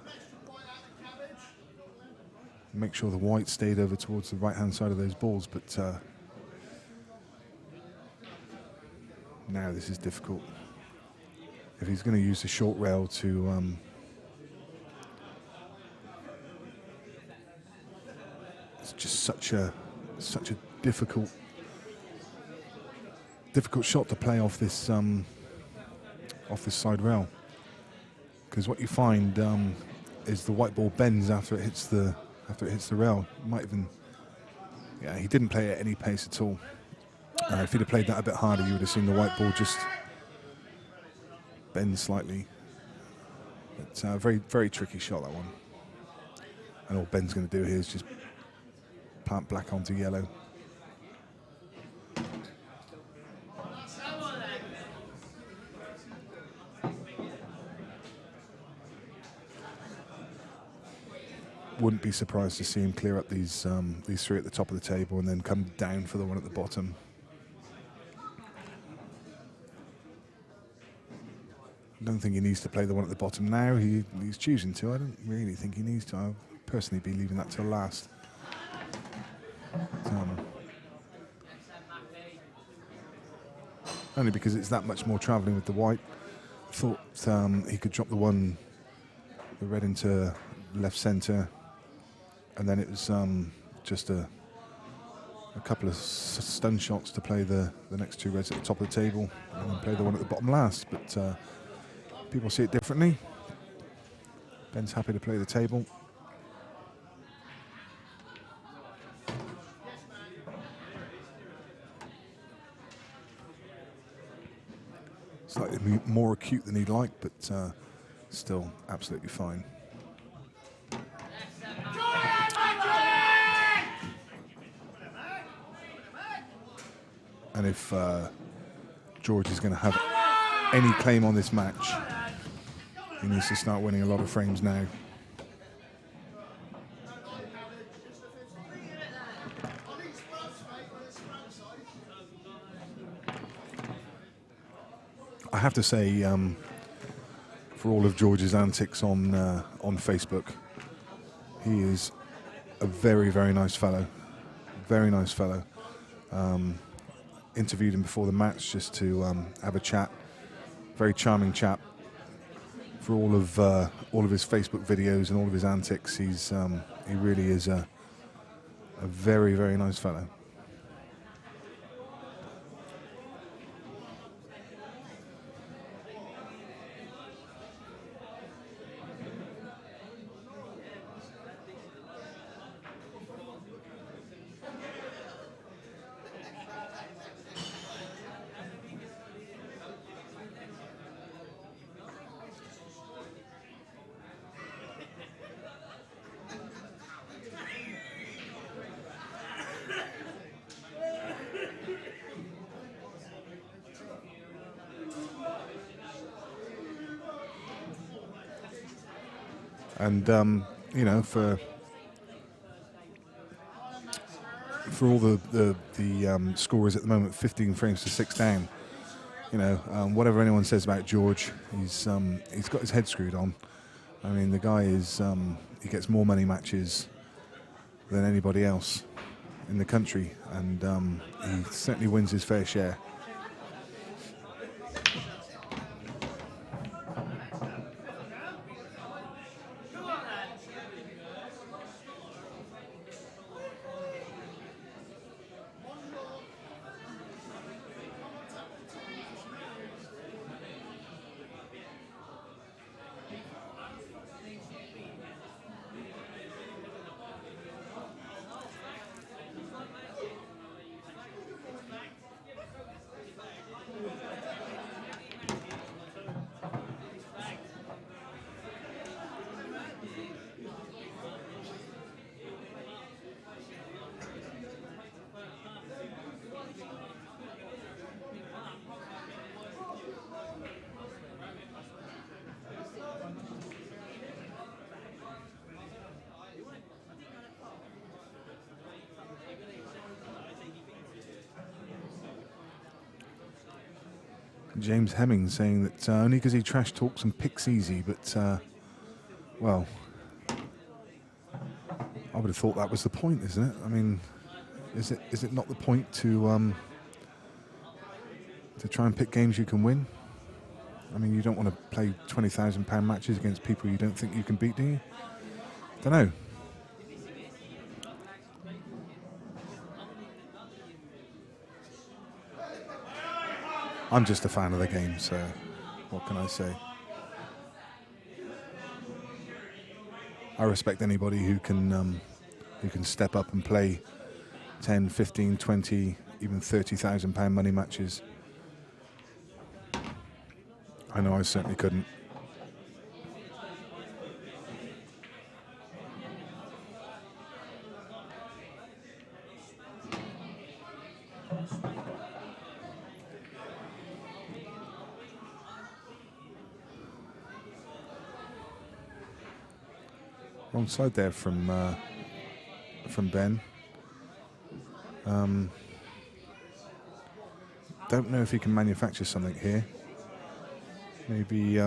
S1: make sure the white stayed over towards the right-hand side of those balls, but now this is difficult. If he's going to use the short rail to it's just such a difficult shot to play off this side rail, because what you find is the white ball bends after it hits the rail. Might even, yeah, he didn't play at any pace at all. If he'd have played that a bit harder, you would have seen the white ball just bend slightly. It's a very, very tricky shot, that one. And all Ben's going to do here is just plant black onto yellow. Wouldn't be surprised to see him clear up these three at the top of the table and then come down for the one at the bottom. I don't think he needs to play the one at the bottom now. He's choosing to. I don't really think he needs to. I'll personally be leaving that till last. Only because it's that much more travelling with the white. Thought he could drop the red into left centre, and then it was just a couple of stun shots to play the next two reds at the top of the table and then play the one at the bottom last. But people see it differently. Ben's happy to play the table. Slightly more acute than he'd like, but still absolutely fine. And if George is going to have any claim on this match, he needs to start winning a lot of frames now. I have to say, for all of George's antics on Facebook. He is a very, very nice fellow. Very nice fellow. Interviewed him before the match just to have a chat. Very charming chap. For all of his Facebook videos and all of his antics, he really is a very, very nice fellow. And you know, for all the scorers at the moment, 15 frames to 6 down. You know, whatever anyone says about George, he's got his head screwed on. I mean, the guy is he gets more money matches than anybody else in the country, and he certainly wins his fair share. James Hemming saying that only because he trash talks and picks easy, but well, I would have thought that was the point, isn't it? I mean, is it not the point to try and pick games you can win? I mean, you don't want to play £20,000 matches against people you don't think you can beat, do you? Don't know. I'm just a fan of the game, so what can I say? I respect anybody who can step up and play 10, 15, 20, even £30,000 money matches. I know I certainly couldn't. Wrong side there from Ben. Don't know if he can manufacture something here. Maybe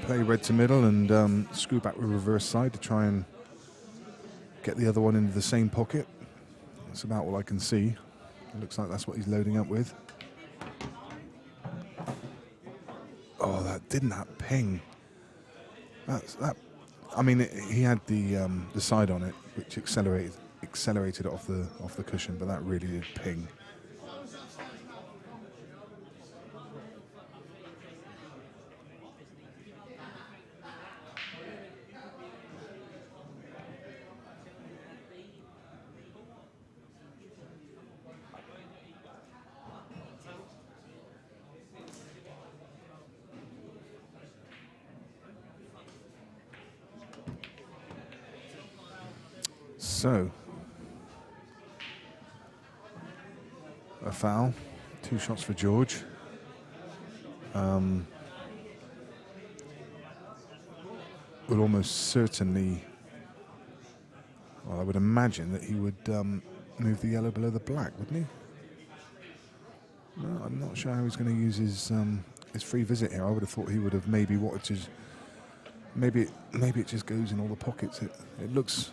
S1: play red to middle and screw back with reverse side to try and get the other one into the same pocket. That's about all I can see. It looks like that's what he's loading up with. Oh, didn't that ping? That. I mean, he had the side on it, which accelerated it off the cushion, but that really did ping. So, a foul, 2 shots for George. Would almost certainly, well, I would imagine that he would move the yellow below the black, wouldn't he? No, I'm not sure how he's going to use his free visit here. I would have thought he would have maybe wanted to. Maybe it just goes in all the pockets. It looks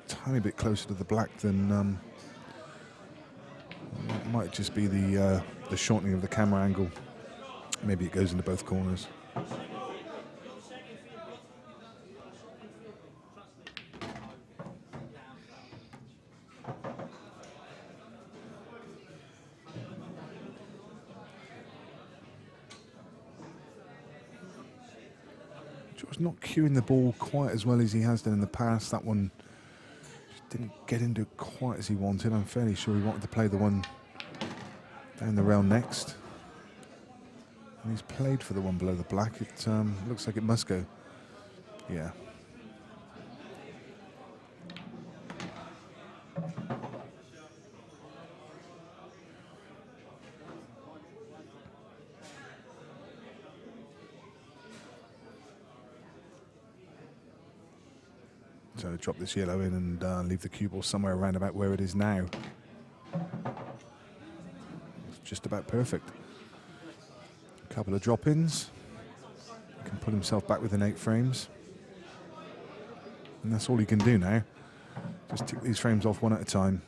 S1: a tiny bit closer to the black than. It might just be the shortening of the camera angle. Maybe it goes into both corners. George not cueing the ball quite as well as he has done in the past. That one just didn't get into it quite as he wanted. I'm fairly sure he wanted to play the one down the rail next. And he's played for the one below the black. It looks like it must go. Yeah. So drop this yellow in and leave the cue ball somewhere around about where it is now. It's just about perfect. A couple of drop-ins. He can put himself back within 8 frames. And that's all he can do now. Just tick these frames off one at a time.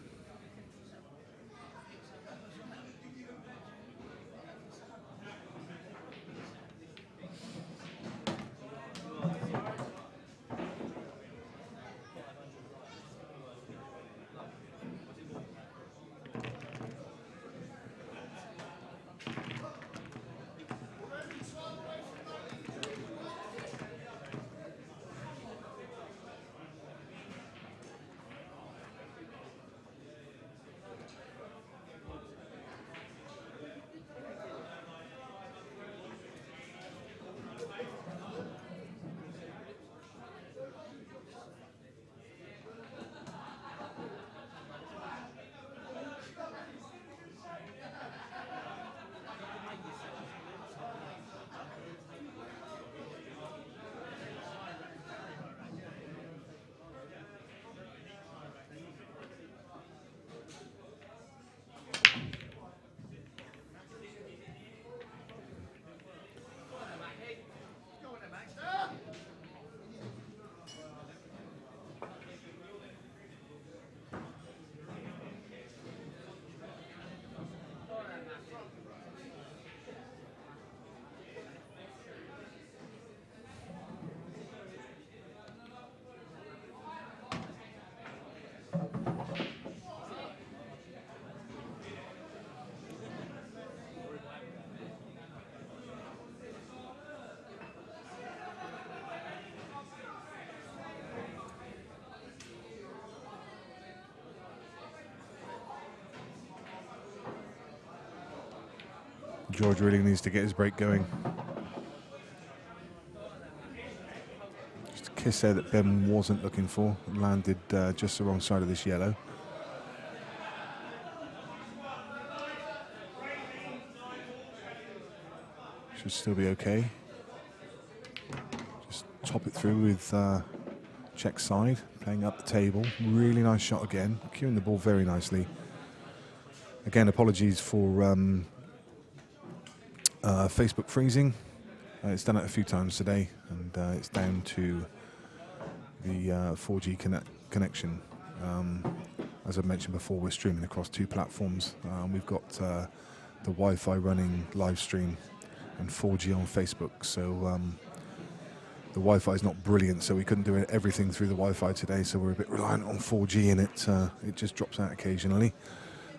S1: George really needs to get his break going. Just a kiss there that Ben wasn't looking for. Landed just the wrong side of this yellow. Should still be okay. Just top it through with check side, playing up the table. Really nice shot again. Cueing the ball very nicely. Again, apologies for Facebook freezing. It's done it a few times today, and it's down to the 4G connection. As I mentioned before, we're streaming across 2 platforms. We've got the Wi-Fi running live stream and 4G on Facebook. So the Wi-Fi is not brilliant, so we couldn't do everything through the Wi-Fi today. So we're a bit reliant on 4G, and it just drops out occasionally.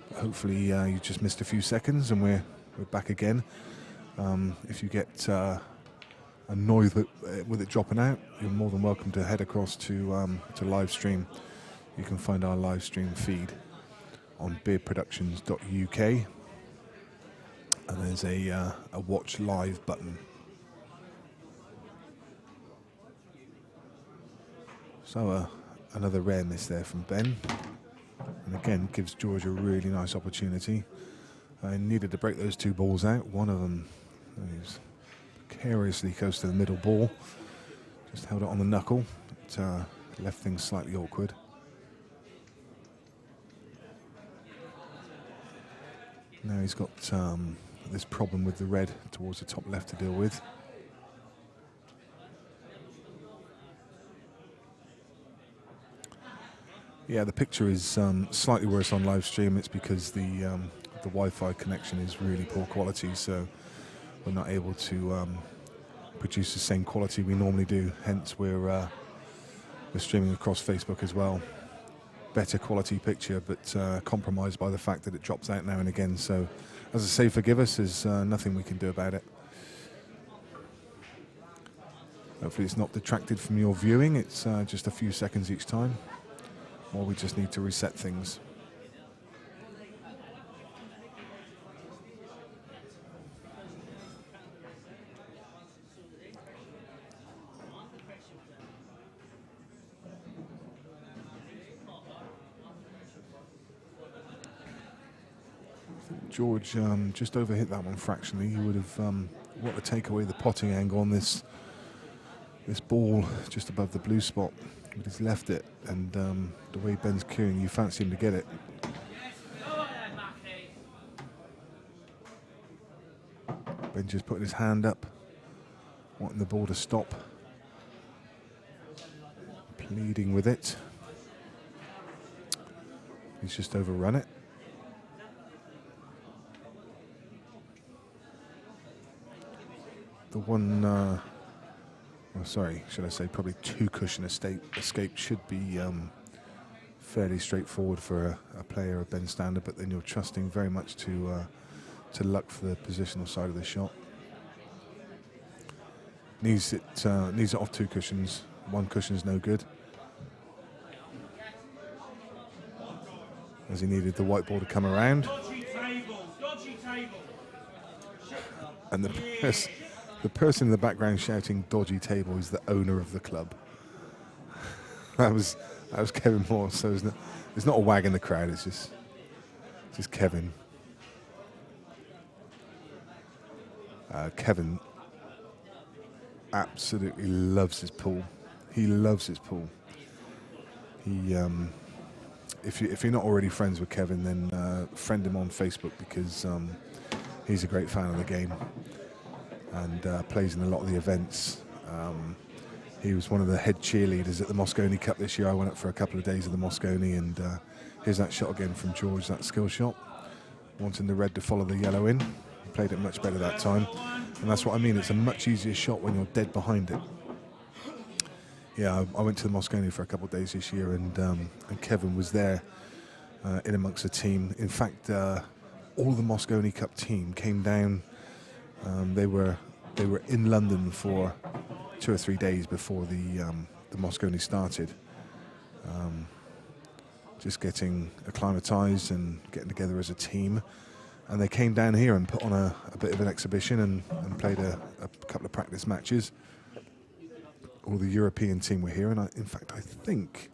S1: But hopefully, you just missed a few seconds, and we're back again. If you get annoyed with it dropping out, you're more than welcome to head across to live stream. You can find our live stream feed on beardproductions.uk, and there's a watch live button. So another rare miss there from Ben, and again gives George a really nice opportunity. I needed to break those 2 balls out. One of them is precariously close to the middle ball. Just held it on the knuckle. It left things slightly awkward. Now he's got this problem with the red towards the top left to deal with. Yeah, the picture is slightly worse on live stream. It's because the Wi-Fi connection is really poor quality, so we're not able to produce the same quality we normally do. Hence, we're streaming across Facebook as well. Better quality picture, but compromised by the fact that it drops out now and again. So, as I say, forgive us. There's nothing we can do about it. Hopefully, it's not detracted from your viewing. It's just a few seconds each time. Or we just need to reset things. George just overhit that one fractionally. He would have wanted to take away the potting angle on this ball just above the blue spot. But he's left it, and the way Ben's queuing, you fancy him to get it. Ben just putting his hand up, wanting the ball to stop. Pleading with it. He's just overrun it. The one, sorry, should I say, probably two cushion escape should be fairly straightforward for a player of Ben's standard, but then you're trusting very much to luck for the positional side of the shot. Needs it off two cushions. One cushion's no good, as he needed the white ball to come around. And the person in the background shouting "dodgy table" is the owner of the club. that was Kevin Moore. So it's not a wag in the crowd. It's just Kevin. Kevin absolutely loves his pool. He loves his pool. He, if you're not already friends with Kevin, then friend him on Facebook, because he's a great fan of the game and plays in a lot of the events. He was one of the head cheerleaders at the Moscone Cup this year. I went up for a couple of days of the Moscone, and here's that shot again from George, that skill shot. Wanting the red to follow the yellow in. He played it much better that time. And that's what I mean, it's a much easier shot when you're dead behind it. Yeah, I went to the Moscone for a couple of days this year, and Kevin was there in amongst the team. In fact, all the Moscone Cup team came down. They were in London for 2 or 3 days before the Moscone started. Just getting acclimatized and getting together as a team. And they came down here and put on a bit of an exhibition and played a couple of practice matches. All the European team were here, and in fact, I think,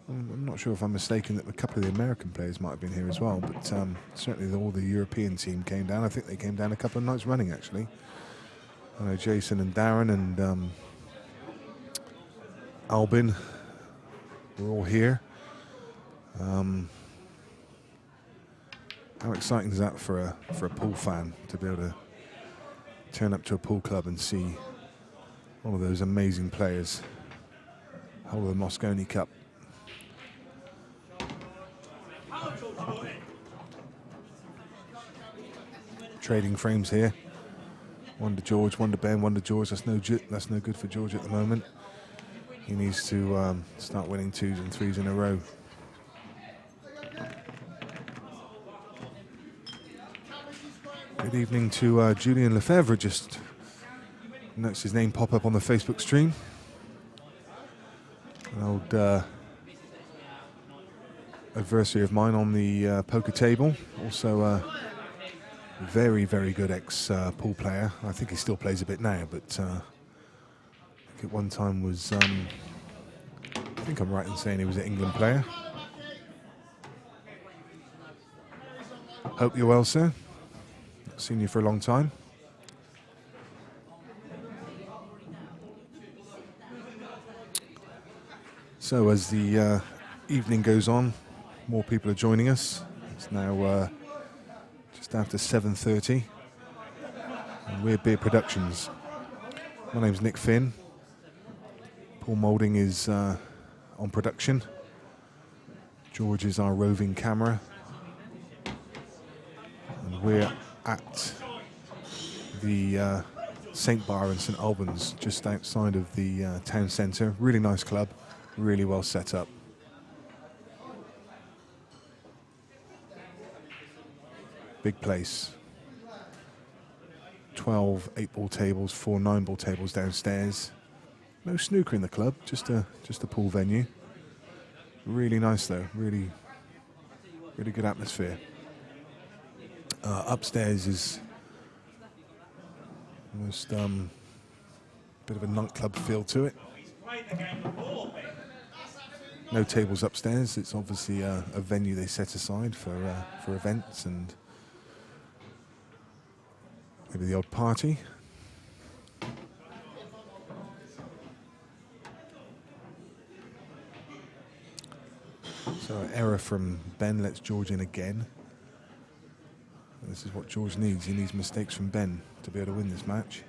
S1: I'm not sure if I'm mistaken, that a couple of the American players might have been here as well, but certainly all the European team came down. I think they came down a couple of nights running, actually. I know Jason and Darren and Albin were all here. How exciting is that for a pool fan to be able to turn up to a pool club and see all of those amazing players, whole of the Moscone Cup. Trading frames here. One to George, one to Ben, one to George. That's no good for George at the moment. He needs to start winning 2s and 3s in a row. Good evening to Julian Lefebvre. Just noticed his name pop up on the Facebook stream. An old adversary of mine on the poker table. Also a very, very good ex-pool player. I think he still plays a bit now, but I think at one time was, I think I'm right in saying he was an England player. Hope you're well, sir. Seen you for a long time. So as the evening goes on, more people are joining us. It's now just after 7:30. Weird Beer Productions. My name's Nick Finn. Paul Moulding is on production. George is our roving camera. And we're at the St. Bar in St. Albans, just outside of the town centre. Really nice club, really well set up. Big place. 12 8-ball tables, 4 9-ball tables downstairs. No snooker in the club, just a pool venue. Really nice though, really good atmosphere. Upstairs is almost bit of a nightclub feel to it. No tables upstairs. It's obviously a venue they set aside for events and maybe the odd party. So error from Ben lets George in again. And this is what George needs. He needs mistakes from Ben to be able to win this match.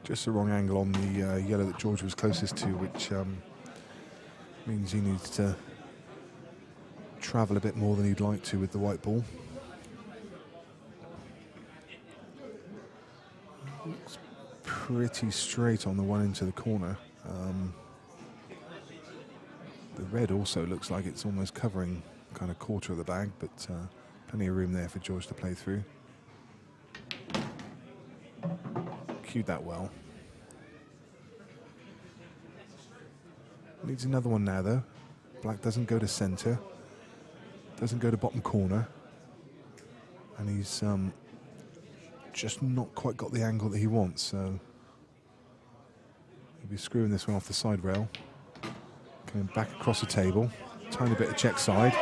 S1: Just the wrong angle on the yellow that George was closest to, which means he needs to travel a bit more than he'd like to with the white ball. Looks pretty straight on the one into the corner. The red also looks like it's almost covering kind of quarter of the bag, but plenty of room there for George to play through. Cued that well. Needs another one now though. Black doesn't go to centre, doesn't go to bottom corner, and he's just not quite got the angle that he wants, so he'll be screwing this one off the side rail. Coming back across the table, tiny bit of check side.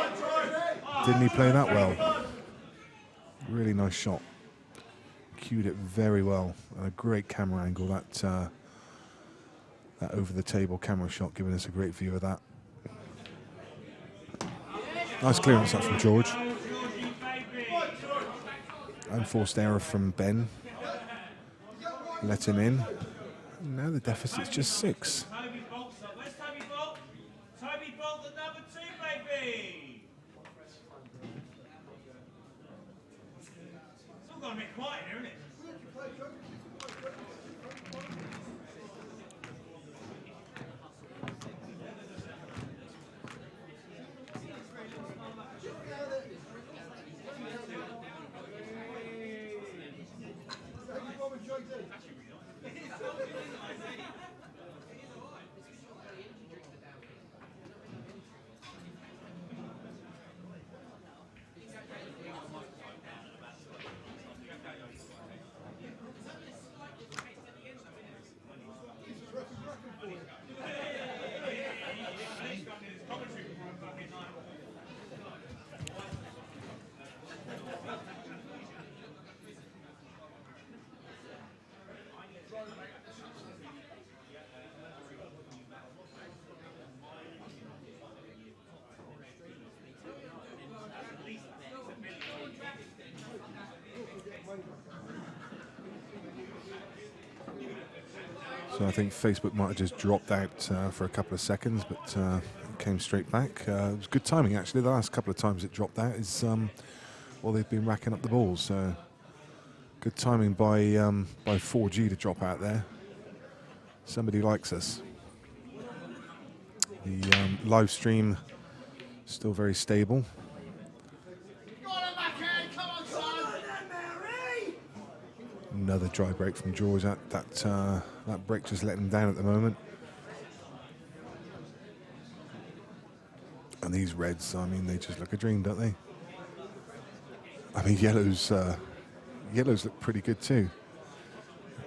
S1: Didn't he play that well? Really nice shot. Cued it very well, and a great camera angle. That over the table camera shot, giving us a great view of that. Nice clearance up from George. Unforced error from Ben. Let him in. Now the deficit's just 6. So I think Facebook might have just dropped out for a couple of seconds, but it came straight back. It was good timing, actually. The last couple of times it dropped out is well, they've been racking up the balls. So good timing by 4G to drop out there. Somebody likes us. The live stream still very stable. Another dry break from George. That break just let him down at the moment. And these reds, I mean, they just look a dream, don't they? I mean, yellow's yellows look pretty good too.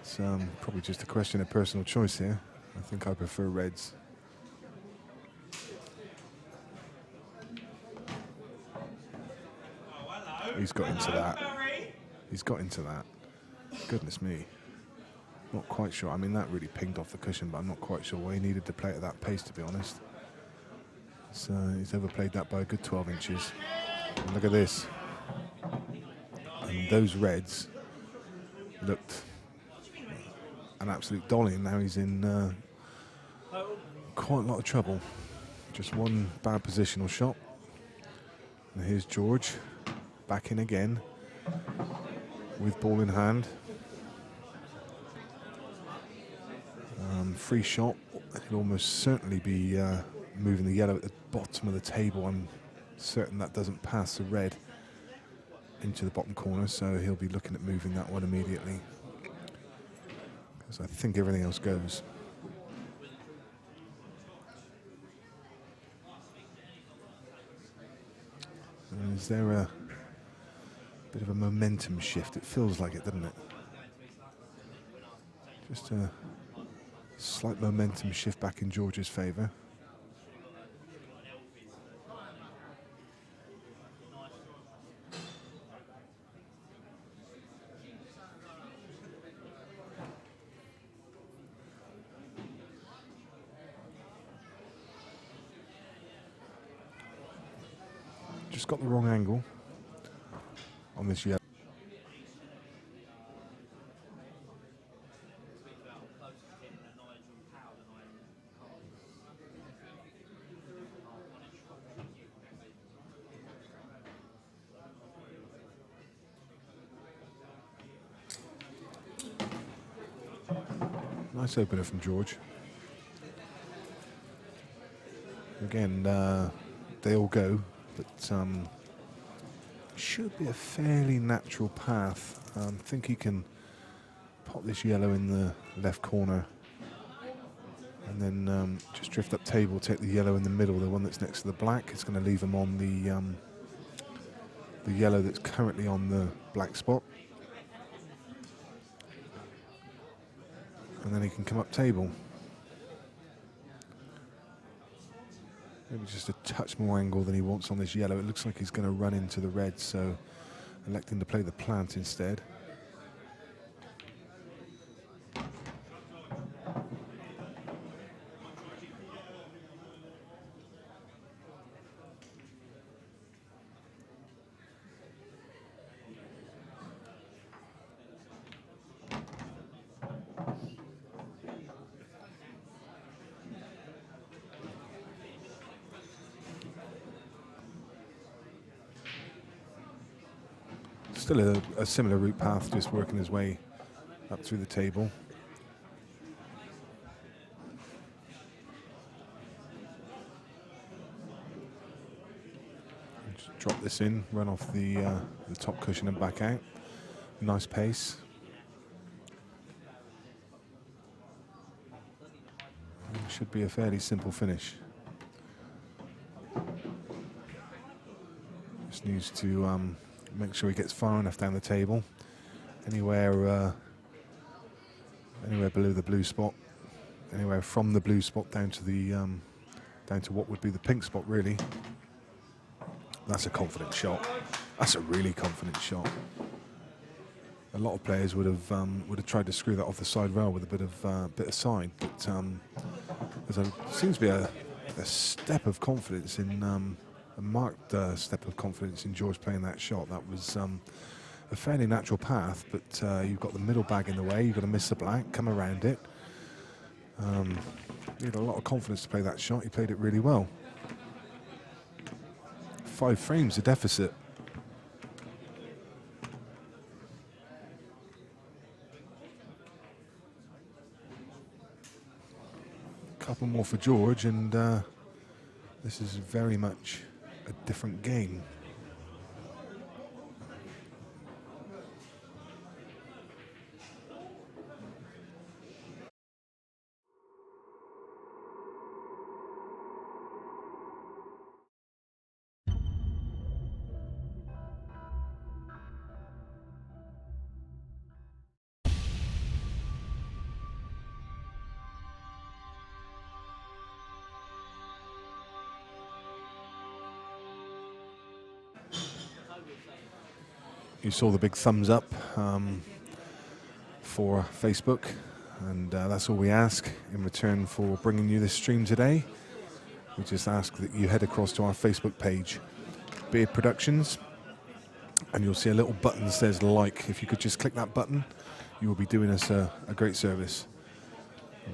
S1: It's probably just a question of personal choice here. I think I prefer reds. He's got into that. He's got into that. Goodness me. Not quite sure. I mean, that really pinged off the cushion, but I'm not quite sure why he needed to play at that pace, to be honest. So he's overplayed that by a good 12 inches. And look at this. And those reds looked an absolute dolly, and now he's in quite a lot of trouble. Just one bad positional shot. And here's George back in again with ball in hand. Free shot. He'll almost certainly be moving the yellow at the bottom of the table. I'm certain that doesn't pass the red into the bottom corner, so he'll be looking at moving that one immediately, because I think everything else goes. Is there a bit of a momentum shift? It feels like it, doesn't it? Just a slight momentum shift back in George's favour. Just got the wrong angle on this yellow. Nice opener from George. Again, they all go, but should be a fairly natural path. I think he can pop this yellow in the left corner and then just drift up table, take the yellow in the middle, the one that's next to the black. It's going to leave him on the yellow that's currently on the black spot. And then he can come up table. Maybe just a touch more angle than he wants on this yellow. It looks like he's going to run into the red, so electing to play the plant instead. Still a similar route path, just working his way up through the table. Just drop this in, run off the top cushion and back out. Nice pace. Should be a fairly simple finish. Just needs to make sure he gets far enough down the table. Anywhere below the blue spot, anywhere from the blue spot down to the down to what would be the pink spot, really. That's a confident shot. That's a really confident shot. A lot of players would have tried to screw that off the side rail with a bit of side, but there seems to be a step of confidence in. A marked step of confidence in George playing that shot. That was a fairly natural path, but you've got the middle bag in the way. You've got to miss the black, come around it. He had a lot of confidence to play that shot. He played it really well. 5 frames a deficit. Couple more for George, and this is very much a different game. You saw the big thumbs up for Facebook, and that's all we ask in return for bringing you this stream today. We just ask that you head across to our Facebook page, Beard Productions, and you'll see a little button that says like. If you could just click that button, you will be doing us a great service.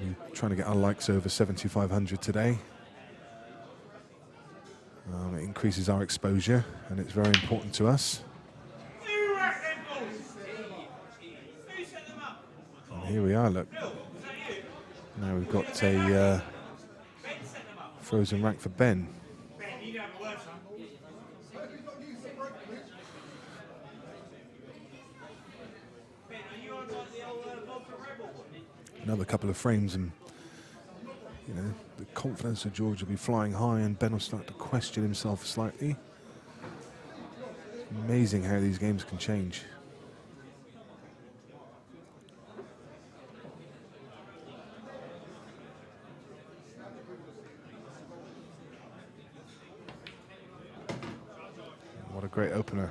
S1: We're trying to get our likes over 7,500 today. It increases our exposure, and it's very important to us. And here we are, look. Now we've got a frozen rack for Ben. Another couple of frames, and you know, the confidence of George will be flying high, and Ben will start to question himself slightly. Amazing how these games can change. What a great opener.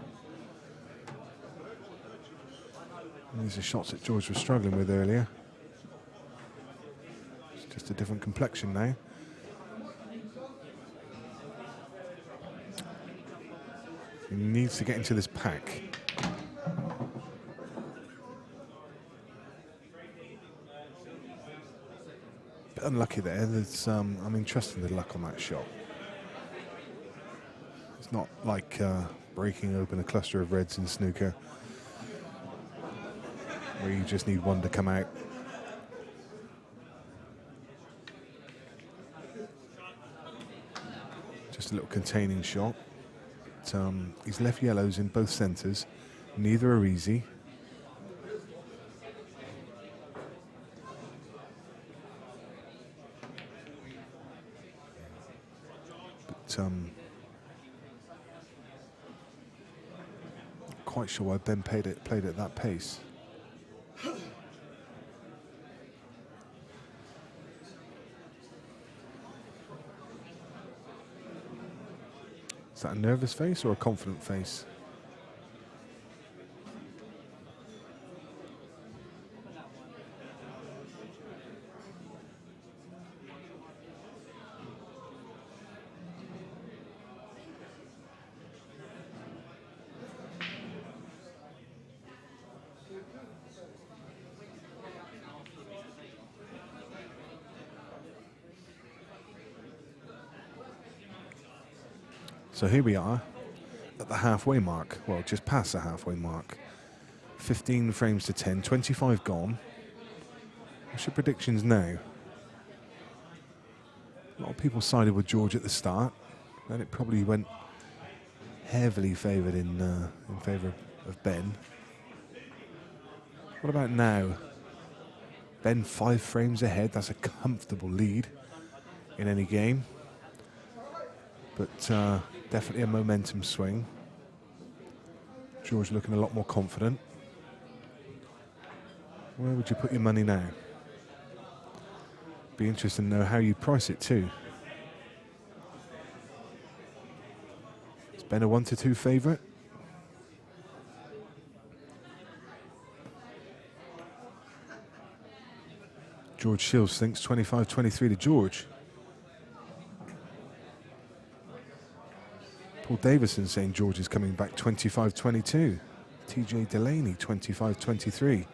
S1: And these are shots that George was struggling with earlier. It's just a different complexion now. He needs to get into this pack. Bit unlucky there. I'm interested in the luck on that shot. It's not like breaking open a cluster of reds in snooker, where you just need one to come out. Just a little containing shot. But, he's left yellows in both centres. Neither are easy. But not quite sure why Ben played it at that pace. Is that a nervous face or a confident face? So here we are at the halfway mark, well, just past the halfway mark. 15 frames to 10, 25 gone. What's your predictions now? A lot of people sided with George at the start, and it probably went heavily favoured in favour of Ben. What about now? Ben 5 frames ahead, that's a comfortable lead in any game. But definitely a momentum swing. George looking a lot more confident. Where would you put your money now? Be interested to know how you price it too. Is Ben a 1-2 favourite? George Shields thinks 25-23 to George. Paul Davison saying George is coming back 25-22. TJ Delaney 25-23.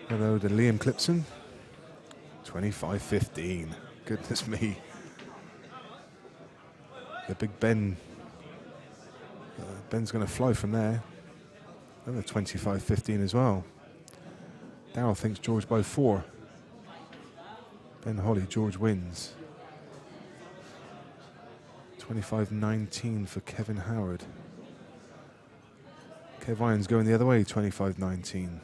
S1: Hello to Liam Clipson. 25-15. Goodness me. The big Ben. Ben's going to fly from there. Another 25-15 as well. Darryl thinks George by 4. Ben Holly, George wins. 25-19 for Kevin Howard. Kev Irons going the other way, 25-19.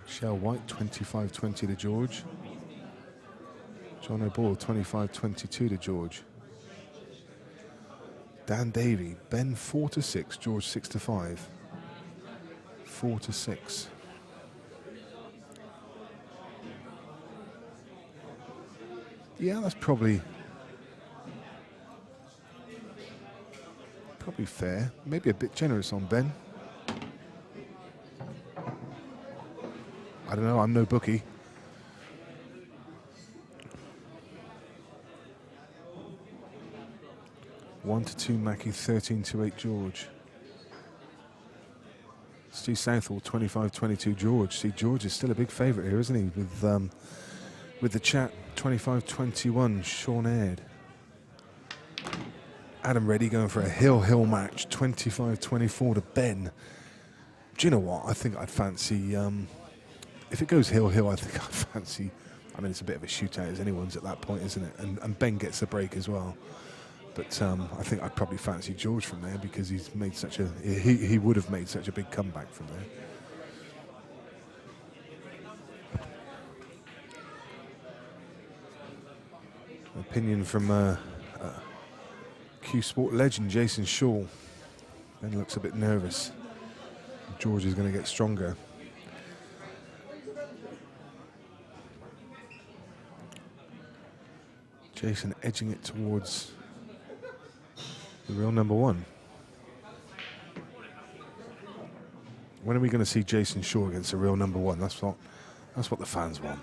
S1: Shell White, 25-20 to George. John O'Ball, 25-22 to George. Dan Davey, Ben 4-6, George 6-5. 4-6. Yeah, that's probably fair. Maybe a bit generous on Ben. I don't know. I'm no bookie. One to 2 Mackie, 13 to 8 George. Stu Southall, 25-22 George. See, George is still a big favourite here, isn't he? With the chat, 25-21 Sean Aird. Adam Reddy going for a hill match, 25-24 to Ben. Do you know what? I think I'd fancy, if it goes hill, I think I'd fancy, I mean, it's a bit of a shootout as anyone's at that point, isn't it? And Ben gets the break as well. But I think I'd probably fancy George from there because he's made such a, he would have made such a big comeback from there. Opinion from Q Sport legend Jason Shaw. Ben looks a bit nervous. George is going to get stronger. Jason edging it towards the real number one. When are we going to see Jason Shaw against the real number one? That's what the fans want.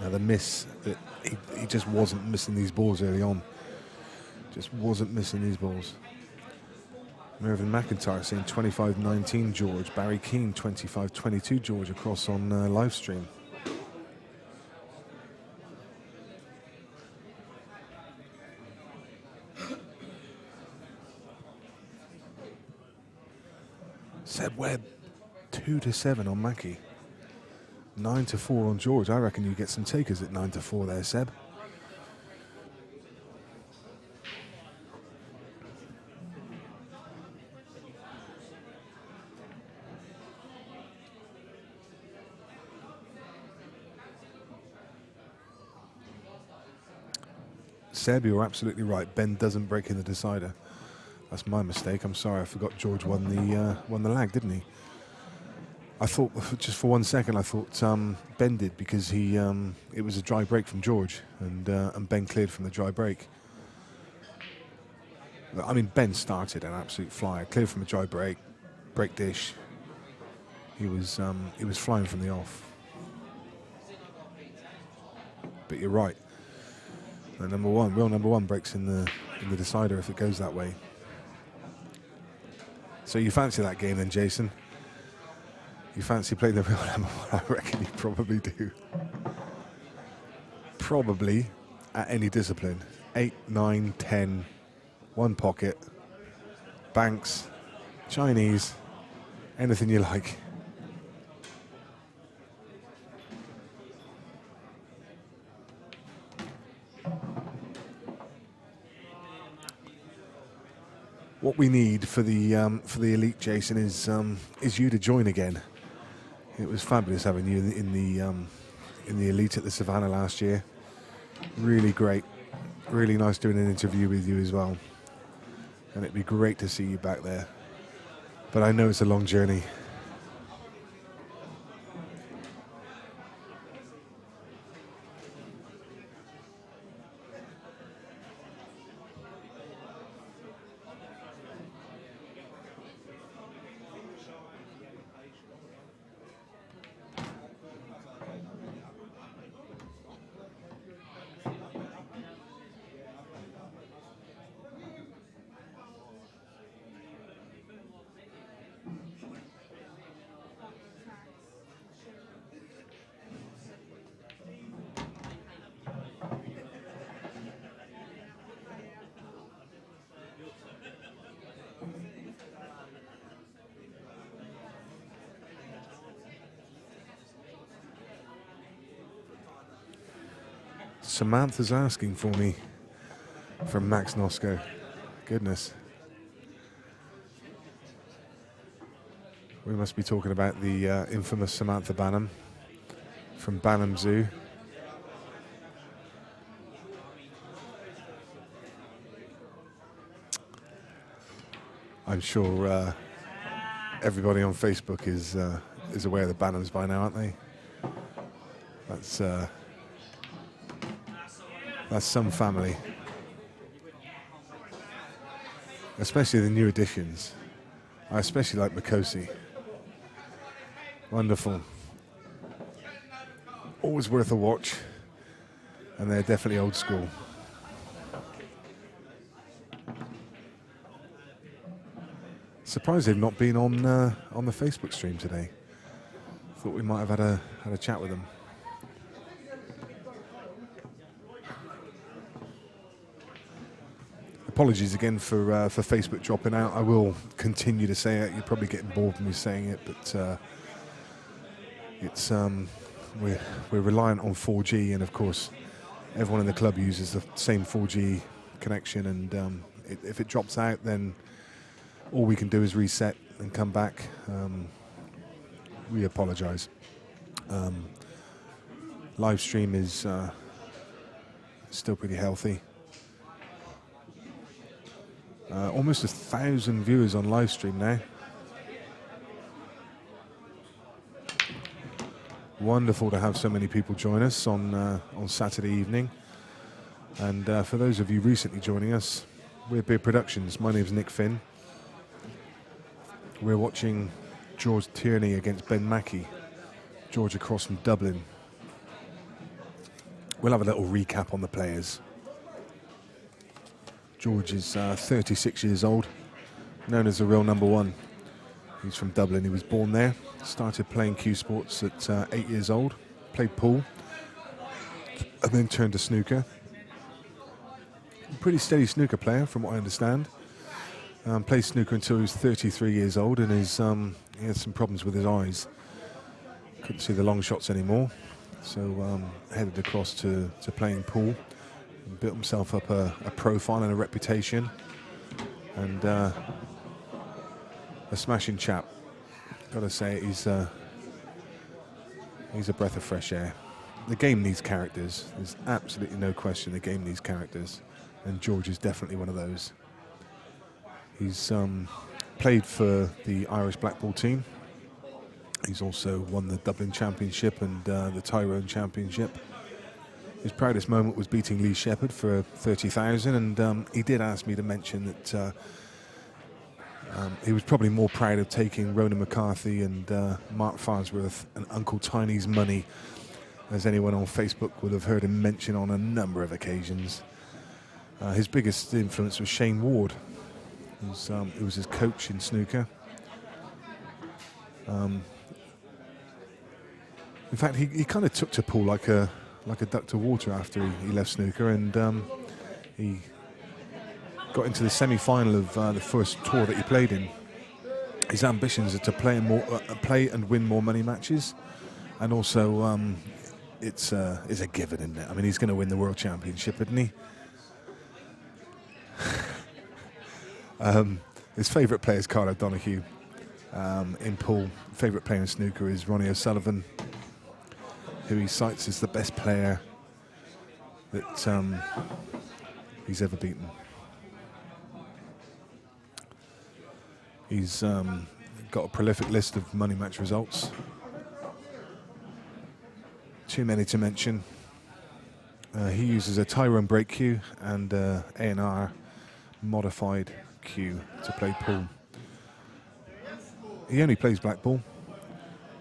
S1: Now the miss, he just wasn't missing these balls early on. Just wasn't missing these balls. Mervyn McIntyre saying 25-19 George. Barry Keane 25-22 George across on live stream. Seb Webb 2-7 on Mackie. 9-4 on George. I reckon you get some takers at 9-4 there, Seb. Seb, you're absolutely right. Ben doesn't break in the decider. That's my mistake. I'm sorry. I forgot George won the lag, didn't he? I thought, just for 1 second, I thought Ben did because it was a dry break from George, and Ben cleared from the dry break. I mean, Ben started an absolute flyer, cleared from a dry break dish. He was flying from the off. But you're right. The real number one breaks in the decider if it goes that way. So you fancy that game then, Jason? You fancy playing the real number one? I reckon you probably do. Probably at any discipline. 8, 9, 10, one pocket, banks, Chinese, anything you like. What we need for the elite, Jason, is you to join again. It was fabulous having you in the elite at the Savannah last year. Really great, really nice doing an interview with you as well. And it'd be great to see you back there. But I know it's a long journey. Samantha's asking for me from Max Nosko. Goodness. We must be talking about the infamous Samantha Banham from Banham Zoo. I'm sure everybody on Facebook is aware of the Bannums by now, aren't they? That's some family, especially the new additions. I especially like Makosi. Wonderful. Always worth a watch, and they're definitely old school. Surprised they've not been on the Facebook stream today. Thought we might have had a chat with them. Apologies again for Facebook dropping out. I will continue to say it. You're probably getting bored of me saying it, but it's we're reliant on 4G, and of course, everyone in the club uses the same 4G connection. And if it drops out, then all we can do is reset and come back. We apologise. Live stream is still pretty healthy. Almost 1,000 viewers on live stream now. Wonderful to have so many people join us on Saturday evening. And for those of you recently joining us, we're Beer Productions. My name's Nick Finn. We're watching George Tierney against Ben Mackie. George across from Dublin. We'll have a little recap on the players. George is 36 years old, known as the real number one. He's from Dublin. He was born there. Started playing cue sports at 8 years old. Played pool, and then turned to snooker. Pretty steady snooker player, from what I understand. Played snooker until he was 33 years old, and he had some problems with his eyes. Couldn't see the long shots anymore, so headed across to playing pool. And built himself up a profile and a reputation, and a smashing chap. Gotta say, he's a breath of fresh air. The game needs characters. There's absolutely no question the game needs characters, and George is definitely one of those. He's played for the Irish Blackball team. He's also won the Dublin Championship and the Tyrone Championship. His proudest moment was beating Lee Shepherd for 30,000, and he did ask me to mention that he was probably more proud of taking Ronan McCarthy and Mark Farnsworth and Uncle Tiny's money, as anyone on Facebook would have heard him mention on a number of occasions. His biggest influence was Shane Ward. He was his coach in snooker. In fact, he kind of took to pool like a duck to water after he left snooker, and he got into the semi-final of the first tour that he played in. His ambitions are to play and win more money matches, and also it's a given, isn't it? I mean, he's going to win the World Championship, isn't he? His favourite player is Carl O'Donoghue. In pool, favourite player in snooker is Ronnie O'Sullivan, who he cites as the best player that he's ever beaten. He's got a prolific list of money match results. Too many to mention. He uses a Tyrone break cue and A&R modified cue to play pool. He only plays blackball,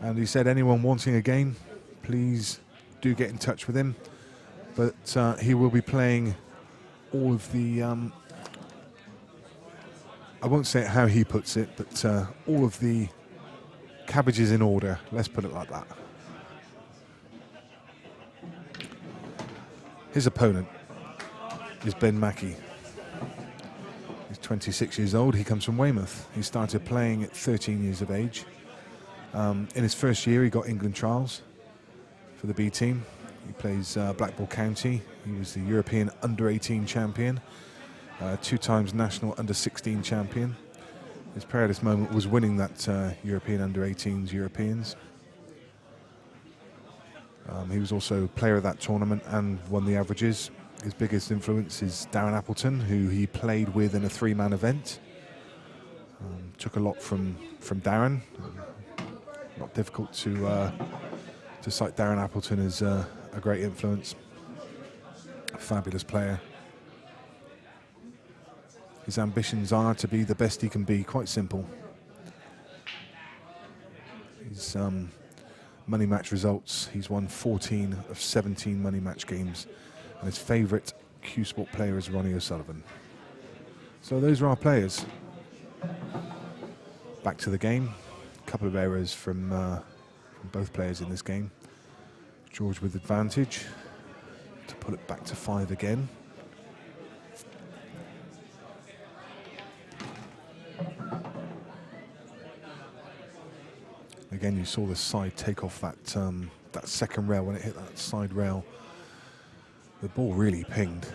S1: and he said anyone wanting a game, please do get in touch with him. But he will be playing all of the, I won't say it how he puts it, but all of the cabbages in order, let's put it like that. His opponent is Ben Mackie. He's 26 years old. He comes from Weymouth. He started playing at 13 years of age. In his first year, he got England trials for the B team. He plays Blackball County. He was the European under-18 champion, 2 times national under-16 champion. His proudest moment was winning that European under-18s Europeans. He was also player of that tournament and won the averages. His biggest influence is Darren Appleton, who he played with in a 3-man event. Took a lot from Darren. Not difficult to cite Darren Appleton as a great influence. A fabulous player. His ambitions are to be the best he can be, quite simple. His money match results, he's won 14 of 17 money match games, and his favourite Q Sport player is Ronnie O'Sullivan. So those are our players. Back to the game. A couple of errors from both players in this game. George with advantage to pull it back to 5 again. Again, you saw the side take off that second rail. When it hit that side rail, the ball really pinged.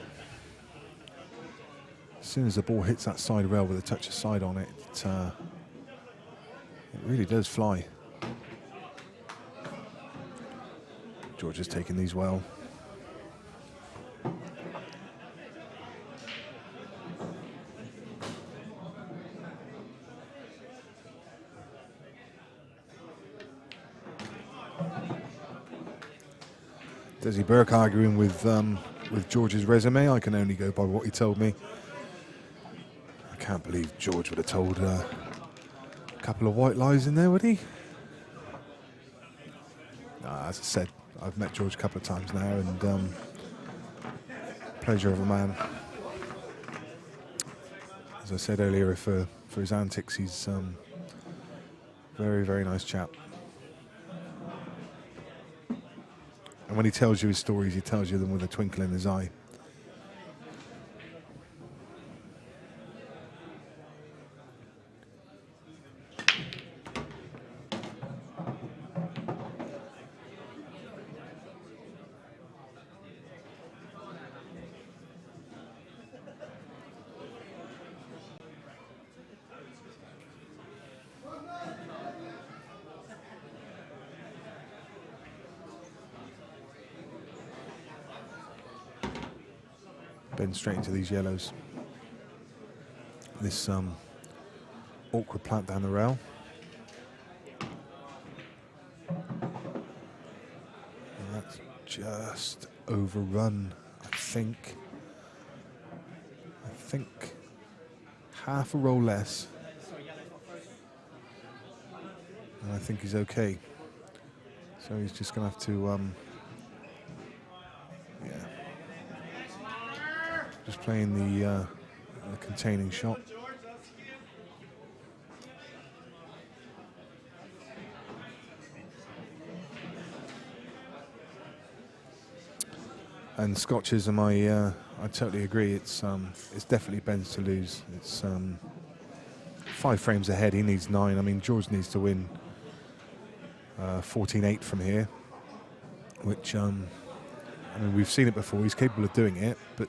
S1: As soon as the ball hits that side rail with a touch of side on it, it really does fly. George has taken these well. Desi Burke arguing with George's resume. I can only go by what he told me. I can't believe George would have told a couple of white lies in there, would he? As I said, I've met George a couple of times now, and pleasure of a man. As I said earlier, for his antics, he's very, very nice chap. And when he tells you his stories, he tells you them with a twinkle in his eye. Bend straight into these yellows. This awkward plant down the rail. And that's just overrun, I think. Half a roll less. And I think he's okay. So he's just going to have to just playing the containing shot. And Scotches, I totally agree. It's definitely Ben's to lose. It's 5 frames ahead. He needs 9. I mean, George needs to win 14-8 from here, which I mean, we've seen it before. He's capable of doing it, but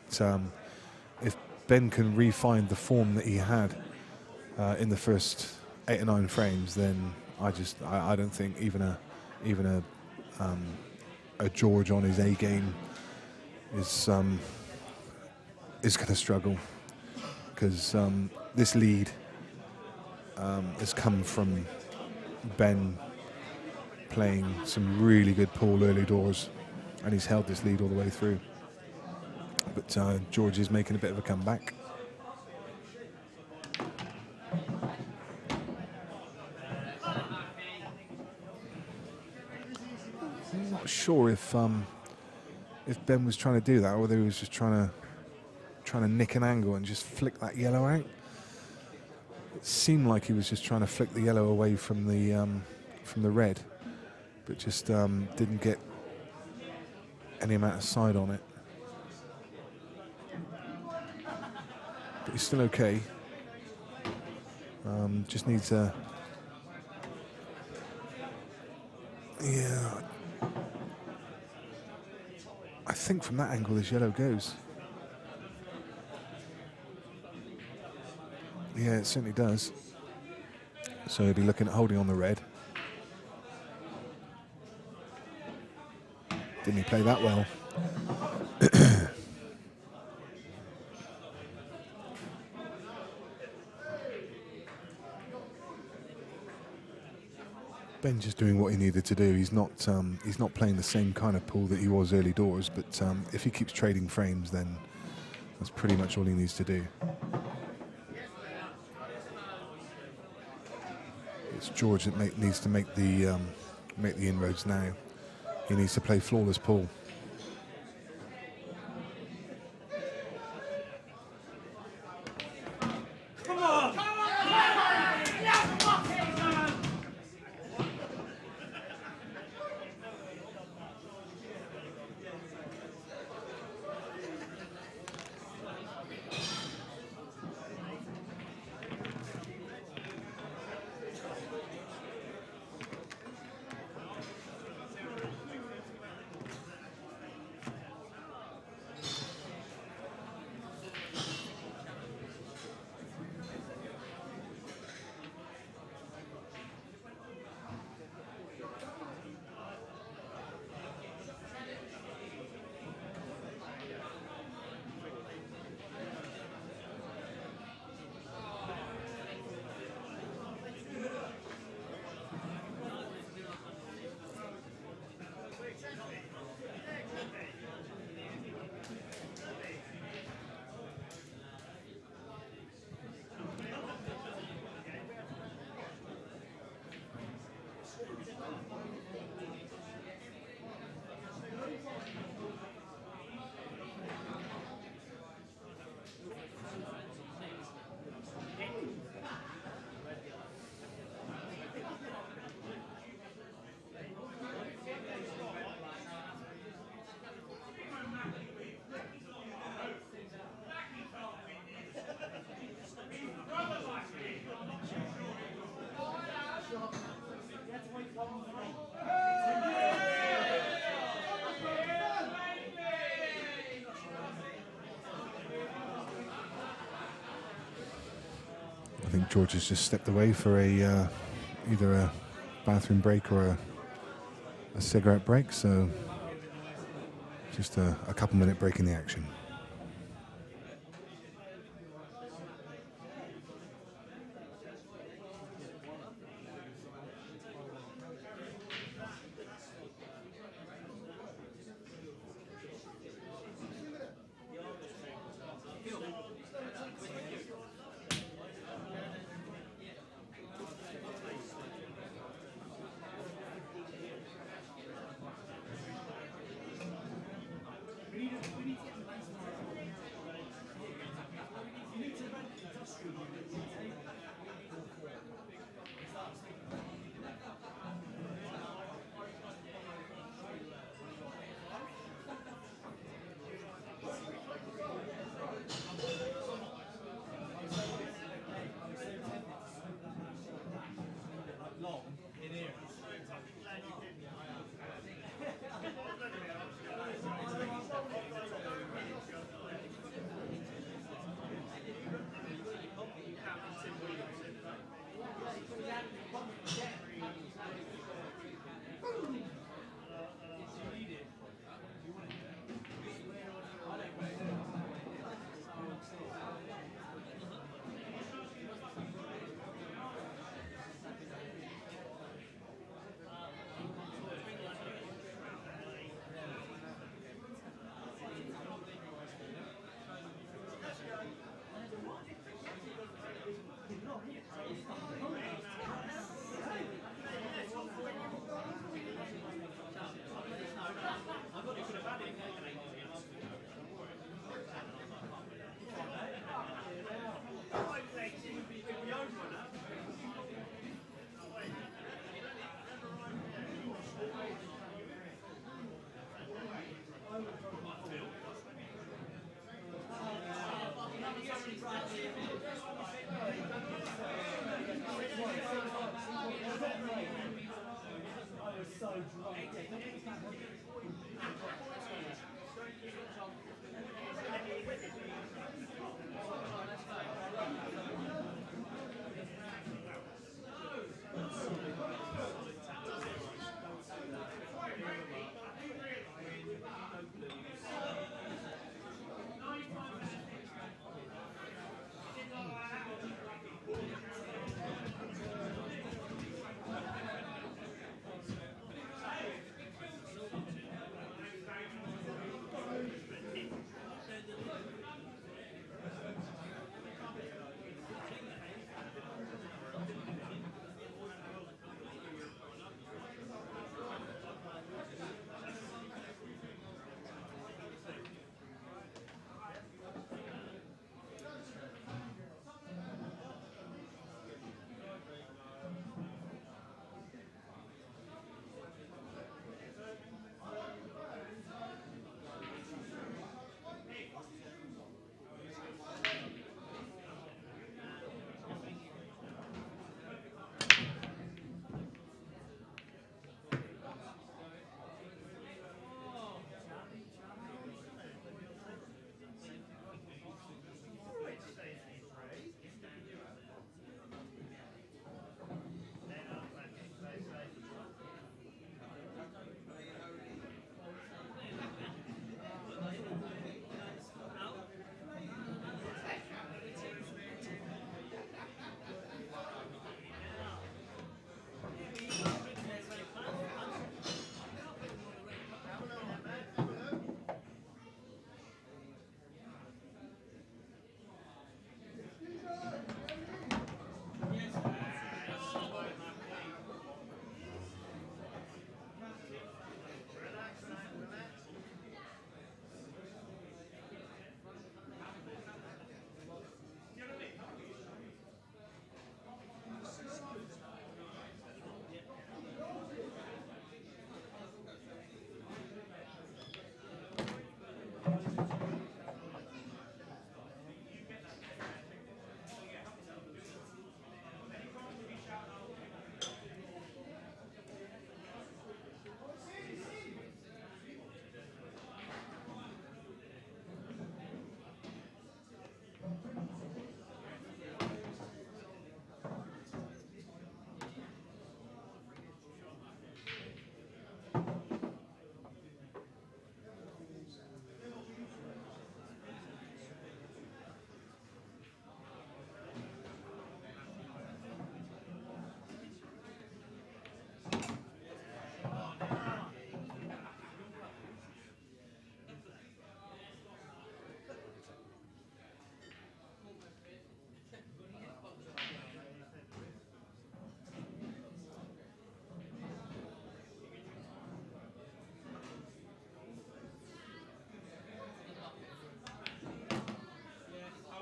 S1: if Ben can re-find the form that he had in the first 8 or 9 frames, then I don't think even a George on his A game is going to struggle, because this lead has come from Ben playing some really good pool early doors, and he's held this lead all the way through. But George is making a bit of a comeback. I'm not sure if Ben was trying to do that, or whether he was just trying to nick an angle and just flick that yellow out. It seemed like he was just trying to flick the yellow away from the red, but just didn't get any amount of side on it. But he's still okay. Just needs a... Yeah. I think from that angle this yellow goes. Yeah, it certainly does. So he'll be looking at holding on the red. Didn't he play that well? Ben just doing what he needed to do. He's not playing the same kind of pool that he was early doors, but if he keeps trading frames, then that's pretty much all he needs to do. It's George that needs to make the inroads now. He needs to play flawless pool. I think George has just stepped away for either a bathroom break or a cigarette break, so just a couple-minute break in the action.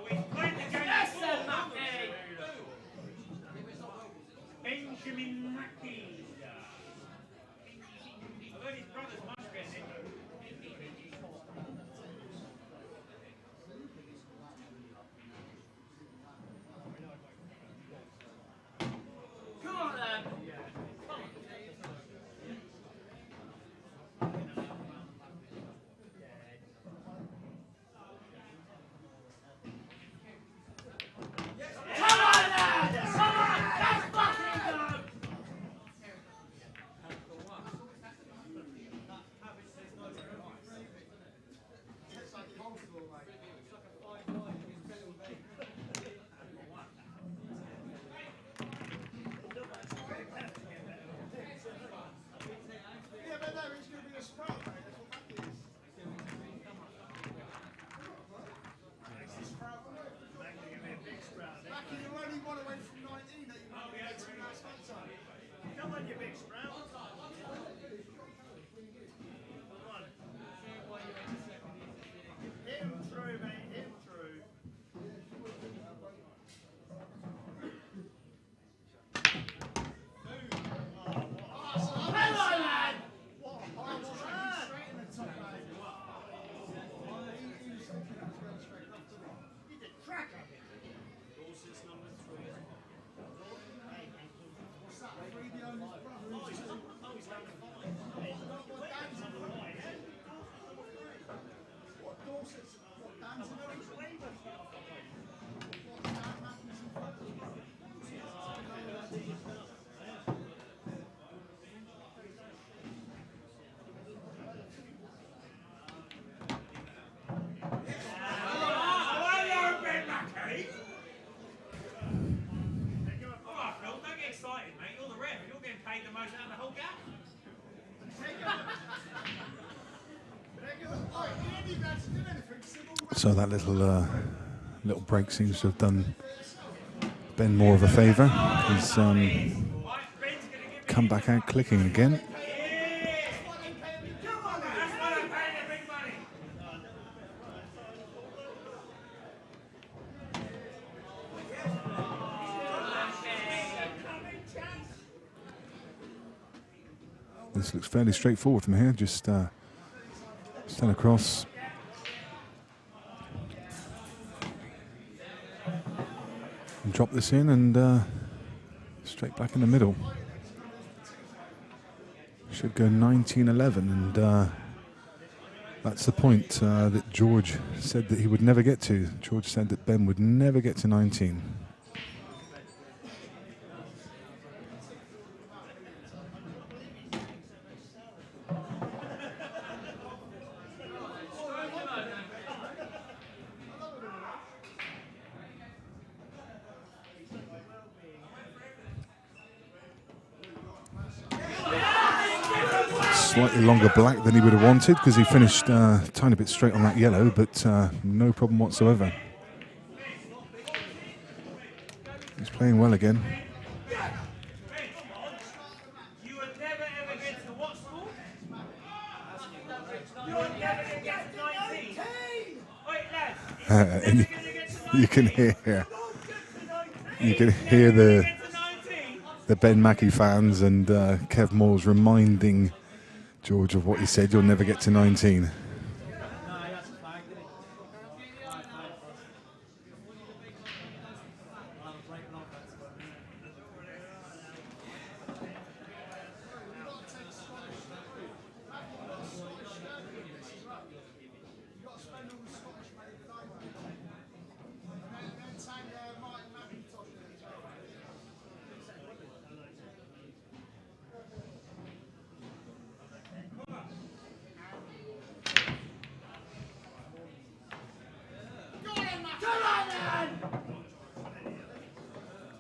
S3: Yes, Mackie! Benjamin Mackie. I've heard his brother's much better. Come on, then. Come on, then! Come on! Let's fucking go!
S2: Yeah, but no, he's going to be a sprout, mate. That's what Mackie is. It's a sprout, mate. Mackie, you're only one away from 19 that you might be able to last time.
S4: Come on, you big sprout. Hit him through, mate. Hit him through.
S1: So that little break seems to have done Ben more of a favour. He's come back out clicking again. This looks fairly straightforward from here. Just stand across. And drop this in and straight back in the middle. Should go 19-11, and that's the point that George said that he would never get to. George said that Ben would never get to 19. Slightly longer black than he would have wanted because he finished a tiny bit straight on that yellow, but no problem whatsoever. He's playing well again.
S3: You would never ever get to what school? You would never get to 19. Wait, lads.
S1: And you can hear the Ben Mackie fans and Kev Moore's reminding George of what he said. You'll never get to 19.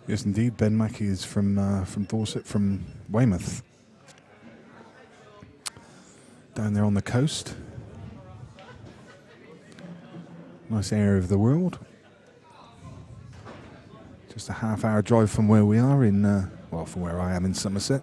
S1: Yes, indeed. Ben Mackie is from Dorset, from Weymouth, down there on the coast. Nice area of the world. Just a half-hour drive from where we are in, well, from where I am in Somerset.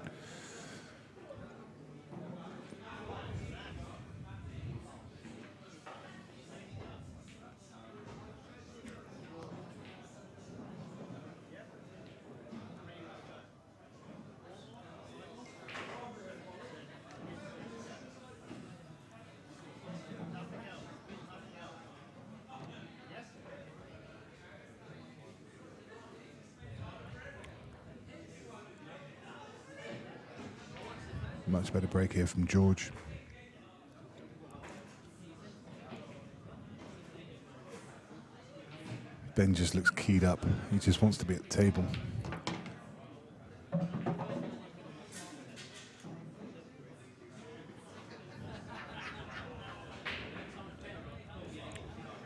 S1: Much better break here from George. Ben just looks keyed up. He just wants to be at the table.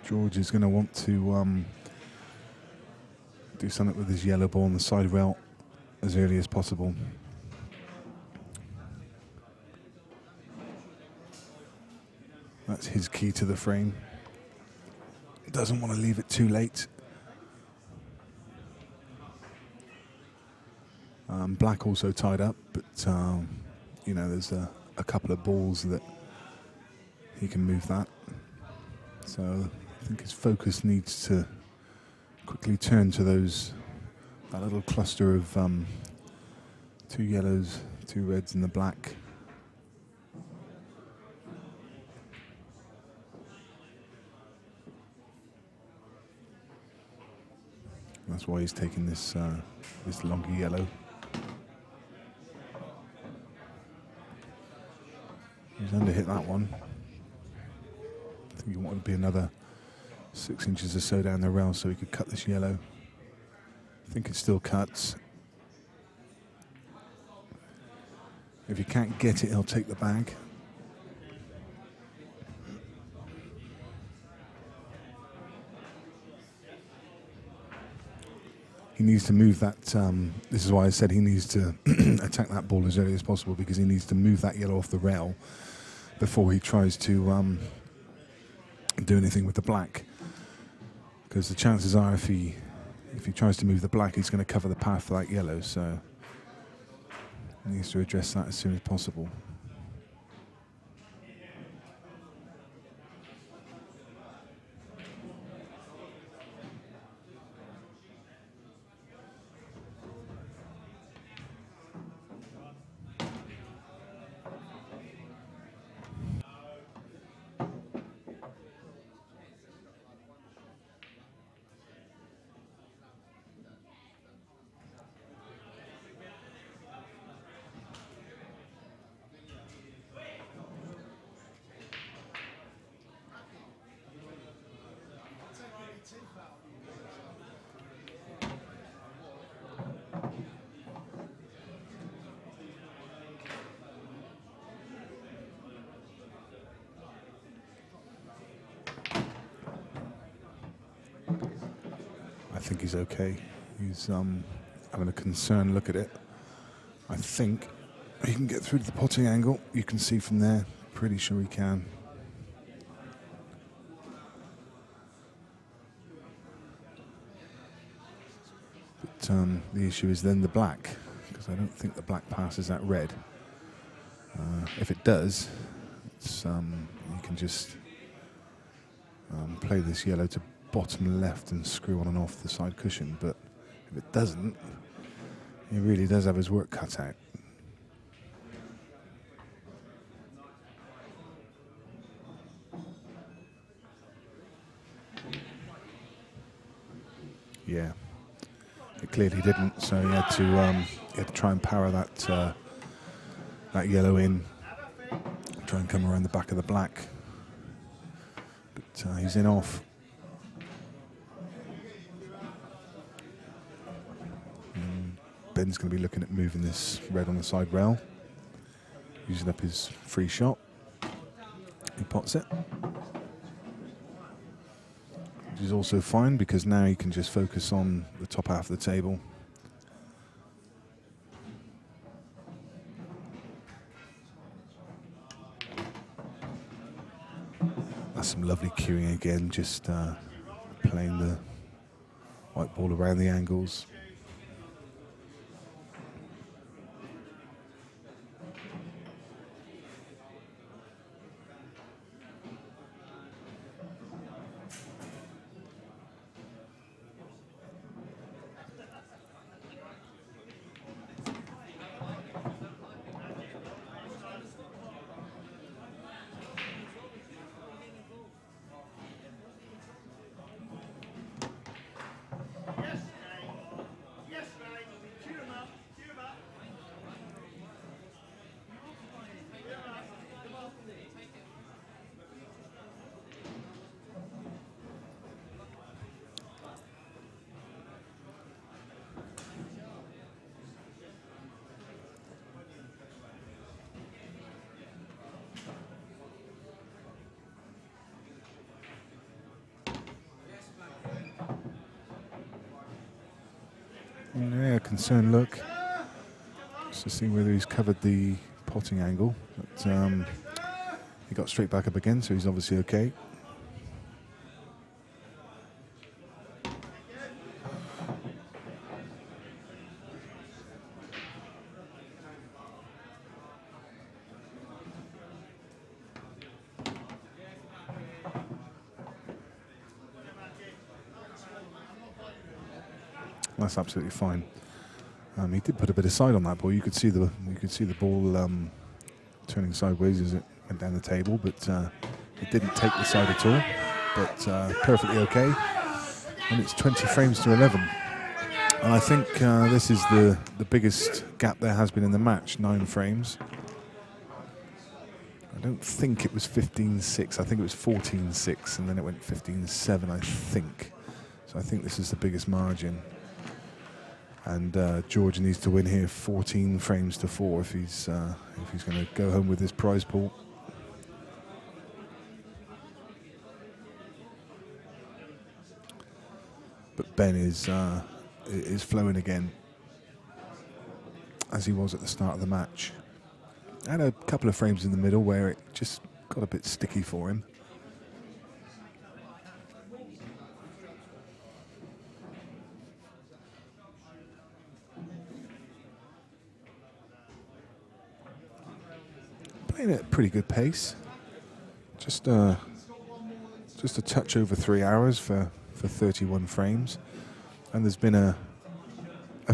S1: George is going to want to do something with his yellow ball on the side rail as early as possible. That's his key to the frame. Doesn't want to leave it too late. Black also tied up, but you know, there's a couple of balls that he can move that. So I think his focus needs to quickly turn to that little cluster of 2 yellows, 2 reds and the black. That's why he's taking this longer yellow. He's underhit that one. I think he wanted to be another 6 inches or so down the rail so he could cut this yellow. I think it still cuts. If he can't get it, he'll take the bag. He needs to move that. This is why I said he needs to attack that ball as early as possible, because he needs to move that yellow off the rail before he tries to do anything with the black. Because the chances are, if he tries to move the black, he's going to cover the path for that yellow. So he needs to address that as soon as possible. I think he's okay. He's having a concerned look at it. I think he can get through to the potting angle. You can see from there. Pretty sure he can. But the issue is then the black, because I don't think the black passes that red. If it does, it's, you can just play this yellow to bottom left and screw on and off the side cushion, but if it doesn't, he really does have his work cut out. Yeah, it clearly didn't, so he had to try and power that that yellow in, try and come around the back of the black, but he's in off. Ben's going to be looking at moving this red on the side rail, using up his free shot. He pots it, which is also fine, because now he can just focus on the top half of the table. That's some lovely cueing again, just playing the white ball around the angles. Yeah, concerned look. Just to see whether he's covered the potting angle. But he got straight back up again, so he's obviously okay. That's absolutely fine. He did put a bit of side on that ball. You could see the ball turning sideways as it went down the table, but it didn't take the side at all. But perfectly okay. And it's 20 frames to 11. And I think this is the biggest gap there has been in the match, 9 frames. I don't think it was 15-6. I think it was 14-6, and then it went 15-7, I think. So I think this is the biggest margin. And George needs to win here 14 frames to 4 if he's going to go home with his prize pool. But Ben is flowing again, as he was at the start of the match. Had a couple of frames in the middle where it just got a bit sticky for him. Playing at a pretty good pace. Just a touch over 3 hours for 31 frames. And there's been a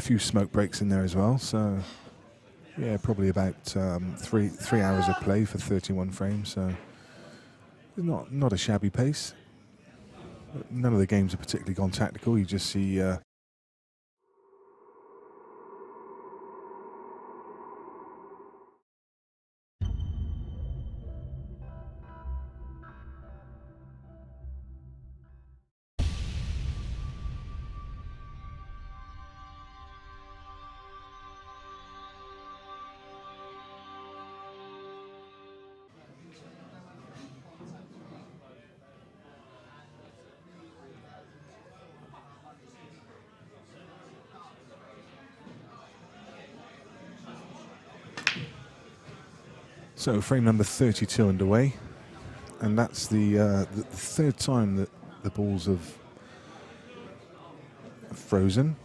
S1: few smoke breaks in there as well. So yeah, probably about 3 hours of play for 31 frames. So not a shabby pace. But none of the games are particularly gone tactical. You just see so frame number 32 underway, and that's the third time that the balls have frozen.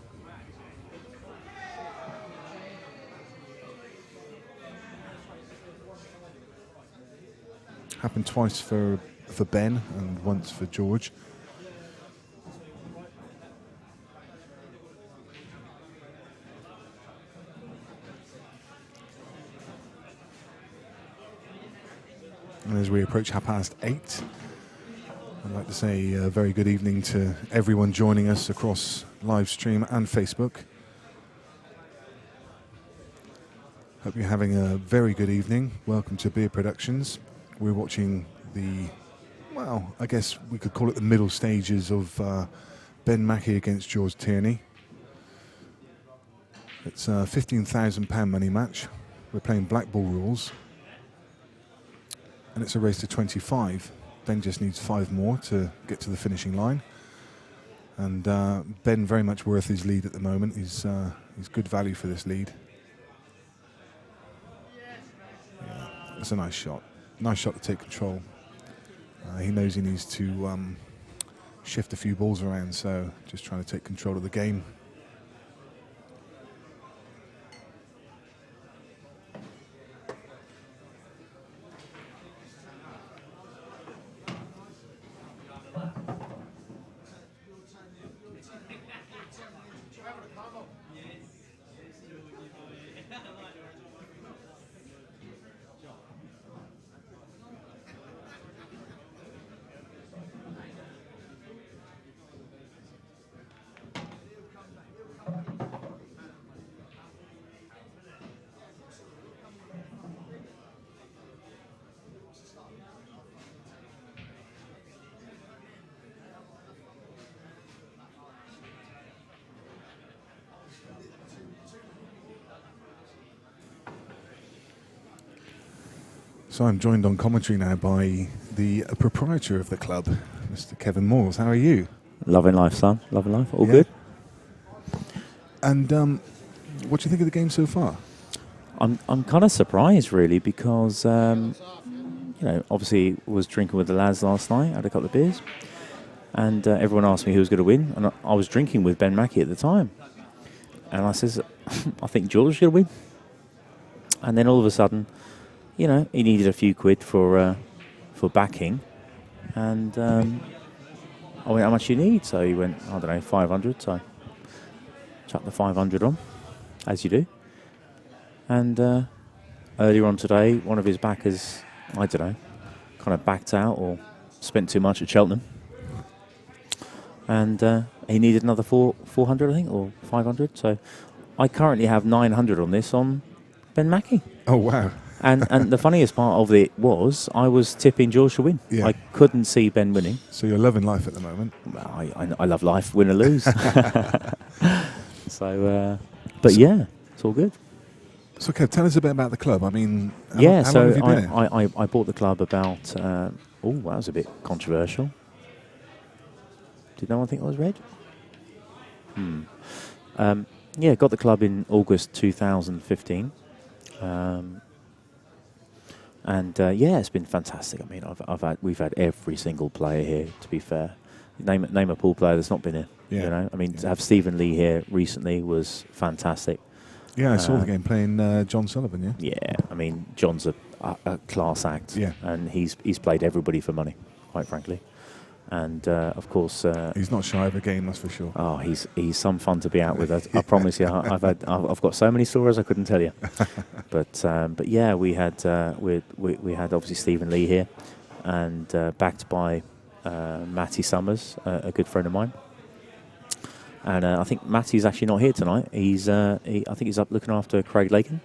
S1: Happened twice for Ben and once for George. And as we approach 8:30, I'd like to say a very good evening to everyone joining us across live stream and Facebook. Hope you're having a very good evening. Welcome to Beer Productions. We're watching well, I guess we could call it the middle stages of Ben Mackie against George Tierney. It's a £15,000 money match. We're playing black ball rules. And it's a race to 25. Ben just needs 5 more to get to the finishing line. And Ben very much worth his lead at the moment. He's good value for this lead. Yeah, that's a nice shot. Nice shot to take control. He knows he needs to shift a few balls around, so just trying to take control of the game. So I'm joined on commentary now by the proprietor of the club, Mr. Kevin Moores. How are you?
S5: Loving life, son. Loving life. All
S1: Yeah.
S5: good?
S1: And what do you think of the game so far?
S5: I'm kind of surprised, really, because obviously was drinking with the lads last night, had a couple of beers, and everyone asked me who was going to win, and I was drinking with Ben Mackie at the time, and I says, I think George is going to win, and then all of a sudden, he needed a few quid for backing, and I went, how much do you need? So he went, I don't know, 500. So chucked the 500 on, as you do. And earlier on today, one of his backers, I don't know, kind of backed out or spent too much at Cheltenham. And he needed another 400, I think, or 500. So I currently have 900 on this on Ben Mackie.
S1: Oh, wow.
S5: And the funniest part of it was I was tipping George to win.
S1: Yeah.
S5: I couldn't see Ben winning.
S1: So you're loving life at the moment.
S5: Well, I love life, win or lose. So, but yeah, it's all good.
S1: So, Kev, tell us a bit about the club. I mean, how
S5: Yeah,
S1: long
S5: so
S1: have you been here?
S5: I bought the club about, that was a bit controversial. Did no one think I was red? Yeah, got the club in August 2015. It's been fantastic. I mean, we've had every single player here. To be fair, name a pool player that's not been here.
S1: Yeah.
S5: I mean, to have Stephen Lee here recently was fantastic.
S1: Yeah, I saw the game playing John Sullivan. Yeah.
S5: Yeah, I mean, John's a class act.
S1: Yeah.
S5: And he's played everybody for money, quite frankly. And of course,
S1: He's not shy of a game, that's for sure.
S5: oh, he's some fun to be out with. I promise you, I've got so many stories I couldn't tell you. But yeah, we had obviously Stephen Lee here, and backed by Matty Summers, a good friend of mine. And I think Matty's actually not here tonight. I think he's up looking after Craig Lakin.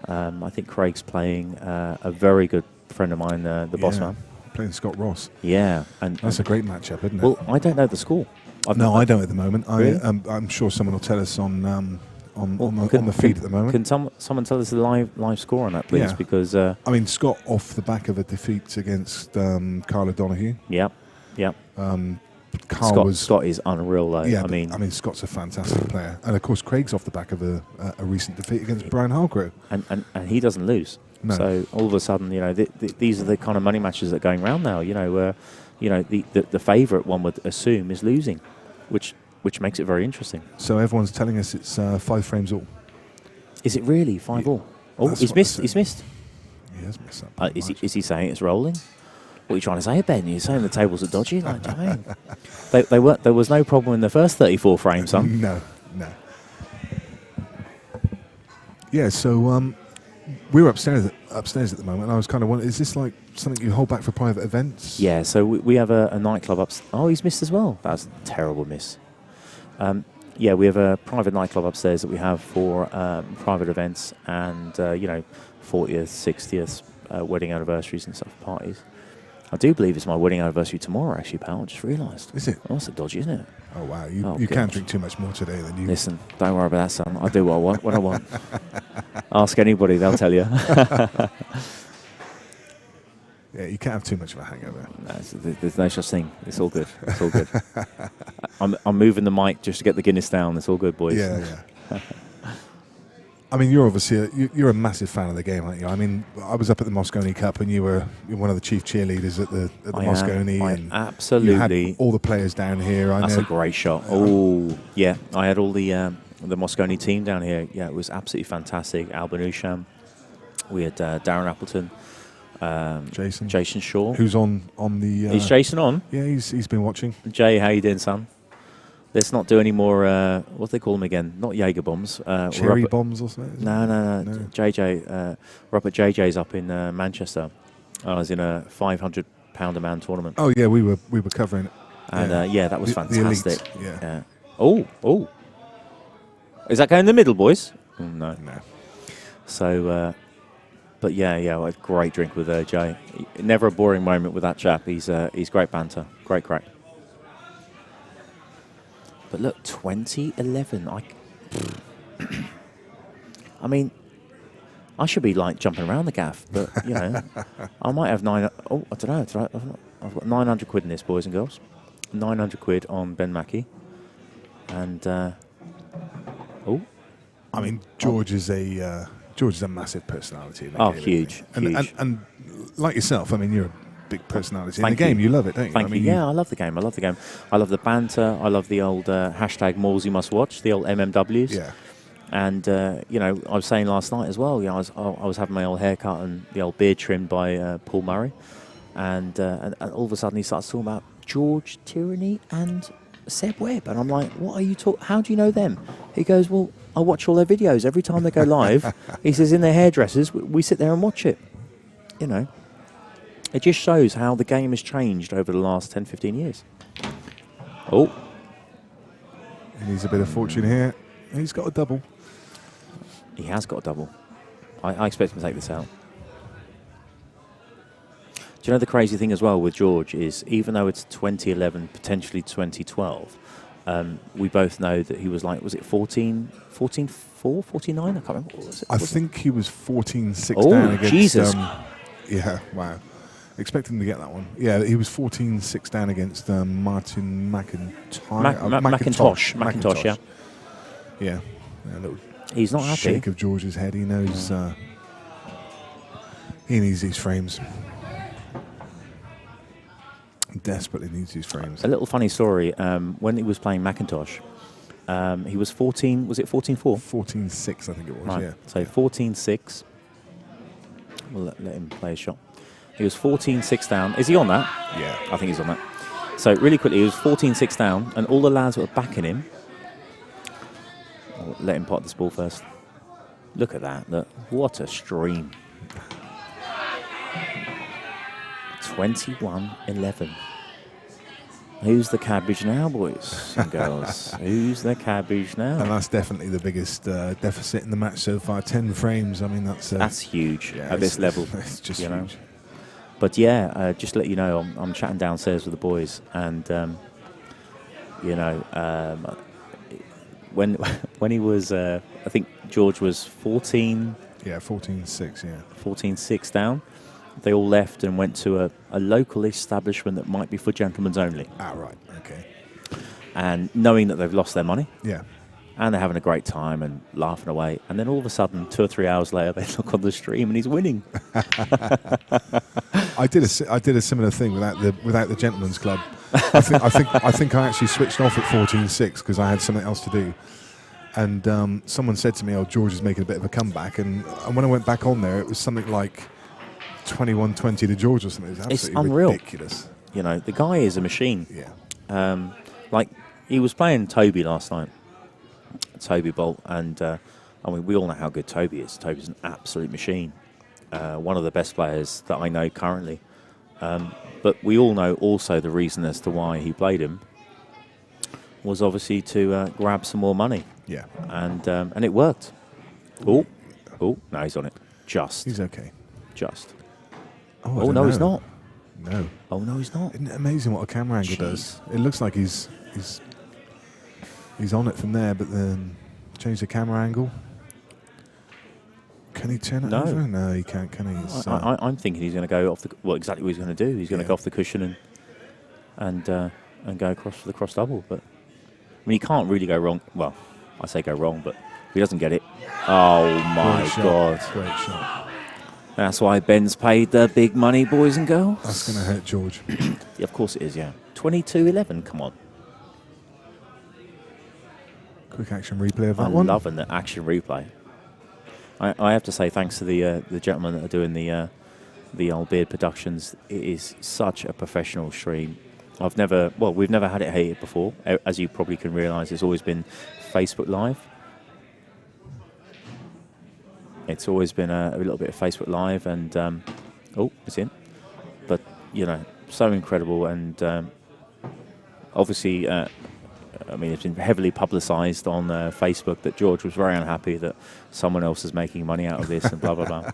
S5: I think Craig's playing a very good friend of mine, the boss man.
S1: Playing Scott Ross.
S5: Yeah,
S1: That's a great matchup, isn't it?
S5: Well, I don't know the score.
S1: No, I don't at the moment.
S5: Really?
S1: I'm sure someone will tell us on
S5: Well,
S1: the feed at the moment.
S5: Can someone tell us the live score on that, please?
S1: Yeah.
S5: Because
S1: I mean, Scott off the back of a defeat against Carl O'Donoghue.
S5: Yep.
S1: Carl
S5: Scott is unreal, though.
S1: Yeah,
S5: I mean,
S1: Scott's a fantastic player, and of course Craig's off the back of a recent defeat against Brian Hargrove.
S5: and he doesn't lose.
S1: No.
S5: So all of a sudden, these are the kind of money matches that are going around now. Where the favourite, one would assume, is losing, which makes it very interesting.
S1: So everyone's telling us it's 5 frames all.
S5: Is it really 5-all? Oh,
S1: That's
S5: he's
S1: what
S5: missed.
S1: they
S5: He's
S1: say.
S5: missed.
S1: He has missed that.
S5: Is he saying it's rolling? What are you trying to say, Ben? You're saying the tables are dodgy? Like, do you know what I mean? They weren't. There was no problem in the first 34 frames, son.
S1: No. Yeah, so we're upstairs at the moment. And I was kind of wondering, is this like something you hold back for private events?
S5: Yeah, so we have a nightclub upstairs. Oh, he's missed as well. That's a terrible miss. Yeah, we have a private nightclub upstairs that we have for private events and 40th, 60th wedding anniversaries and stuff, parties. I do believe it's my wedding anniversary tomorrow, actually, pal. I just realised.
S1: Is it?
S5: Oh, that's a dodgy, isn't it?
S1: Oh wow,
S5: Oh,
S1: you can't
S5: God.
S1: drink too much more today than you.
S5: Listen, don't worry about that, son. I do what I want when I want. Ask anybody, they'll tell you.
S1: Yeah, you can't have too much of a hangover.
S5: No, there's no such thing. It's all good. It's all good. I'm moving the mic just to get the Guinness down. It's all good, boys.
S1: Yeah. I mean, you're obviously you're a massive fan of the game, aren't you? I mean, I was up at the Moscone Cup, and you're one of the chief cheerleaders at the Moscone. And
S5: absolutely.
S1: you had all the players down here.
S5: That's a great shot. Oh, yeah. I had all the Moscone team down here. Yeah, it was absolutely fantastic. Alban Usham. We had Darren Appleton. Jason Shaw.
S1: Who's on the...
S5: Is Jason on?
S1: Yeah, he's been watching.
S5: Jay, how you doing, son? Let's not do any more, what do they call them again? Not Jaeger bombs.
S1: Cherry bombs or something?
S5: No. JJ. We're up at JJ's up in Manchester. I was in a 500-pound a man tournament.
S1: Oh, yeah, we were covering it.
S5: And that was
S1: The
S5: fantastic.
S1: elite, yeah.
S5: Oh. Is that going in the middle, boys? No. So, but yeah, I had a great drink with Jay. Never a boring moment with that chap. He's great banter, great crack. But look, 2011. I mean, I should be like jumping around the gaff, but I might have 9. Oh, I don't know. I've got 900 quid in this, boys and girls. 900 quid on Ben Mackie, and Oh,
S1: I mean, George is a massive personality in the
S5: Oh,
S1: game.
S5: huge,
S1: isn't he?
S5: huge.
S1: And like yourself, I mean, you're a big personality in
S5: Thank
S1: the game.
S5: you.
S1: You love it, don't you?
S5: Thank
S1: I mean,
S5: you. Yeah, I love the game. I love the game. I love the banter. I love the old hashtag Malls You Must Watch, the old MMWs.
S1: Yeah.
S5: And you know, I was saying last night as well. You know, I was having my old haircut and the old beard trimmed by Paul Murray, and all of a sudden he starts talking about George Tierney and Seb Webb, and I'm like, what are you talking? How do you know them? He goes, well, I watch all their videos every time they go live. He says in their hairdressers, we sit there and watch it. You know, it just shows how the game has changed over the last 10, 15 years. Oh,
S1: He needs a bit of fortune here. He's got a double.
S5: he has got a double. I expect him to take this out. Do you know the crazy thing as well with George is even though it's 2011, potentially 2012, we both know that he was like, was it 14, 4, 49? I can't remember. What was it?
S1: I think he was 14-6
S5: Oh,
S1: down against...
S5: Jesus.
S1: Yeah, wow. Expecting to get that one. Yeah, he was 14-6 down against Martin
S5: Macintosh, yeah.
S1: Yeah. A little
S5: He's not happy.
S1: shake of George's head. He knows he needs these frames. Desperately needs these frames.
S5: A little funny story. When he was playing Macintosh, he was 14. Was it 14-4?
S1: 14-6, I think it was.
S5: Right.
S1: Yeah.
S5: So 14-6. We'll let him play a shot. He was 14-6 down. Is he on that?
S1: Yeah.
S5: I think he's on that. So really quickly, he was 14-6 down, and all the lads were backing him. I'll let him pot this ball first. Look at that. Look. What a stream. 21-11. Who's the cabbage now, boys and girls? Who's the cabbage
S1: And
S5: now?
S1: that's definitely the biggest deficit in the match so far. 10 frames. I mean,
S5: That's huge
S1: yeah,
S5: at this level.
S1: It's just
S5: you
S1: huge.
S5: know. But yeah, just to let you know, I'm chatting downstairs with the boys, and you know, when he was, I think George was 14.
S1: Yeah, 14-6, yeah.
S5: 14-6 down. They all left and went to a local establishment that might be for gentlemen's only.
S1: Ah, right, okay.
S5: And knowing that they've lost their money,
S1: Yeah.
S5: and they're having a great time and laughing away, and then all of a sudden, 2 or 3 hours later, they look on the stream and he's winning.
S1: I did a similar thing without the gentleman's club. I think I actually switched off at 14-6 because I had something else to do. And someone said to me, "Oh, George is making a bit of a comeback." And when I went back on there, it was something like 21-20 to George or something. It was
S5: It's
S1: absolutely
S5: unreal.
S1: ridiculous.
S5: You know, the guy is a machine.
S1: Yeah.
S5: Like, he was playing Toby last night, Toby Bolt, and I mean, we all know how good Toby is. Toby's an absolute machine. One of the best players that I know currently. But we all know also the reason as to why he played him was obviously to grab some more money.
S1: Yeah.
S5: And it worked. Oh, no, he's on it.
S1: He's okay.
S5: Just.
S1: I
S5: Oh,
S1: don't
S5: no, he's
S1: know.
S5: not.
S1: No.
S5: Oh, no, he's not.
S1: Isn't it amazing what a camera angle does? It looks like he's on it from there, but then change the camera angle. Can he turn it
S5: No.
S1: over? No, he can't, can he? It's,
S5: I'm thinking he's going to go off the... Well, exactly what he's going to do. He's going to
S1: Yeah.
S5: go off the cushion and go across for the cross double. But, I mean, he can't really go wrong. Well, I say go wrong, but if he doesn't get it... Oh, my
S1: great shot.
S5: God.
S1: Great shot.
S5: That's why Ben's paid the big money, boys and girls.
S1: That's going to hurt George.
S5: Yeah, of course it is, yeah. 22-11, come on.
S1: Quick action replay of that
S5: I'm
S1: one.
S5: loving the action replay. I have to say thanks to the gentlemen that are doing the Old Beard Productions. It is such a professional stream. We've never had it here before. As you probably can realise, it's always been Facebook Live. It's always been a little bit of Facebook Live, and it's in. But you know, so incredible, and obviously, I mean, it's been heavily publicised on Facebook that George was very unhappy that someone else is making money out of this, and blah blah blah.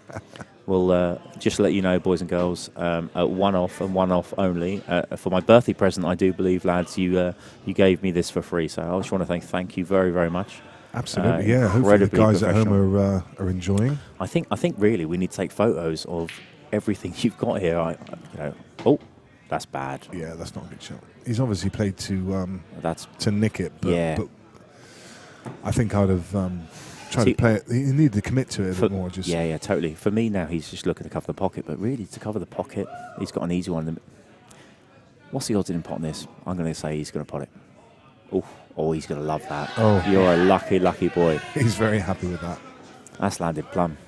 S5: Well, just to let you know, boys and girls, one off and one off only. For my birthday present, I do believe, lads, you gave me this for free. So I just want to thank you very, very much.
S1: Absolutely, yeah. Hopefully the
S5: incredibly
S1: guys at home
S5: professional.
S1: are enjoying.
S5: I think really we need to take photos of everything you've got here. Oh, that's bad.
S1: Yeah, that's not a good shot. He's obviously played to
S5: That's
S1: nick it, but,
S5: Yeah.
S1: but I think I'd have tried
S5: See,
S1: to play it. He needed to commit to it a bit more. Just
S5: yeah, totally. For me now, he's just looking to cover the pocket, but really to cover the pocket, he's got an easy one. What's the odds in him potting this? I'm going to say he's going to pot it. Oh, he's going to love that.
S1: Oh.
S5: You're a lucky, lucky boy.
S1: He's very happy with that.
S5: That's landed plumb.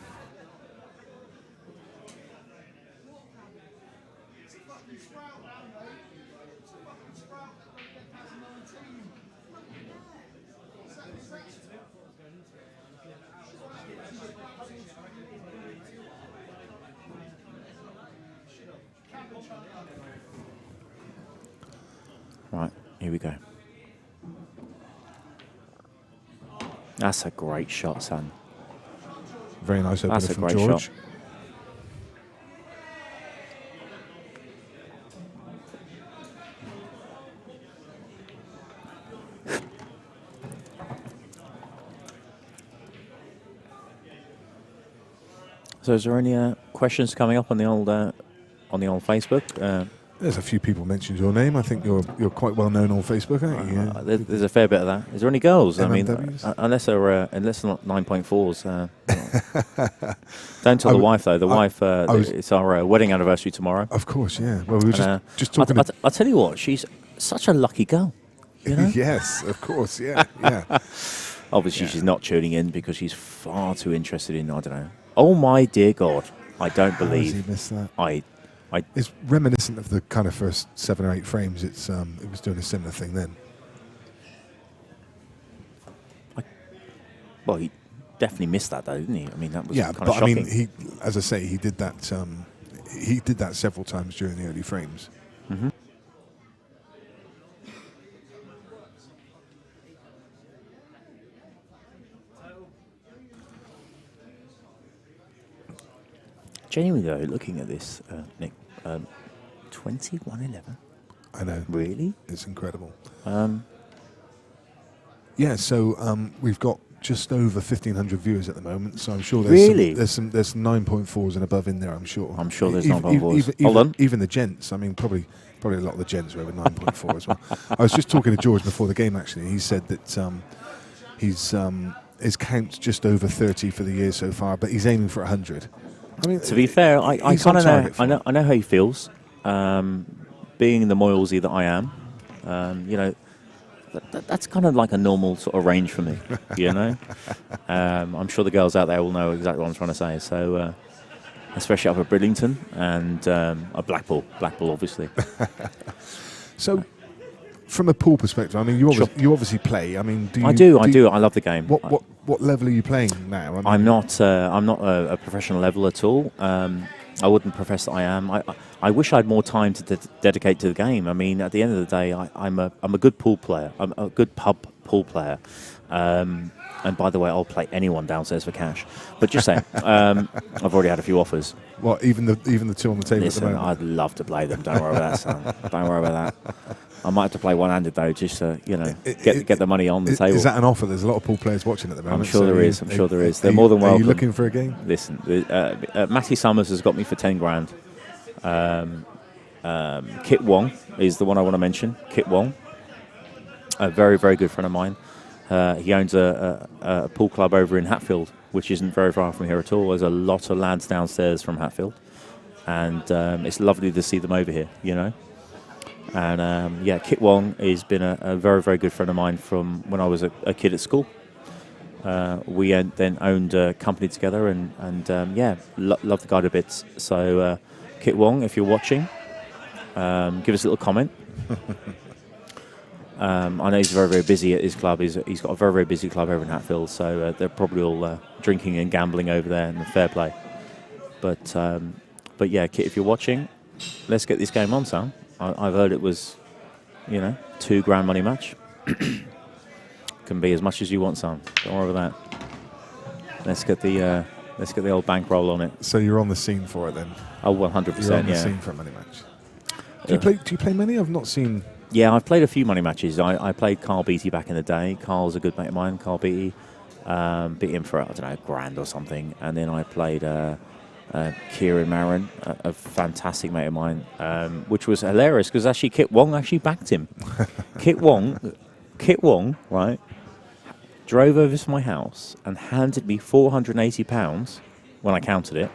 S5: Right, here we go. That's a great shot, son.
S1: Very nice opener
S5: That's a
S1: from
S5: great
S1: George.
S5: shot. So, is there any questions coming up on the old Facebook?
S1: There's a few people mentioned your name. I think you're quite well known on Facebook, aren't you? Yeah.
S5: There's a fair bit of that. Is there any girls? I mean,
S1: MMWs?
S5: unless they're 9.4s. Don't tell the wife though. The wife. It's our wedding anniversary tomorrow.
S1: Of course, yeah. Well, we were just talking.
S5: I'll tell you what. She's such a lucky girl. You know?
S1: Yes, of course, yeah, yeah.
S5: Obviously, she's not tuning in because she's far too interested in. I don't know. Oh my dear God! I don't
S1: How has
S5: believe
S1: he missed that?
S5: It's
S1: reminiscent of the kind of first 7 or 8 frames. It was doing a similar thing then.
S5: Well, he definitely missed that though, didn't he? I mean, that was
S1: Yeah,
S5: kind
S1: but
S5: of shocking.
S1: I mean, as I say, he did that. He did that several times during the early frames.
S5: Mm-hmm. Genuinely though, looking at this, Nick, 21-11.
S1: I know.
S5: Really?
S1: It's incredible. Yeah, so we've got just over 1,500 viewers at the moment, so I'm sure there's some 9.4s and above in there, I'm sure.
S5: I'm sure there's 9.4s. Hold on.
S1: Even the gents, I mean, probably a lot of the gents are over 9.4 as well. I was just talking to George before the game, actually. He said that his count's just over 30 for the year so far, but he's aiming for 100. I mean,
S5: to be fair, I kind of know. I know how he feels. Being the Moylesy that I am, you know, that's kind of like a normal sort of range for me. You know, I'm sure the girls out there will know exactly what I'm trying to say. So, especially up at Bridlington and at Blackpool, obviously.
S1: So, from a pool perspective, I mean, you obviously play. I mean,
S5: I do. I love the game.
S1: What level are you playing now? I mean,
S5: I'm not a professional level at all. I wouldn't profess that I am. I wish I had more time to dedicate to the game. I mean, at the end of the day, I'm a good pool player. I'm a good pub pool player. And by the way, I'll play anyone downstairs for cash. But just saying, I've already had a few offers.
S1: What, even the two on the table
S5: Listen,
S1: at the moment?
S5: I'd love to play them. Don't worry about that, son. Don't worry about that. I might have to play one-handed though, just to get the money on the table.
S1: Is that an offer? There's a lot of pool players watching at the moment.
S5: I'm sure there is. I'm sure there is. They're more than welcome.
S1: Are you looking for a game?
S5: Listen, Mackie Summers has got me for 10 grand. Kit Wong is the one I want to mention. Kit Wong, a very, very good friend of mine. He owns a pool club over in Hatfield, which isn't very far from here at all. There's a lot of lads downstairs from Hatfield, and it's lovely to see them over here, you know. And Kit Wong has been a very, very good friend of mine from when I was a kid at school. We then owned a company together, and love the guy to bits. So, Kit Wong, if you're watching, give us a little comment. I know he's very, very busy at his club. He's got a very, very busy club over in Hatfield, so they're probably all drinking and gambling over there, and fair play. But yeah, Kit, if you're watching, let's get this game on, son. I've heard it was, you know, £2 grand money match. Can be as much as you want, son. Don't worry about that. Let's get the old bankroll on it.
S1: So you're on the scene for it then?
S5: Oh, 100%.
S1: You're on the scene for a money match. Do you play many? I've not seen.
S5: Yeah, I've played a few money matches. I played Carl Beattie back in the day. Carl's a good mate of mine. Carl Beattie beat him for £1 grand or something, and then I played. Kieran Marin, a fantastic mate of mine, which was hilarious because actually Kit Wong actually backed him. Kit Wong, right, drove over to my house and handed me £480 when I counted it.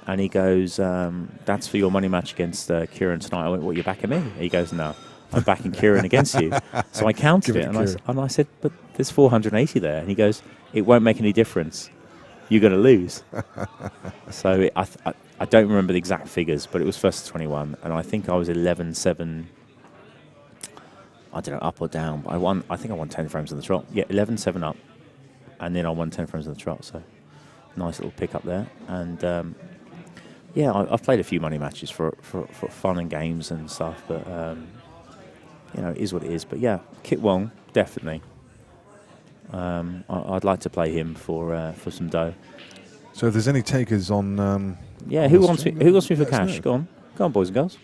S5: And he goes, that's for your money match against Kieran tonight. I went, what, you're backing me? He goes, no, I'm backing Kieran against you. So I counted
S1: Give
S5: it,
S1: it to
S5: and I said, but there's 480 there. And he goes, it won't make any difference. You're going to lose. So I don't remember the exact figures, but it was first to 21. And I think I was 11-7, I don't know, up or down. But I think I won 10 frames on the trot. Yeah, 11-7 up. And then I won 10 frames on the trot. So nice little pick up there. And yeah, I've played a few money matches for fun and games and stuff, but you know, it is what it is. But yeah, Kit Wong, definitely. I'd like to play him for some dough.
S1: So if there's any takers on,
S5: Yeah,
S1: on
S5: who
S1: the
S5: wants me?
S1: stream,
S5: Who wants me for
S1: let us
S5: cash?
S1: know.
S5: Go on, boys and girls.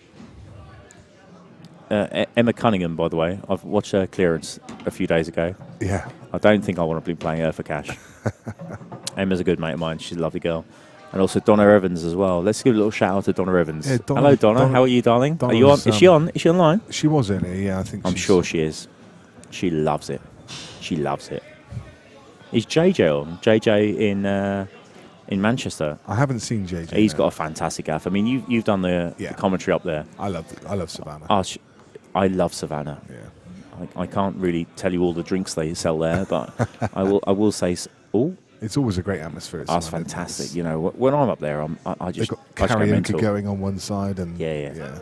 S5: Emma Cunningham, by the way, I've watched her clearance a few days ago.
S1: Yeah,
S5: I don't think I want to be playing her for cash. Emma's a good mate of mine. She's a lovely girl. And also Donna Evans as well. Let's give a little shout out to Donna Evans.
S1: Yeah,
S5: Hello, Donna. How are you, darling?
S1: Donna
S5: Are you on?
S1: was,
S5: Is she on? Is she online?
S1: she was in it. Yeah, I think
S5: I'm sure she is. She loves it. She loves it. Is JJ on? JJ in Manchester.
S1: I haven't seen JJ.
S5: He's
S1: no.
S5: got a fantastic gaff. I mean, you've done the commentary up there.
S1: I love Savannah.
S5: Oh, I love Savannah.
S1: Yeah,
S5: I can't really tell you all the drinks they sell there, but I will say. Oh,
S1: it's always a great atmosphere. at
S5: that's
S1: Savannah.
S5: fantastic. You know, when I'm up there, I
S1: They've
S5: just
S1: got
S5: I just go
S1: karaoke
S5: mental.
S1: going on one side, and
S5: Yeah.
S1: yeah.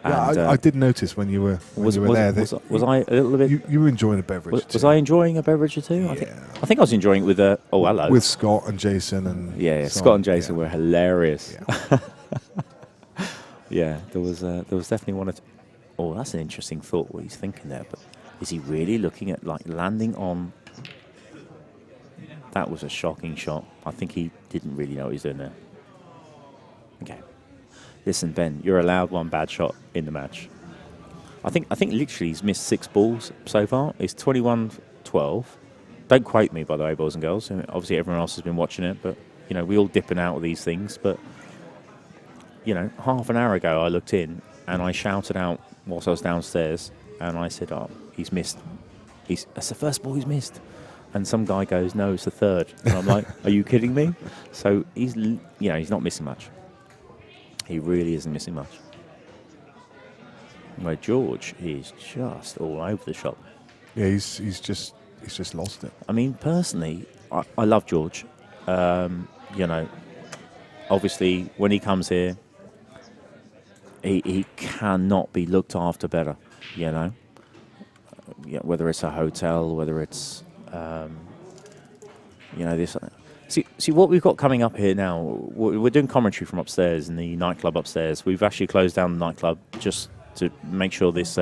S5: And,
S1: I did notice when you were there that
S5: was I a little bit?
S1: you were enjoying a beverage.
S5: Was
S1: too.
S5: I enjoying a beverage or two?
S1: Yeah.
S5: I think I was enjoying it with oh hello
S1: with Scott and Jason and
S5: yeah
S1: so
S5: Scott
S1: on.
S5: and Jason
S1: Yeah.
S5: were hilarious.
S1: Yeah.
S5: Yeah, there was definitely one. Oh, that's an interesting thought. What he's thinking there, but is he really looking at like landing on? That was a shocking shot. I think he didn't really know what he's doing there. Okay, listen, Ben, you're allowed one bad shot in the match. I think literally he's missed 6 balls so far. It's 21-12. Don't quote me, by the way, boys and girls. Obviously, everyone else has been watching it, but you know we all dipping out of these things. But you know, half an hour ago I looked in and I shouted out whilst I was downstairs, and I said, "Oh, he's missed. That's the first ball he's missed." And some guy goes, "No, it's the third." And I'm like, "Are you kidding me?" So he's not missing much. He really isn't missing much. Where George is just all over the shop.
S1: Yeah, he's just lost it.
S5: I mean, personally, I love George. You know, obviously, when he comes here, he cannot be looked after better. You know, whether it's a hotel, whether it's you know this. See what we've got coming up here now. We're doing commentary from upstairs in the nightclub upstairs. We've actually closed down the nightclub just to make sure this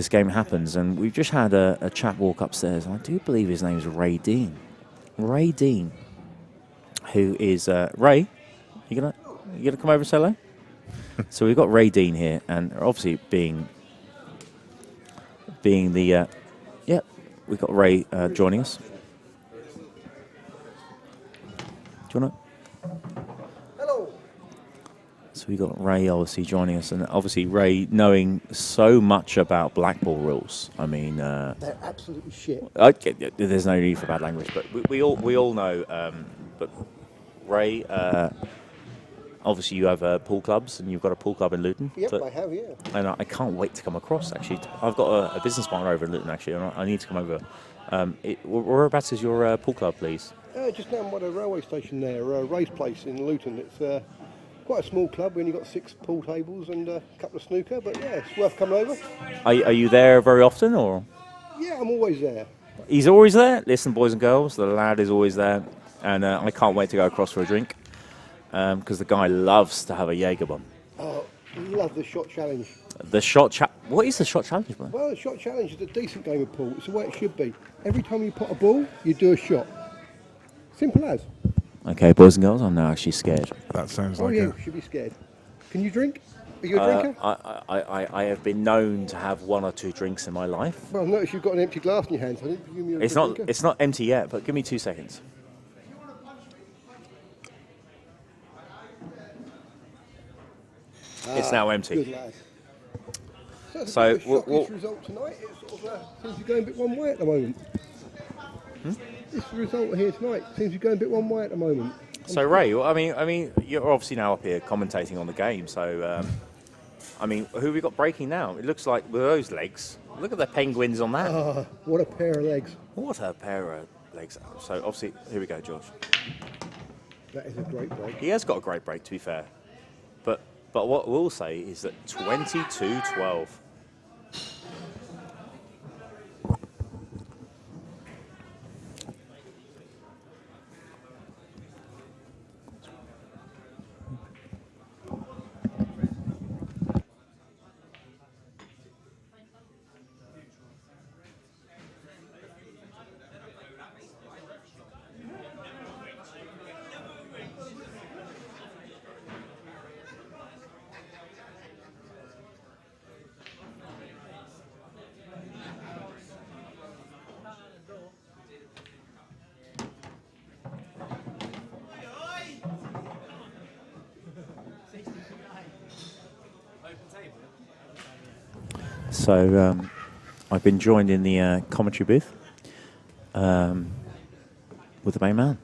S5: game happens. And we've just had a chap walk upstairs. And I do believe his name is Ray Dean. Ray Dean, who is Ray. You gonna come over and say hello? So we've got Ray Dean here, and obviously being the we've got Ray joining us. Do you want to?
S2: Hello.
S5: So we got Ray obviously joining us, and obviously Ray knowing so much about black ball rules. I mean,
S2: They're absolutely shit.
S5: there's no need for bad language, but we all know. But Ray, obviously you have pool clubs, and you've got a pool club in Luton.
S2: Yep,
S5: but-
S2: I have, yeah.
S5: And I can't wait to come across. Actually, I've got a business partner over in Luton. Actually, and I need to come over. Whereabouts is your pool club, please?
S2: Just down by the railway station there, Ray's Place in Luton. It's quite a small club. We only got 6 pool tables and a couple of snooker, but yeah, it's worth coming over.
S5: Are you there very often, or?
S2: Yeah, I'm always there.
S5: He's always there. Listen, boys and girls, the lad is always there, and I can't wait to go across for a drink because the guy loves to have a Jaeger bomb.
S2: Oh, love the shot challenge.
S5: The shot What is the shot challenge, man?
S2: Well, the shot challenge is a decent game of pool. It's the way it should be. Every time you put a ball, you do a shot. Simple as.
S5: Okay, boys and girls, I'm now actually scared.
S1: That sounds
S2: Oh
S1: like
S2: yeah,
S1: a
S2: you should be scared. Can you drink? Are you a drinker?
S5: I have been known to have 1 or 2 drinks in my life.
S2: Well, I've noticed you've got an empty glass in your hand. So I didn't presume you're a drinker.
S5: It's not empty yet, but give me 2 seconds. It's now empty.
S2: Good lad. So,
S5: So,
S2: it's a bit of a shockish result tonight. It sort of seems to be going a bit one way at the moment. This result here tonight seems to be going a bit one way at the moment.
S5: So Ray, I mean, you're obviously now up here commentating on the game. So, I mean, who have we got breaking now? It looks like with those legs. Look at the penguins on that.
S2: Ah, what a pair of legs.
S5: What a pair of legs. So obviously, here we go, George.
S2: That is a great break.
S5: He has got a great break, to be fair. But what we'll say is that 22-12. So I've been joined in the commentary booth with the main man.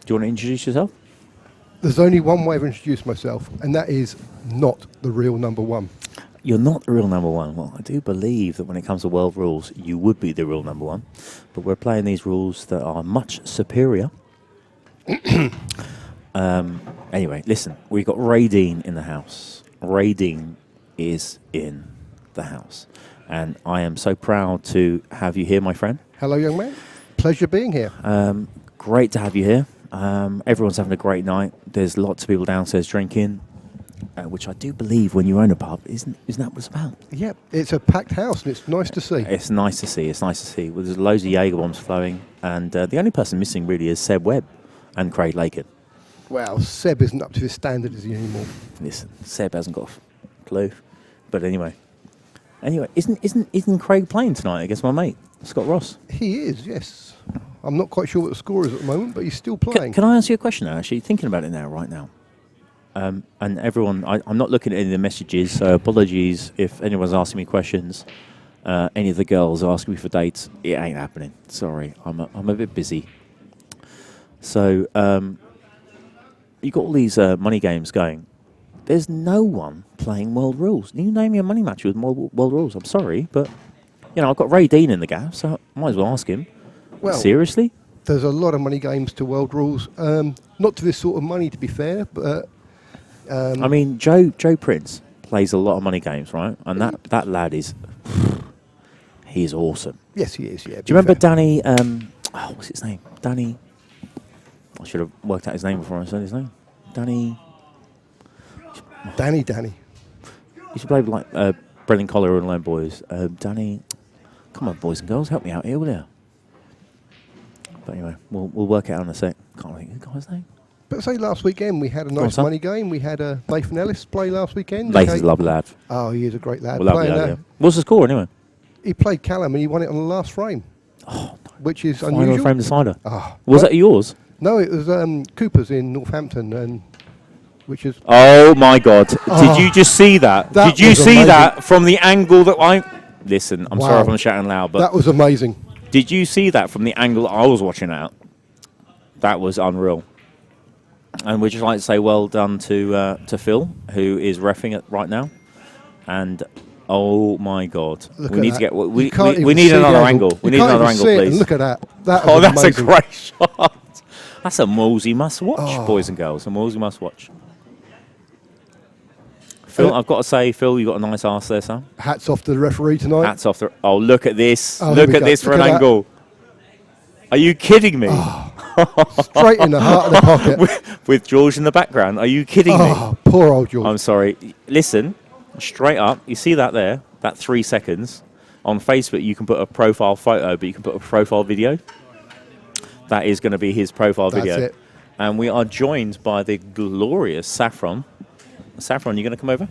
S5: Do you want to introduce yourself?
S2: There's only one way of introducing myself, and that is not the real number one.
S5: You're not the real number one. Well, I do believe that when it comes to world rules, you would be the real number one. But we're playing these rules that are much superior. Anyway, listen, we've got Ray Dean in the house. Ray Dean is in the house. And I am so proud to have you here, my friend.
S2: Hello, young man. Pleasure being here.
S5: Great to have you here. Everyone's having a great night. There's lots of people downstairs drinking, which I do believe when you own a pub, isn't that what it's about?
S2: Yep, it's a packed house and it's nice to see.
S5: It's nice to see. It's nice to see. Well, there's loads of Jaeger bombs flowing, and the only person missing really is Seb Webb and Craig Lakin.
S2: Well, Seb isn't up to his standard, is he, anymore?
S5: Listen, Seb hasn't got a clue. But anyway, isn't Craig playing tonight against my mate Scott Ross?
S2: He is, yes. I'm not quite sure what the score is at the moment, but he's still playing.
S5: Can I ask you a question now? Actually, thinking about it now, right now. And everyone, I'm not looking at any of the messages, so apologies if anyone's asking me questions. Any of the girls are asking me for dates. It ain't happening. Sorry, I'm a bit busy. So you got all these money games going. There's no one playing world rules. You name me a money match with world rules. I'm sorry, but you know I've got Ray Dean in the gaff, so I might as well ask him.
S2: Well,
S5: seriously?
S2: There's a lot of money games to world rules. Not to this sort of money, to be fair, but
S5: I mean, Joe Prince plays a lot of money games, right? And that lad is, he's awesome.
S2: Yes, he is. Yeah.
S5: Do you remember Danny? What's his name? Danny. I should have worked out his name before I said his name. Danny. You should play with like Brendan Collar and Lone Boys. Danny. Come on, boys and girls, help me out here, will you? But anyway, we'll work it out in a sec. Can't think of the guy's name.
S2: But say last weekend we had a nice money game. We had Nathan Ellis play last weekend.
S5: Nathan's a lovely lad.
S2: Oh, he is a great lad.
S5: Lovely lad, yeah. What's the score anyway?
S2: He played Callum and he won it on the last frame.
S5: Oh, no.
S2: Which is
S5: Final
S2: unusual.
S5: frame decider.
S2: Oh,
S5: was that yours?
S2: No, it was Cooper's in Northampton, and which is.
S5: Oh my God! Did you just see that? Did you see
S2: amazing.
S5: that from the angle that I? Listen, I'm sorry if I'm shouting loud, but
S2: that was amazing.
S5: Did you see that from the angle that I was watching at? That was unreal. And we'd just like to say well done to Phil, who is reffing it right now. And oh my God, we need to get we need another angle. We need another angle, please.
S2: Look at that. That's
S5: amazing. A great shot. That's a Moulsey must watch, boys and girls. A Moulsey must watch. Phil, I've got to say, Phil, you got a nice arse there, son.
S2: Hats off to the referee tonight.
S5: Hats off. Oh, look at this.
S2: Oh,
S5: look at this for an angle. Are you kidding me?
S2: Straight in the heart of the pocket.
S5: With George in the background. Are you kidding me?
S2: Oh, poor old George.
S5: I'm sorry. Listen, straight up. You see that there? That 3 seconds. On Facebook, you can put a profile photo, but you can put a profile video. That is going to be his profile video.
S2: That's it.
S5: And we are joined by the glorious Saffron. Saffron, you going to come over?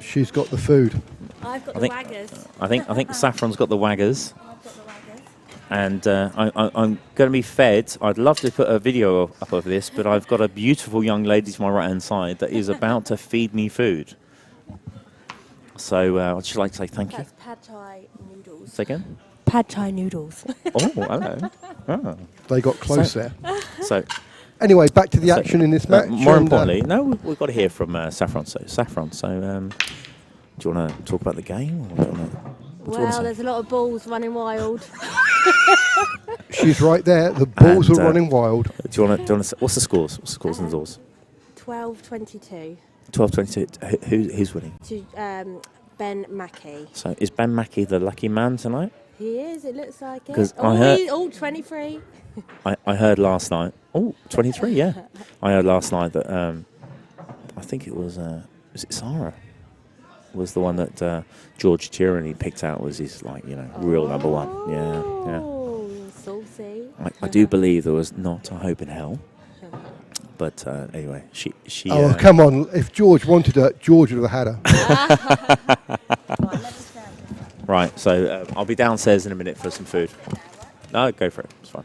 S2: She's got the food.
S6: I've got the waggers.
S5: I think Saffron's got the waggers.
S6: I've got the waggers.
S5: And I'm going to be fed. I'd love to put a video up of this, but I've got a beautiful young lady to my right-hand side that is about to feed me food. So I'd just like to say thank you.
S6: That's pad thai noodles.
S5: Say again?
S6: Pad thai noodles.
S5: Oh, hello. Oh.
S2: They got close
S5: So-
S2: there.
S5: So,
S2: Anyway, back to the
S5: so,
S2: action in this match.
S5: more
S2: and,
S5: importantly, no, we've got to hear from Saffron. So, Saffron, do you want to talk about the game? Or do you wanna, what do you wanna
S6: Well,
S5: say?
S6: there's a lot of balls running wild.
S2: she's right there. The balls
S5: And,
S2: are running wild.
S5: Do you want to? What's the scores? What's the scores in the doors?
S6: 12-22
S5: 12-22. Who's winning?
S6: to Ben Mackie.
S5: So is Ben Mackie the lucky man tonight?
S6: He is, it looks like it.
S5: 'Cause I heard-
S6: 23.
S5: I heard last night. Oh, 23, yeah. I heard last night that I think it was it Sarah? Was the one that George Tierney picked out was his real number one. Yeah.
S6: Oh, saucy.
S5: I do believe there was not a hope in hell. But anyway, she.
S2: Oh, come on. If George wanted her, George would have had her.
S5: Right, so I'll be downstairs in a minute for some food. No, go for it. It's fine.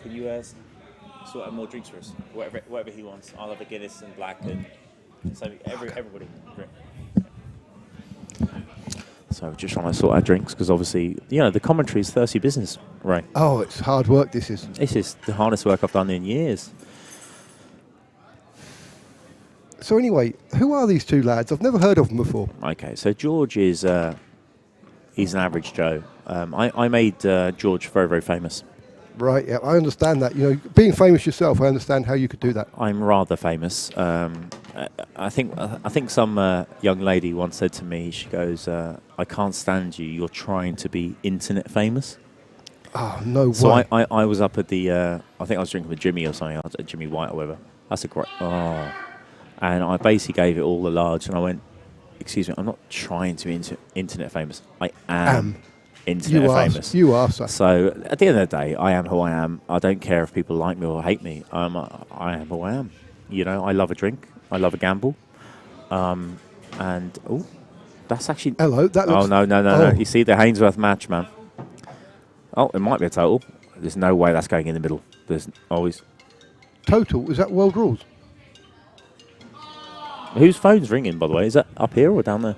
S5: Can you sort out more drinks for us? Whatever he wants. I'll have a Guinness and black, and so everybody drink. So we're just trying to sort out drinks because obviously, the commentary is thirsty business, Ray.
S2: Oh, it's hard work, this is.
S5: This is the hardest work I've done in years.
S2: So anyway, who are these two lads? I've never heard of them before.
S5: Okay, so George is he's an average Joe. I made George very, very famous.
S2: Right, yeah, I understand that. Being famous yourself, I understand how you could do that.
S5: I'm rather famous. I think some young lady once said to me, she goes, "I can't stand you. You're trying to be internet famous."
S2: Oh, no way.
S5: So I was up at the, I think I was drinking with Jimmy or something, I was at Jimmy White or whatever. That's a great, and I basically gave it all the large, and I went, "Excuse me, I'm not trying to be internet famous. I am internet famous."
S2: You are, sir.
S5: So at the end of the day, I am who I am. I don't care if people like me or hate me. I am who I am. I love a drink. I love a gamble. And that's actually.
S2: Hello, that looks...
S5: Oh no! You see the Hainsworth match, man. Oh, it might be a total. There's no way that's going in the middle. There's always.
S2: Total? Is that world rules?
S5: Whose phone's ringing, by the way? Is that up here or down there?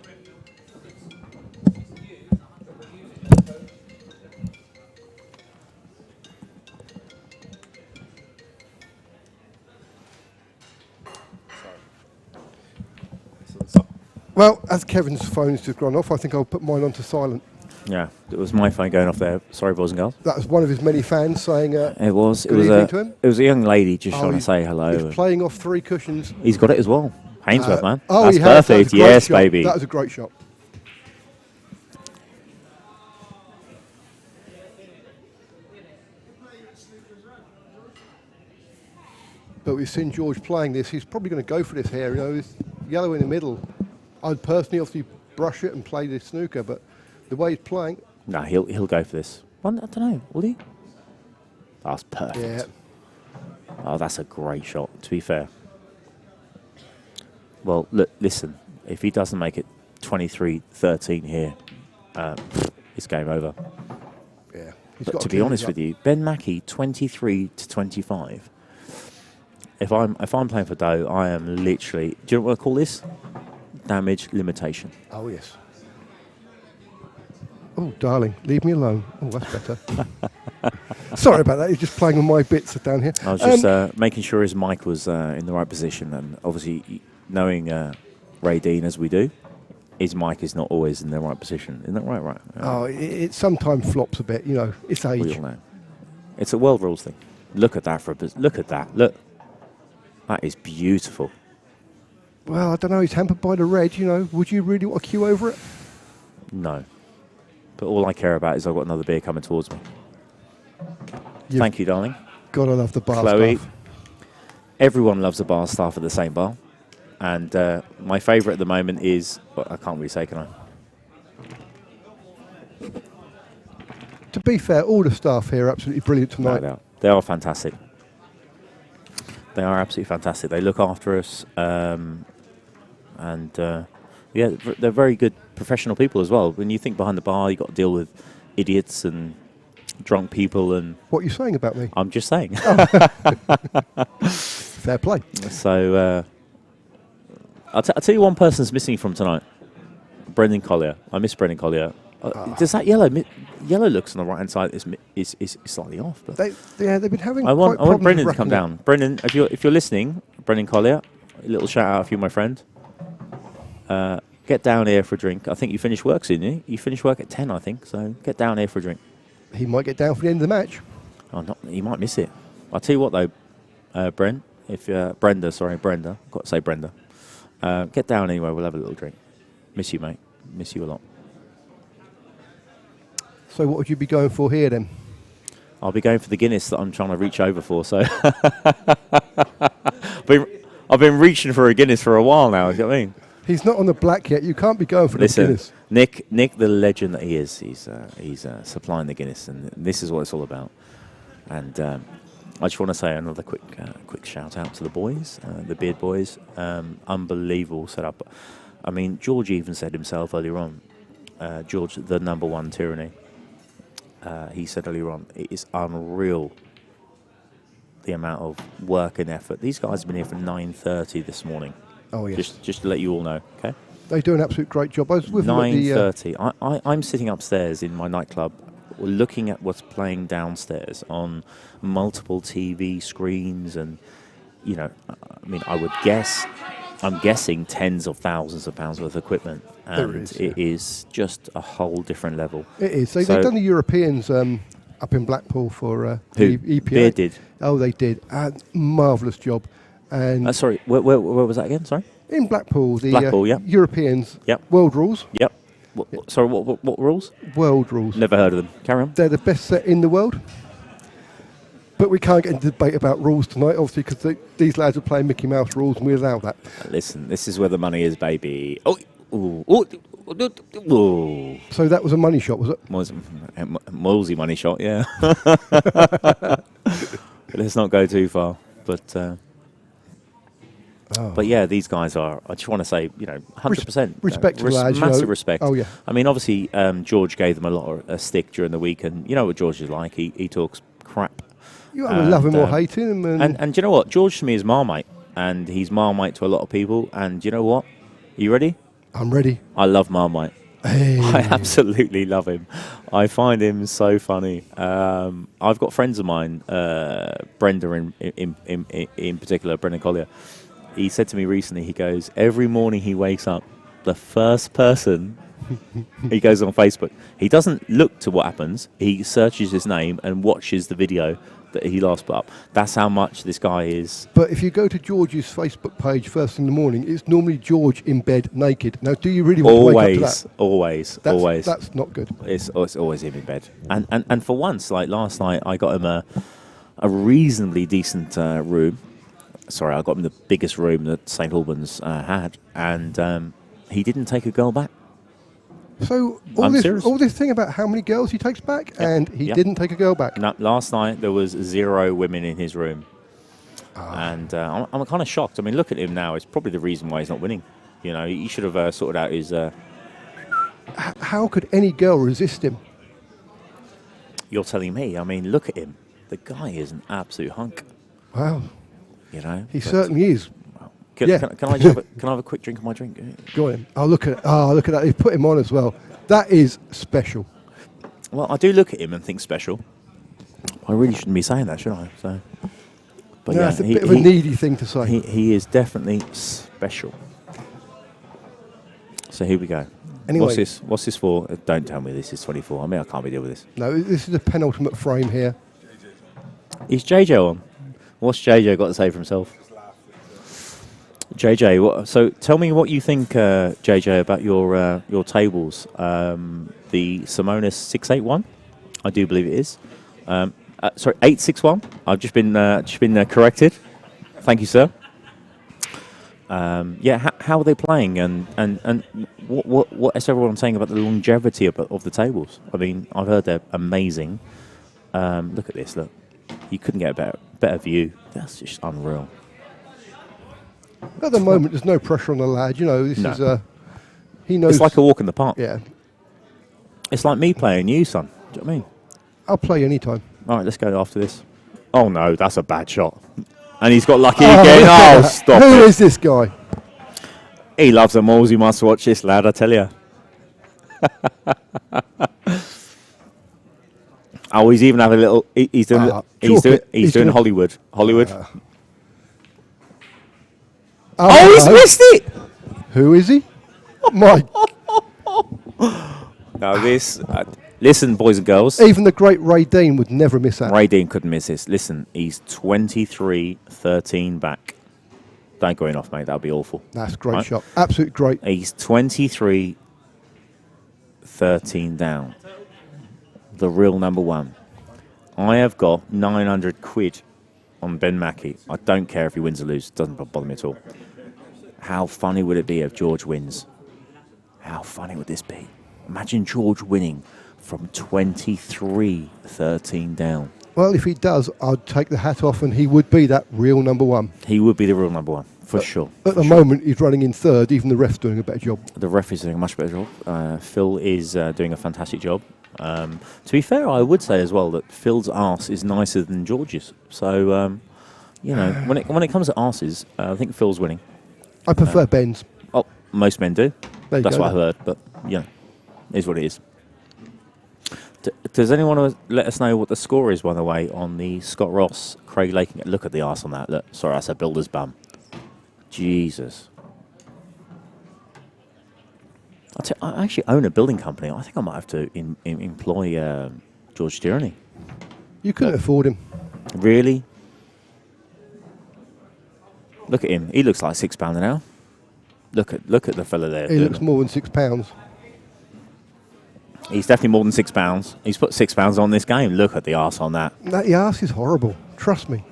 S2: Well, as Kevin's phone's just gone off, I think I'll put mine onto silent.
S5: Yeah, it was my phone going off there. Sorry, boys and girls.
S2: That was one of his many fans saying...
S5: It was.
S2: Good evening to him.
S5: It was a young lady just trying to
S2: he's-
S5: say hello.
S2: He's playing off 3 cushions.
S5: He's got it as well. Hainsworth, man.
S2: Oh,
S5: That's
S2: he has.
S5: perfect.
S2: That was a great
S5: Yes,
S2: shot.
S5: baby.
S2: That was a great shot. But we've seen George playing this. He's probably going to go for this here. It's yellow in the middle. I'd personally obviously brush it and play the snooker, but the way he's playing...
S5: No, he'll go for this. Well, I don't know. Will he? That's perfect.
S2: Yeah.
S5: Oh, that's a great shot, to be fair. Well, look, listen. If he doesn't make it 23-13 here, it's game over.
S2: Yeah.
S5: But to be honest with you, Ben Mackie, 23-25. If I'm playing for dough, I am literally... Do you know what I call this? Damage limitation.
S2: Oh, yes. Oh, darling, leave me alone. Oh, that's better. Sorry about that. He's just playing on my bits down here.
S5: I was just making sure his mic was in the right position, and obviously knowing Ray Dean as we do, his mic is not always in the right position. Isn't that right? Right.
S2: Oh, it sometimes flops a bit. It's age.
S5: We all know. It's a world rules thing. Look at that for a bit. Look at that. Look. That is beautiful.
S2: Well, I don't know. He's hampered by the red. Would you really want to queue over it?
S5: No. But all I care about is I've got another beer coming towards me. Thank you, darling.
S2: Gotta love the bar
S5: Chloe.
S2: staff.
S5: Everyone loves the bar staff at the same bar. And my favourite at the moment is... Well, I can't really say, can I?
S2: To be fair, all the staff here are absolutely brilliant tonight.
S5: No, they are fantastic. They are absolutely fantastic. They look after us. Yeah, they're very good professional people as well. When you think behind the bar, you've got to deal with idiots and drunk people. And
S2: What are you saying about me?
S5: I'm just saying.
S2: Fair play.
S5: So, I'll tell you one person's missing from tonight. Brendan Collier. I miss Brendan Collier. Does that yellow looks on the right hand side is slightly off? But
S2: they've been having.
S5: I want
S2: problems
S5: Brendan to
S2: wrapping
S5: come
S2: it.
S5: down. Brendan, if you're listening, Brendan Collier, a little shout out for you, my friend. Get down here for a drink. I think you finish work soon, didn't you? You finish work at 10, I think. So get down here for a drink.
S2: He might get down for the end of the match.
S5: Oh, he might miss it. I'll tell you what though, Brenda. I've got to say Brenda. Get down anyway. We'll have a little drink. Miss you, mate. Miss you a lot.
S2: So what would you be going for here then?
S5: I'll be going for the Guinness that I'm trying to reach over for. So I've been reaching for a Guinness for a while now. You know what I mean?
S2: He's not on the black yet. You can't be going for the Guinness.
S5: Nick, the legend that he is, he's supplying the Guinness, and this is what it's all about. And I just want to say another quick shout out to the boys, the Beard Boys. Unbelievable setup. I mean, George even said himself earlier on. George, the number one Tierney. He said earlier on, it is unreal the amount of work and effort. These guys have been here from 9:30 this morning.
S2: Oh yes.
S5: Just to let you all know, okay?
S2: They do an absolute great job. I was with them at the
S5: 9:30. I'm sitting upstairs in my nightclub, looking at what's playing downstairs on multiple TV screens, and I mean, I'm guessing tens of thousands of pounds worth of equipment, and it is just a whole different level.
S2: It is. They've done the Europeans up in Blackpool for
S5: who?
S2: EPA.
S5: Beard did.
S2: Oh, they did. Marvellous job. And
S5: sorry, where was that again? Sorry.
S2: in Blackpool, the
S5: yeah.
S2: Europeans,
S5: Yep.
S2: world rules.
S5: Yep. Sorry, what rules?
S2: World rules.
S5: Never heard of them. Carry on.
S2: They're the best set in the world. But we can't get into debate about rules tonight, obviously, because these lads are playing Mickey Mouse rules, and we allow that.
S5: Listen, this is where the money is, baby. Oh.
S2: So that was a money shot, was it?
S5: Moilsy money shot, yeah. Let's not go too far. But yeah, these guys are, I just want to say, 100%.
S2: Respect to the lads.
S5: Massive respect.
S2: Oh, yeah.
S5: I mean, obviously, George gave them a lot of stick during the week, and you know what George is like. He talks crap.
S2: You either love him or hate him.
S5: And you know what? George to me is Marmite, and he's Marmite to a lot of people. And you know what? Are you ready?
S2: I'm ready.
S5: I love Marmite.
S2: Hey.
S5: I absolutely love him. I find him so funny. I've got friends of mine, Brenda in particular, Brendan Collier. He said to me recently, he goes, every morning he wakes up, the first person, he goes on Facebook. He doesn't look to what happens. He searches his name and watches the video that he last put up. That's how much this guy is.
S2: But if you go to George's Facebook page first in the morning, it's normally George in bed naked. Now, do you really want to wake up to that?
S5: Always.
S2: That's not good.
S5: It's always him in bed. And for once, like last night, I got him a reasonably decent room. Sorry, I got him the biggest room that St. Albans had, and he didn't take a girl back.
S2: So all this thing about how many girls he takes back, and he didn't take a girl back.
S5: No, last night there was 0 women in his room, and I'm kind of shocked. I mean, look at him now. It's probably the reason why he's not winning. He should have sorted out his.
S2: How could any girl resist him?
S5: You're telling me? I mean, look at him. The guy is an absolute hunk.
S2: Wow.
S5: He
S2: certainly is.
S5: Can I have a quick drink of my drink?
S2: Go on. Oh, look at that. They've put him on as well. That is special.
S5: Well, I do look at him and think special. I really shouldn't be saying that, should I? But
S2: It's a bit of a needy thing to say.
S5: He is definitely special. So here we go.
S2: Anyway.
S5: What's this for? Don't tell me this is 24. I mean, I can't be dealing with this.
S2: No, this is the penultimate frame here.
S5: Is JJ on? What's JJ got to say for himself? JJ, so tell me what you think, JJ, about your tables. The Simonis 681, I do believe it is. 861. I've just been corrected. Thank you, sir. How are they playing, and what is everyone saying about the longevity of the tables? I mean, I've heard they're amazing. Look at this. Look, you couldn't get a better view. That's just unreal.
S2: At the moment, there's no pressure on the lad. This is he knows.
S5: It's like a walk in the park.
S2: Yeah.
S5: It's like me playing you, son. Do you know what I mean?
S2: I'll play anytime.
S5: All right, let's go after this. Oh no, that's a bad shot. And he's got lucky again. Oh, stop
S2: Who
S5: it.
S2: is this guy?
S5: He loves them all. You must watch this, lad, I tell you. Oh, he's even having a little. He's doing. He's doing Hollywood. Hollywood. He's missed it.
S2: Who is he? My.
S5: No, this. Listen, boys and girls.
S2: Even the great Ray Dean would never miss that.
S5: Ray Dean couldn't miss this. Listen, he's 23-13 back. Don't go in off, mate. That would be awful.
S2: That's a great shot. Absolute great.
S5: He's 23-13 down. The real number one. I have got 900 quid on Ben Mackie. I don't care if he wins or loses. It doesn't bother me at all. How funny would it be if George wins? How funny would this be? Imagine George winning from 23-13 down.
S2: Well, if he does, I'd take the hat off and he would be that real number one.
S5: He would be the real number one, for sure.
S2: At the moment, he's running in third. Even the ref's doing a better job.
S5: The ref is doing a much better job. Phil is doing a fantastic job. To be fair, I would say as well that Phil's arse is nicer than George's. So, when it comes to arses, I think Phil's winning.
S2: I prefer Ben's.
S5: Oh, most men do. That's what I heard. But, is what it is. Does anyone want to let us know what the score is, by the way, on the Scott Ross, Craig Lake? Look at the arse on that. Look, sorry, that's a builder's bum. Jesus. I actually own a building company. I think I might have to employ George Tierney.
S2: You couldn't afford him.
S5: Really? Look at him. He looks like £6 an hour. Look at the fella there.
S2: He looks more than £6.
S5: He's definitely more than £6. He's put £6 on this game. Look at the arse on that.
S2: That arse is horrible. Trust me.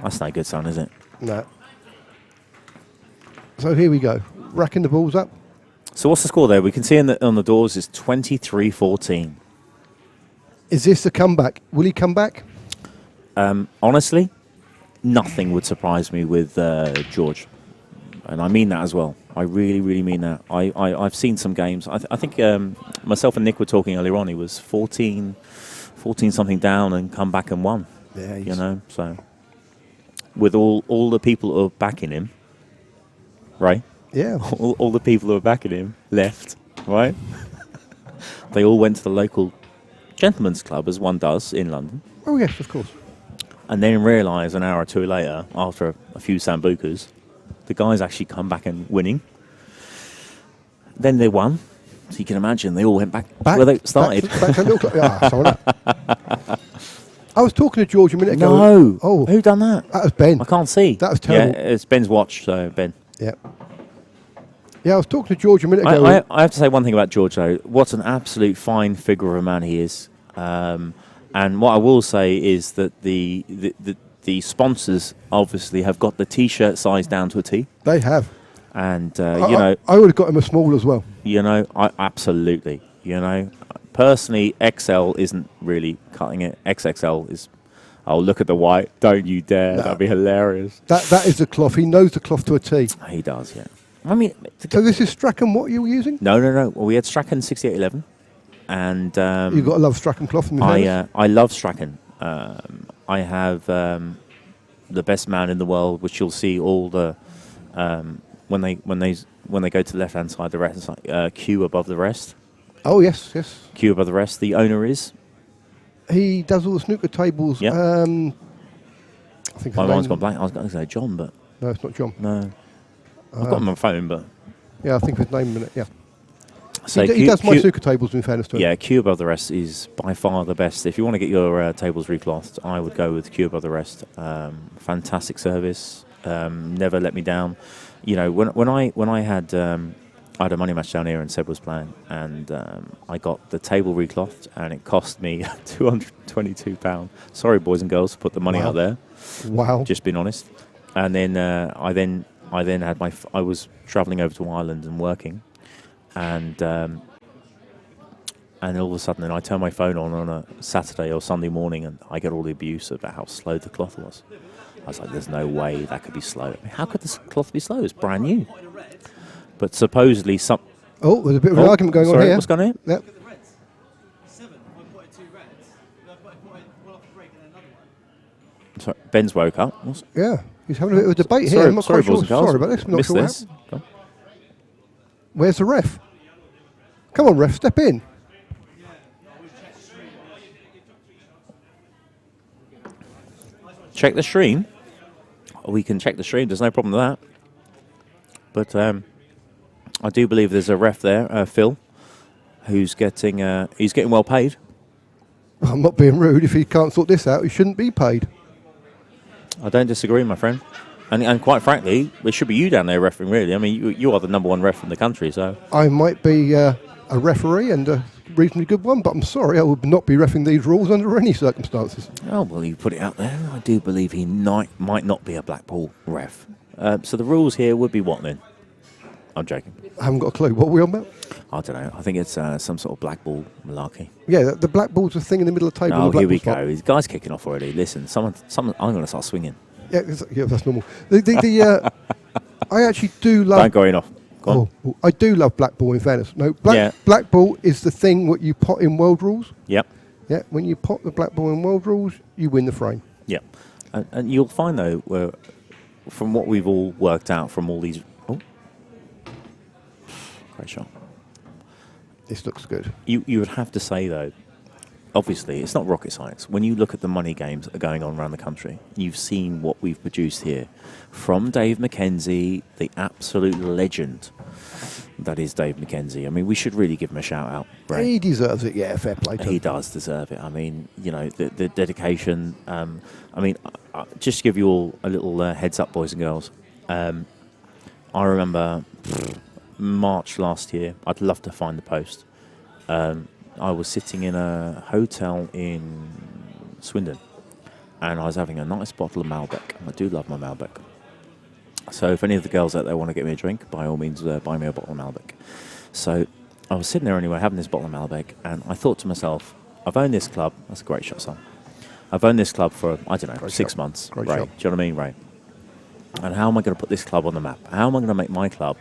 S5: That's no good, son, is it?
S2: No. So here we go. Racking the balls up.
S5: So what's the score there? We can see on the doors is 23-14.
S2: Is this a comeback? Will he come back?
S5: Honestly, nothing would surprise me with George. And I mean that as well. I really, really mean that. I've seen some games. I think myself and Nick were talking earlier on. He was 14 something down and come back and won.
S2: Yeah,
S5: so with all the people who are backing him, right?
S2: Yeah.
S5: All the people who are backing him left, right? They all went to the local gentleman's club, as one does in London.
S2: Oh, yes, of course.
S5: And then realised an hour or two later, after a few sambucas, the guys actually come back and winning. Then they won. So you can imagine they all went back where they started.
S2: Back to little club. I was talking to George a minute ago.
S5: No.
S2: Oh.
S5: Who done that?
S2: That was Ben.
S5: I can't see.
S2: That was terrible.
S5: Yeah, it's Ben's watch, so Ben.
S2: Yeah. Yeah, I was talking to George a minute ago.
S5: I have to say one thing about George, though. What an absolute fine figure of a man he is. And what I will say is that the sponsors obviously have got the T-shirt size down to a T.
S2: They have.
S5: And,
S2: I would have got him a small as well.
S5: Absolutely. Personally, XL isn't really cutting it. XXL is, look at the white. Don't you dare. No. That'd be hilarious.
S2: That is the cloth. He knows the cloth to a T.
S5: He does, yeah. I mean...
S2: So this is Strachan what you were using?
S5: No. Well, we had Strachan 6811. And...
S2: You've got to love Strachan cloth.
S5: I love Strachan. I have the best man in the world, which you'll see all the... when they go to the left-hand side, the right-hand side, Q above the rest.
S2: Oh, yes.
S5: Q above the rest. The owner is?
S2: He does all the snooker tables.
S5: Yep.
S2: I think
S5: my mind's gone blank. I was going to say John, but...
S2: No, it's not John.
S5: No. I've got him on my phone, but...
S2: Yeah, I think his name in a minute, yeah.
S5: So
S2: he does my snooker tables, in fairness to him.
S5: Yeah, Q above the rest is by far the best. If you want to get your tables reclothed, I would go with Q above the rest. Fantastic service. Never let me down. When I had a money match down here and Seb was playing, and I got the table reclothed, and it cost me £222. Sorry, boys and girls, to put the money out there.
S2: Wow.
S5: Just being honest. And then I had I was travelling over to Ireland and working, and all of a sudden, I turn my phone on a Saturday or Sunday morning, and I get all the abuse about how slow the cloth was. I was like, "There's no way that could be slow. I mean, how could this cloth be slow? It's brand new." But supposedly some.
S2: Oh, there's a bit of an argument going on here.
S5: What's going on here?
S2: Yep.
S5: Sorry, Ben's woke up.
S2: Yeah, he's having a bit of a debate here. I'm not quite sure. Sorry about this. I'm not
S5: Missed
S2: sure
S5: this.
S2: Where's the ref? Come on, ref, step in.
S5: Check the stream. We can check the stream. There's no problem with that. But I do believe there's a ref there, Phil, who's getting he's getting well paid.
S2: I'm not being rude. If he can't sort this out, he shouldn't be paid.
S5: I don't disagree, my friend. And quite frankly, it should be you down there refereeing, really. I mean, you are the number one ref in the country, so...
S2: I might be a referee and a reasonably good one, but I'm sorry, I would not be reffing these rules under any circumstances.
S5: Oh, well, you put it out there. I do believe he might not be a Blackpool ref. So the rules here would be what, then? I'm joking.
S2: I haven't got a clue. What are we on about?
S5: I don't know. I think it's some sort of black ball malarkey.
S2: Yeah, the black ball's the thing in the middle of the table.
S5: Oh,
S2: the
S5: here we
S2: black
S5: go.
S2: ball's
S5: His guy's kicking off already. Listen, someone. I'm going to start swinging.
S2: Yeah, that's normal. I actually do love...
S5: Don't go in off. Go on.
S2: I do love black ball, in fairness. No, black ball is the thing what you pot in world rules.
S5: Yep.
S2: Yeah, when you pot the black ball in world rules, you win the frame.
S5: Yep. And you'll find, though, from what we've all worked out from all these... Oh. Great shot.
S2: This looks good.
S5: You would have to say, though, obviously, it's not rocket science. When you look at the money games that are going on around the country, you've seen what we've produced here. From Dave McKenzie, the absolute legend that is Dave McKenzie. I mean, we should really give him a shout-out. Ray.
S2: He deserves it, yeah, fair play to him.
S5: He does deserve it. I mean, you know, the dedication. I mean, just to give you all a little heads up, boys and girls. I remember March last year. I'd love to find the post. I was sitting in a hotel in Swindon, and I was having a nice bottle of Malbec. I do love my Malbec. So if any of the girls out there want to get me a drink, by all means, buy me a bottle of Malbec. So I was sitting there anyway, having this bottle of Malbec, and I thought to myself, I've owned this club. That's a great shot, son. I've owned this club for, I don't know,
S2: Great
S5: 6
S2: shot.
S5: months.
S2: Great
S5: Ray,
S2: shot.
S5: do you know what I mean, Ray? And how am I going to put this club on the map? How am I going to make my club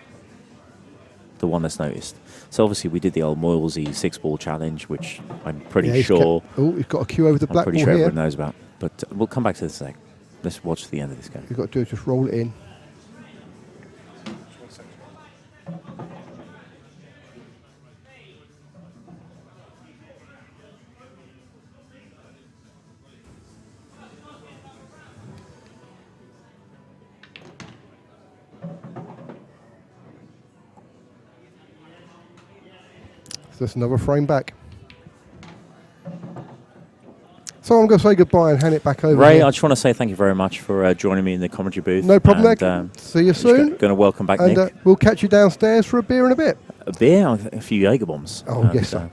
S5: the one that's noticed? So obviously we did the old Moylesy 6-ball challenge, which I'm pretty sure...
S2: he's got a queue over the black
S5: I'm pretty
S2: ball
S5: sure
S2: here.
S5: everyone knows about. But we'll come back to this in a sec. Let's watch the end of this game.
S2: You've got to do is just roll it in. So that's another frame back. So I'm going to say goodbye and hand it back over.
S5: Ray,
S2: here.
S5: I just want to say thank you very much for joining me in the commentary booth.
S2: No problem,
S5: and,
S2: Nick. See you soon.
S5: Going to welcome back
S2: And
S5: Nick.
S2: we'll catch you downstairs for a beer in a bit.
S5: A beer, a few Jaeger bombs.
S2: Oh, yes, sir.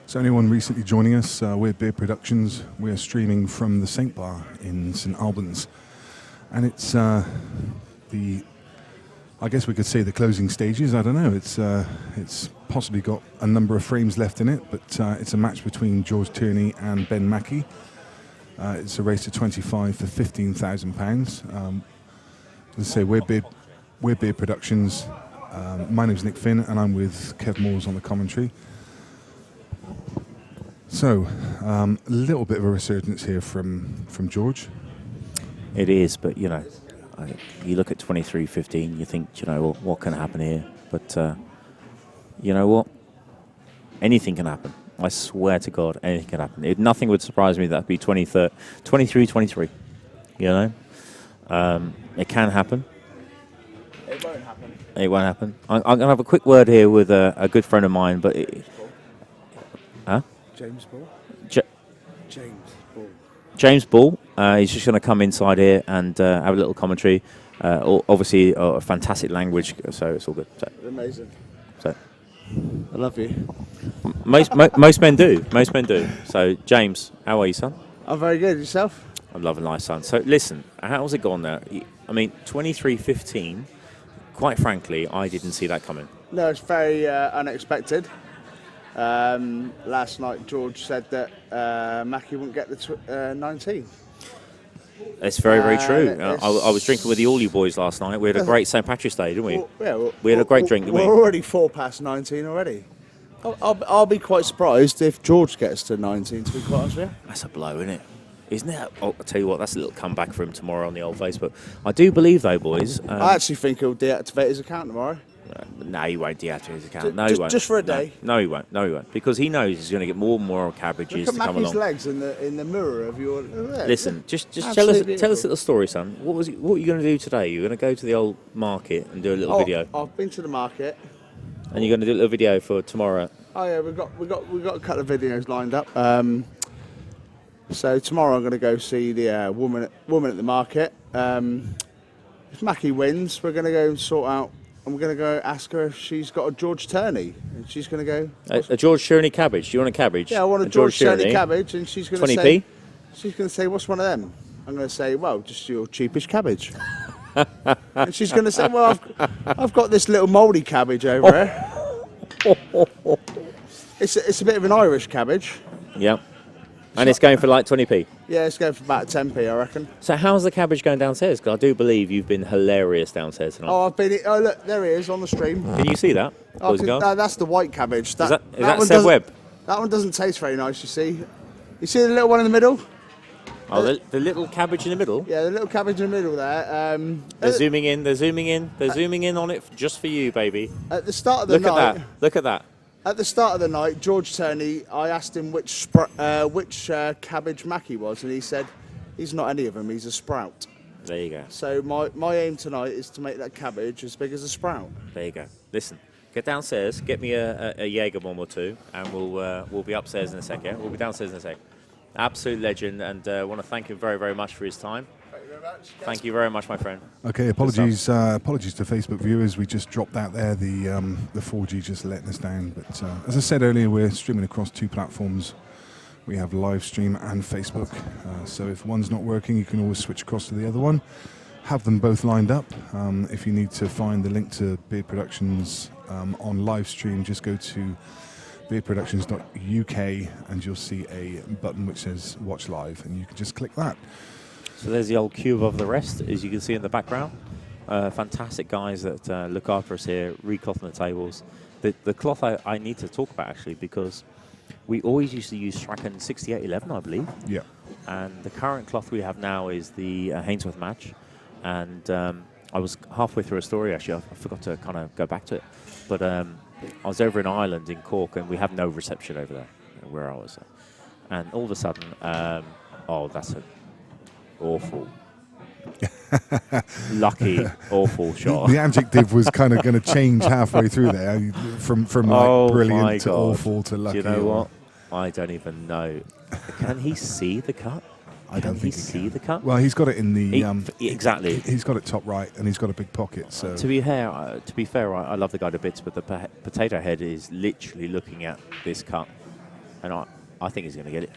S1: So anyone recently joining us, we're Beer Productions. We're streaming from the Saint Bar in St Albans. And it's I guess we could say the closing stages. I don't know. It's possibly got a number of frames left in it, but it's a match between George Tierney and Ben Mackie. It's a race to 25 for £15,000. Let's say we're Beer Productions. My name's Nick Finn, and I'm with Kev Moores on the commentary. So, a little bit of a resurgence here from George.
S5: It is, but you know, you look at 23-15, you think, you know, what can happen here? But you know what? Anything can happen. I swear to God, anything can happen. Nothing would surprise me that'd be 23-23. You know, it can happen.
S4: It won't happen.
S5: It won't happen. I'm going to have a quick word here with a good friend of mine, but huh?
S7: James Ball. James Ball.
S5: James Ball. He's just going to come inside here and have a little commentary. Obviously, a fantastic language, so it's all good. So,
S7: Amazing.
S5: so
S7: I love you.
S5: most men do. Most men do. So, James, how are you, son?
S7: I'm very good. Yourself?
S5: I'm loving life, son. So, listen, how's it gone there? I mean, 23-15. Quite frankly, I didn't see that coming.
S7: No, it's very unexpected. Last night, George said that Mackie wouldn't get the 19.
S5: It's very, very true.
S7: it's-
S5: I was drinking with the all you boys last night. We had a great St. Patrick's Day, didn't we? We had a great drink, didn't
S7: We're
S5: we?
S7: already 4 past 19 already. I'll be quite surprised if George gets to 19, to be quite honest with you.
S5: That's a blow, isn't it? Isn't it? Oh, I'll tell you what, that's a little comeback for him tomorrow on the old Facebook. I do believe, though, boys.
S7: I actually think he'll deactivate his account tomorrow.
S5: No, he won't deactivate his account. No, he
S7: just-
S5: won't.
S7: just for a day.
S5: No, he won't. No, he won't. Because he knows he's going to get more and more cabbages
S7: Look
S5: to
S7: at
S5: come
S7: Mackie's
S5: along.
S7: legs in the mirror of your...
S5: Listen, just tell us
S7: Absolutely
S5: a
S7: beautiful.
S5: little story, son. What are you going to do today? You're going to go to the old market and do a little video,
S7: I've been to the market.
S5: and you're going to do a little video for tomorrow.
S7: Oh yeah, we've got a couple of videos lined up. So tomorrow I'm going to go see the woman at the market. If Mackie wins, we're going to go sort out. And we're going to go ask her if she's got a George Tierney, and she's going to go.
S5: A George Tierney cabbage. Do you want a cabbage?
S7: Yeah, I want a George Tierney cabbage, and she's going to
S5: 20p?
S7: say. She's going to say, "What's one of them?" I'm going to say, "Well, just your cheapest cabbage." And she's going to say, "Well, I've got this little mouldy cabbage over here. It's a bit of an Irish cabbage.
S5: Yeah. And it's going for like 20p.
S7: Yeah, it's going for about 10p, I reckon."
S5: So how's the cabbage going downstairs? Because I do believe you've been hilarious downstairs tonight.
S7: Oh, Oh, look, there he is on the stream.
S5: Can you see that?
S7: Oh,
S5: Boys and girls?
S7: that's the white cabbage.
S5: Is that
S7: one
S5: Seb
S7: doesn't-
S5: Webb?
S7: That one doesn't taste very nice, you see. You see the little one in the middle?
S5: Oh, the little cabbage in the middle?
S7: Yeah, the little cabbage in the middle there.
S5: They're zooming in, they're zooming in, they're zooming in on it just for you, baby.
S7: At the start of the
S5: Look
S7: night,
S5: at that, look at that.
S7: At the start of the night, George Tierney, I asked him which cabbage Mackie was, and he said he's not any of them. He's a sprout.
S5: There you go,
S7: So my aim tonight is to make that cabbage as big as a sprout.
S5: there you go. Listen, get downstairs, get me a Jaeger bomb or two, and we'll be upstairs in a sec, yeah? We'll be downstairs in a sec. Absolute legend, and I want to thank him very, very much for his time.
S7: Thank you very much.
S5: Thank you very much, my friend.
S1: Okay, apologies to Facebook viewers. We just dropped out there. The 4G just letting us down. But as I said earlier, we're streaming across 2 platforms. We have live stream and Facebook. So if one's not working, you can always switch across to the other one. Have them both lined up. If you need to find the link to Beard Productions on live stream, just go to beardproductions.uk and you'll see a button which says Watch Live, and you can just click that.
S5: So there's the old queue above the rest, as you can see in the background. Fantastic guys that look after us here, reclothing the tables. The cloth I need to talk about, actually, because we always used to use Strachan 6811, I believe.
S1: Yeah.
S5: And the current cloth we have now is the Hainsworth match. And I was halfway through a story, actually. I forgot to kind of go back to it. But I was over in Ireland, in Cork, and we have no reception over there, where I was. And all of a sudden, that's an awful, lucky, awful shot.
S1: The adjective was kind of going to change halfway through there, from like brilliant
S5: my
S1: to
S5: God.
S1: awful to lucky.
S5: Do you know
S1: or-
S5: what? I don't even know. Can he see the cut?
S1: I don't
S5: Can
S1: think
S5: he
S1: he
S5: see
S1: can.
S5: the cut?
S1: Well, he's got it in the
S5: exactly.
S1: He's got it top right, and he's got a big pocket. So
S5: To be fair, I love the guy to bits, but the potato head is literally looking at this cut, and I think he's going to get it.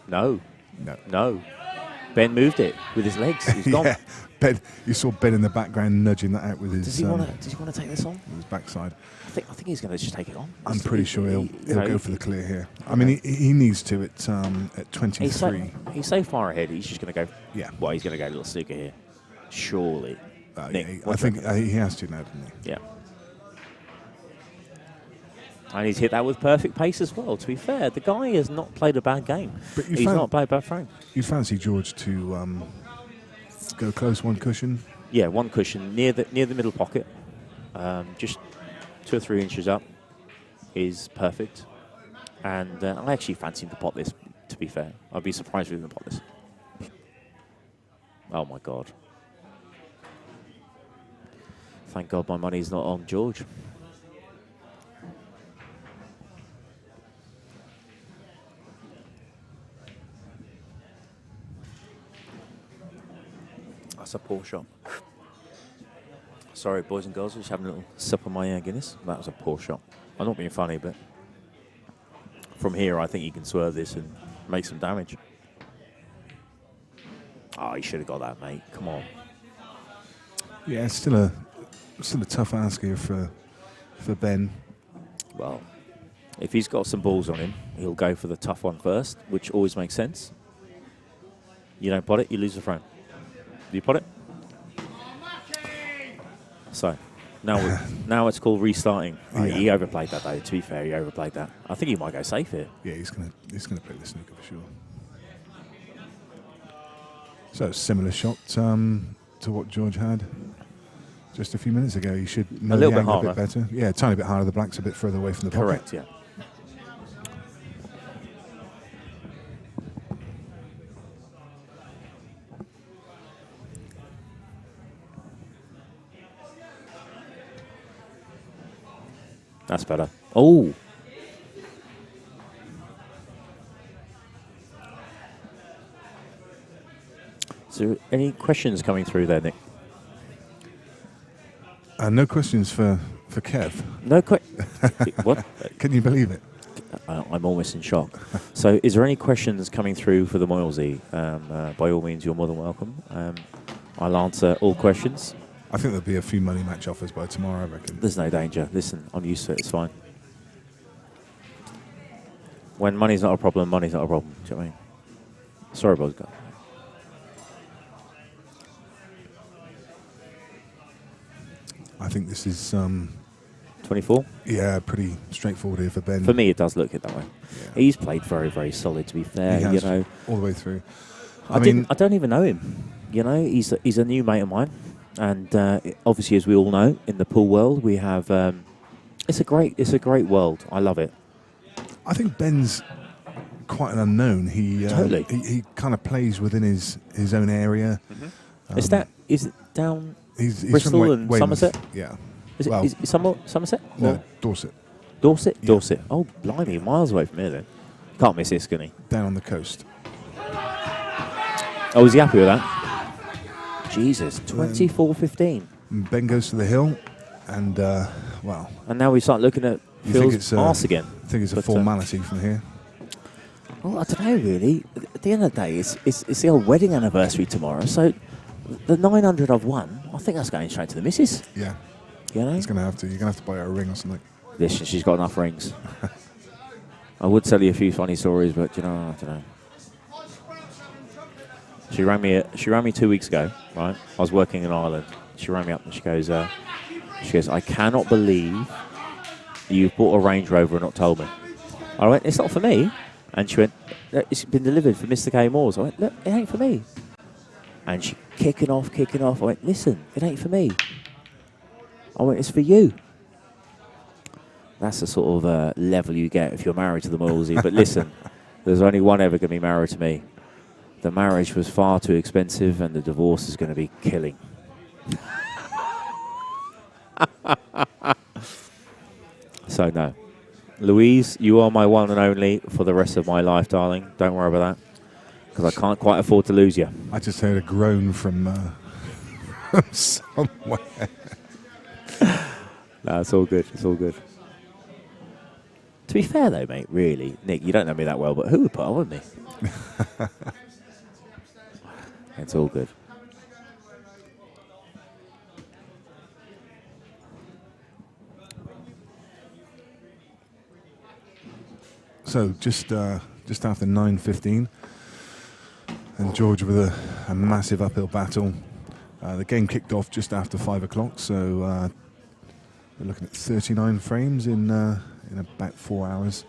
S5: No. Ben moved it with his legs. He's gone.
S1: yeah, Ben. You saw Ben in the background nudging that out with his.
S5: Does he want to take this on?
S1: his backside.
S5: I think he's going to just take it on.
S1: I'm pretty sure he'll
S5: you know,
S1: go for the clear here. I mean, he needs to at 23.
S5: He's so far ahead. He's just going to go.
S1: Yeah.
S5: Well, he's going to go a little snooker here, surely. Nick,
S1: I
S5: what do you
S1: think
S5: reckon?
S1: he has to now, doesn't he?
S5: Yeah. And he's hit that with perfect pace as well. To be fair, the guy has not played a bad game.
S1: But
S5: He's not played a bad frame.
S1: You'd fancy George to go close one cushion.
S5: Yeah, one cushion near the middle pocket, just 2 or 3 inches up, is perfect. And I actually fancy him to pot this. To be fair, I'd be surprised if he didn't pot this. Oh my God! Thank God my money's not on George. That's a poor shot. Sorry, boys and girls, just having a little sip of my Guinness. That was a poor shot. I'm not being funny, but from here, I think you can swerve this and make some damage. Oh, you should have got that, mate. Come on.
S1: Yeah, it's still a tough ask here for Ben.
S5: Well, If he's got some balls on him, he'll go for the tough one first, which always makes sense. You don't pot it, you lose the frame. Do you pot it? So, now it's called restarting. He overplayed that though. To be fair, he overplayed that. I think he might go safe here.
S1: Yeah, he's gonna play the snooker for sure. So similar shot to what George had just a few minutes ago. He should know
S5: little
S1: the
S5: bit
S1: angle
S5: harder.
S1: a bit better. Yeah, a tiny bit harder. The black's a bit further away from the pocket.
S5: Correct, yeah. That's better. Oh. Is there any questions coming through there, Nick?
S1: No questions for Kev.
S5: No What?
S1: Can you believe it?
S5: I'm almost in shock. So, is there any questions coming through for the Moylesy? By all means, you're more than welcome. I'll answer all questions.
S1: I think there'll be a few money match offers by tomorrow, I reckon.
S5: There's no danger. Listen, I'm used to it. It's fine. When money's not a problem, money's not a problem. Do you know what I mean? Sorry, Bosco.
S1: I think this is
S5: 24?
S1: yeah, pretty straightforward here for Ben.
S5: For me, it does look it that way.
S1: Yeah.
S5: He's played very, very solid, to be fair.
S1: He has,
S5: You know,
S1: all the way through.
S5: I don't even know him. You know, he's a new mate of mine, and obviously, as we all know, in the pool world, we have it's a great world. I love it.
S1: I think Ben's quite an unknown. He
S5: Totally.
S1: he kind of plays within his own area.
S5: Is it down
S1: He's
S5: Bristol
S1: from
S5: and
S1: Weymouth.
S5: Somerset?
S1: Yeah.
S5: Is
S1: Well,
S5: it Somerset?
S1: No,
S5: Or
S1: Dorset.
S5: Dorset?
S1: Yeah.
S5: Dorset. Oh, blimey, miles away from here then. Can't miss this, can he?
S1: Down on the coast.
S5: Oh, is he happy with that? Jesus, 24-15.
S1: Ben goes to the hill, and well,
S5: And now we start looking at
S1: you think
S5: Phil's
S1: it's
S5: arse again.
S1: I think it's a
S5: But,
S1: formality from here.
S5: Well, I don't know, really. At the end of the day, it's the old wedding anniversary tomorrow, so the 900 I've won, I think that's going straight to the missus.
S1: Yeah,
S5: You know?
S1: it's gonna have to. You're gonna have to buy her a ring or something.
S5: Listen, she's got enough rings. I would tell you a few funny stories, but, you know, I don't know. She rang me 2 weeks ago, right? I was working in Ireland. She rang me up and she goes, I cannot believe you've bought a Range Rover and not told me. I went, it's not for me. And she went, it's been delivered for Mr. K. Moores. I went, look, it ain't for me. And she kicking off. I went, listen, it ain't for me. I went, it's for you. That's the sort of level you get if you're married to the Moylesy. But listen, there's only one ever going to be married to me. The marriage was far too expensive and the divorce is going to be killing. So, no. Louise, you are my one and only for the rest of my life, darling. Don't worry about that. Because I can't quite afford to lose you.
S1: I just heard a groan from somewhere.
S5: No, it's all good. It's all good. To be fair, though, mate, really, Nick, you don't know me that well, but who would put on with me? It's all good.
S1: So just after 9:15, and George with a massive uphill battle. The game kicked off just after 5 o'clock, so we're looking at 39 frames in about 4 hours.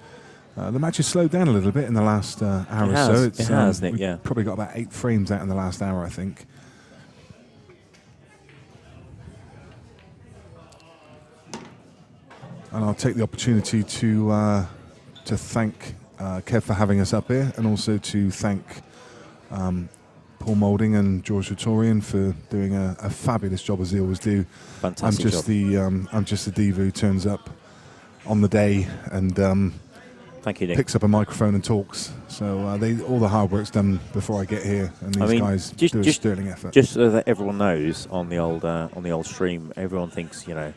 S1: The match has slowed down a little bit in the last hour or so.
S5: It has, Nick,
S1: we've
S5: yeah.
S1: probably got about 8 frames out in the last hour, I think. And I'll take the opportunity to thank Kev for having us up here, and also to thank Paul Moulding and George Sartorian for doing a fabulous job, as they always do.
S5: Fantastic
S1: I'm just the diva who turns up on the day and
S5: Thank you, Nick.
S1: picks up a microphone and talks. So all the hard work's done before I get here, and these guys do a sterling effort.
S5: Just so that everyone knows, on the old stream, everyone thinks, you know,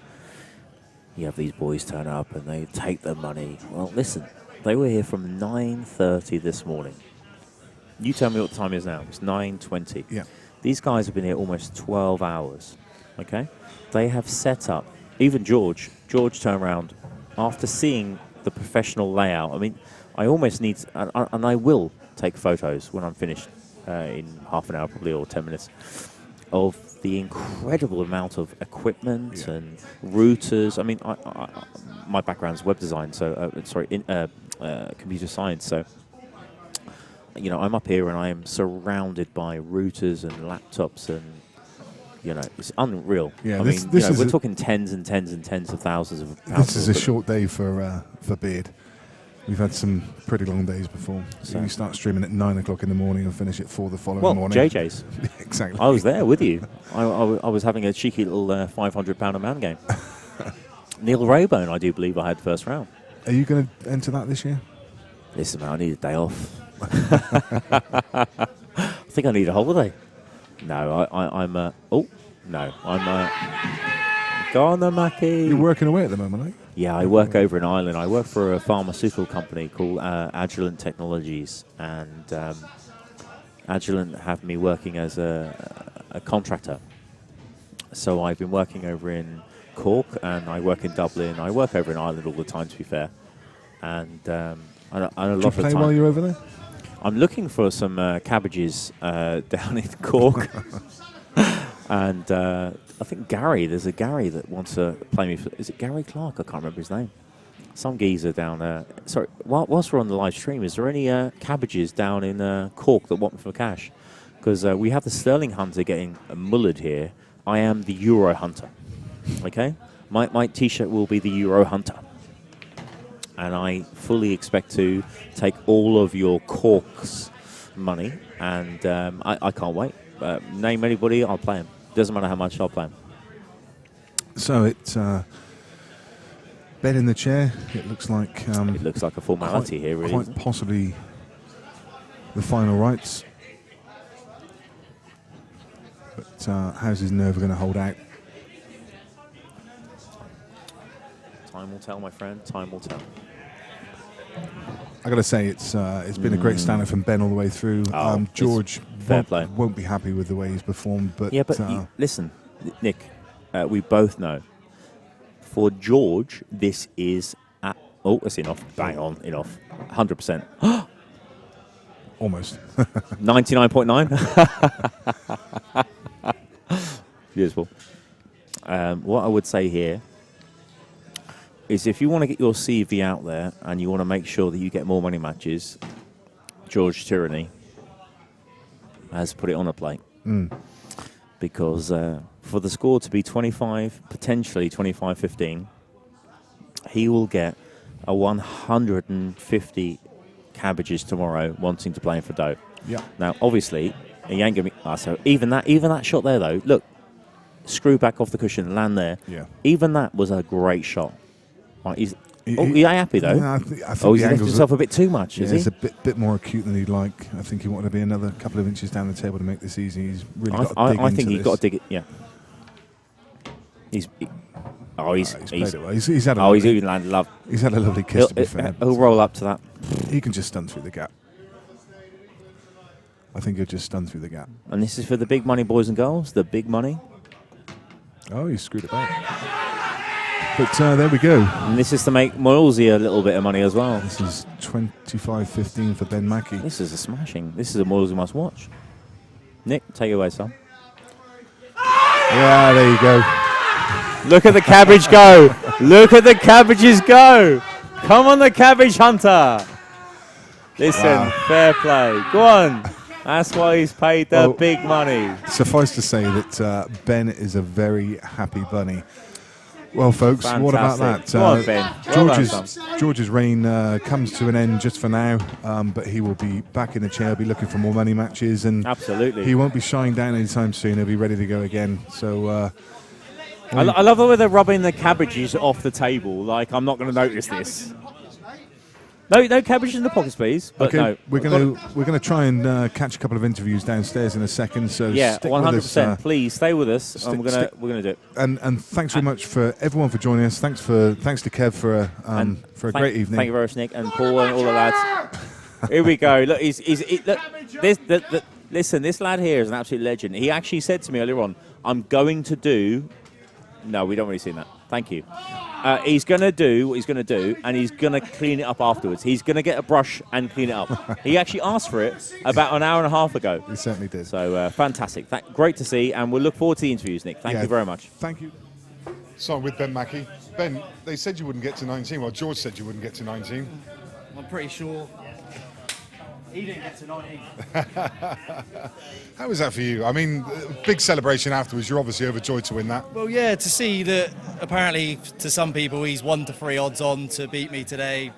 S5: you have these boys turn up and they take the money. Well, listen, they were here from 9:30 this morning. You tell me what the time is now. It's 9:20.
S1: Yeah.
S5: These guys have been here almost 12 hours. Okay? They have set up. Even George turned around after seeing the professional layout. I mean, I almost need, and I will take photos when I'm finished in half an hour probably or 10 minutes of the incredible amount of equipment and routers. I mean, my background's web design, so computer science. So, you know, I'm up here and I am surrounded by routers and laptops, and you know, it's unreal.
S1: Yeah,
S5: I
S1: this
S5: mean,
S1: is
S5: we're talking tens and tens and tens of thousands of pounds.
S1: This is a short day for Beard. We've had some pretty long days before. So you start streaming at 9 o'clock in the morning and finish at 4 the following morning.
S5: JJ's.
S1: Exactly.
S5: I was there with you. I was having a cheeky little £500 a man game. Neil Raybone, I do believe I had first round.
S1: Are you going to enter that this year?
S5: Listen, man, I need a day off. I think I need a holiday. No, I'm go on then, Mackie.
S1: You're working away at the moment, aren't you?
S5: Yeah, I work over in Ireland. I work for a pharmaceutical company called Agilent Technologies, and Agilent have me working as a contractor. So I've been working over in Cork, and I work in Dublin. I work over in Ireland all the time, to be fair. And a lot
S1: Do you
S5: of
S1: play
S5: time,
S1: while you're over there?
S5: I'm looking for some cabbages down in Cork. And I think there's a Gary that wants to play me. Is it Gary Clark? I can't remember his name. Some geezer down there. Sorry, whilst we're on the live stream, is there any cabbages down in Cork that want me for cash? Because we have the Sterling Hunter getting mullered here. I am the Euro Hunter. Okay? My T-shirt will be the Euro Hunter. And I fully expect to take all of your Cork's money. And I can't wait. Name anybody, I'll play him. Doesn't matter how much, I'll play him.
S1: So it's Ben in the chair. It looks like
S5: It looks like a formality here, really.
S1: Quite possibly the final rights. But how's his nerve going to hold out?
S5: Time will tell, my friend. Time will tell.
S1: I got to say, it's been a great stand-up from Ben all the way through.
S5: Oh,
S1: George
S5: fair play.
S1: won't be happy with the way he's performed, but
S5: Yeah, but listen, Nick, we both know. For George, this is... that's enough. Bang on, enough. 100%.
S1: almost.
S5: 99.9? Beautiful. What I would say here is if you want to get your CV out there and you want to make sure that you get more money matches, George Tierney has put it on a plate. Because for the score to be 25, potentially 25-15, he will get a 150 cabbages tomorrow wanting to play for dough.
S1: Yeah.
S5: Now, obviously, he ain't going to be... so even that shot there, though, look, screw back off the cushion, land there.
S1: Yeah.
S5: Even that was a great shot. Right, he's happy, though.
S1: Yeah, I think
S5: He's
S1: the
S5: left
S1: angles
S5: himself a bit too much,
S1: yeah,
S5: is he?
S1: it's a bit more acute than he'd like. I think he wanted to be another couple of inches down the table to make this easy. He's really got to dig
S5: I
S1: into
S5: think he's
S1: this.
S5: got to dig it, yeah. He's
S1: played it well. He's had a
S5: he's
S1: lovely,
S5: even landed love.
S1: he's had a lovely kiss, to be fair.
S5: He'll roll up to that.
S1: He can just stun through the gap. I think he'll just stun through the gap.
S5: And this is for the big money, boys and girls. The big money.
S1: Oh, he screwed it back. But there we go.
S5: And this is to make Moilsey a little bit of money as well.
S1: This is 25-15 for Ben Mackie.
S5: This is a smashing. This is a Moilsey must watch. Nick, take it away, son.
S1: Yeah, there you go.
S5: Look at the cabbage go. Look at the cabbages go. Come on, the cabbage hunter. Listen, fair play. Go on. That's why he's paid the big money.
S1: Suffice to say that Ben is a very happy bunny. Well, folks, what about that?
S5: Fantastic. Go on, Ben. Well done,
S1: George's reign comes to an end just for now, but he will be back in the chair, be looking for more money matches, and
S5: Absolutely.
S1: he won't be shying down anytime soon. He'll be ready to go again. So
S5: I love the way they're rubbing the cabbages off the table. Like, I'm not going to notice this. No cabbages in the pockets, please. But
S1: okay,
S5: no,
S1: we're gonna try and catch a couple of interviews downstairs in a second. So
S5: yeah,
S1: stick
S5: 100%.
S1: with us,
S5: Please stay with us, and we're gonna do it.
S1: And thanks very much for everyone for joining us. Thanks to Kev for a great evening.
S5: Thank you very much, Nick and Paul and all the lads. Here we go. Look, listen, this lad here is an absolute legend. He actually said to me earlier on, "I'm going to do." No, we don't really see that. Thank you. He's going to do what he's going to do, and he's going to clean it up afterwards. He's going to get a brush and clean it up. He actually asked for it about an hour and a half ago.
S1: He certainly did.
S5: So fantastic. Great to see, and we'll look forward to the interviews, Nick. Thank you very much.
S1: Thank you. So with Ben Mackie. Ben, they said you wouldn't get to 19. Well, George said you wouldn't get to 19.
S4: I'm pretty sure he didn't get to 19.
S1: How was that for you? I mean, big celebration afterwards. You're obviously overjoyed to win that.
S4: Well, yeah, to see that apparently to some people he's 1 to 3 odds on to beat me today.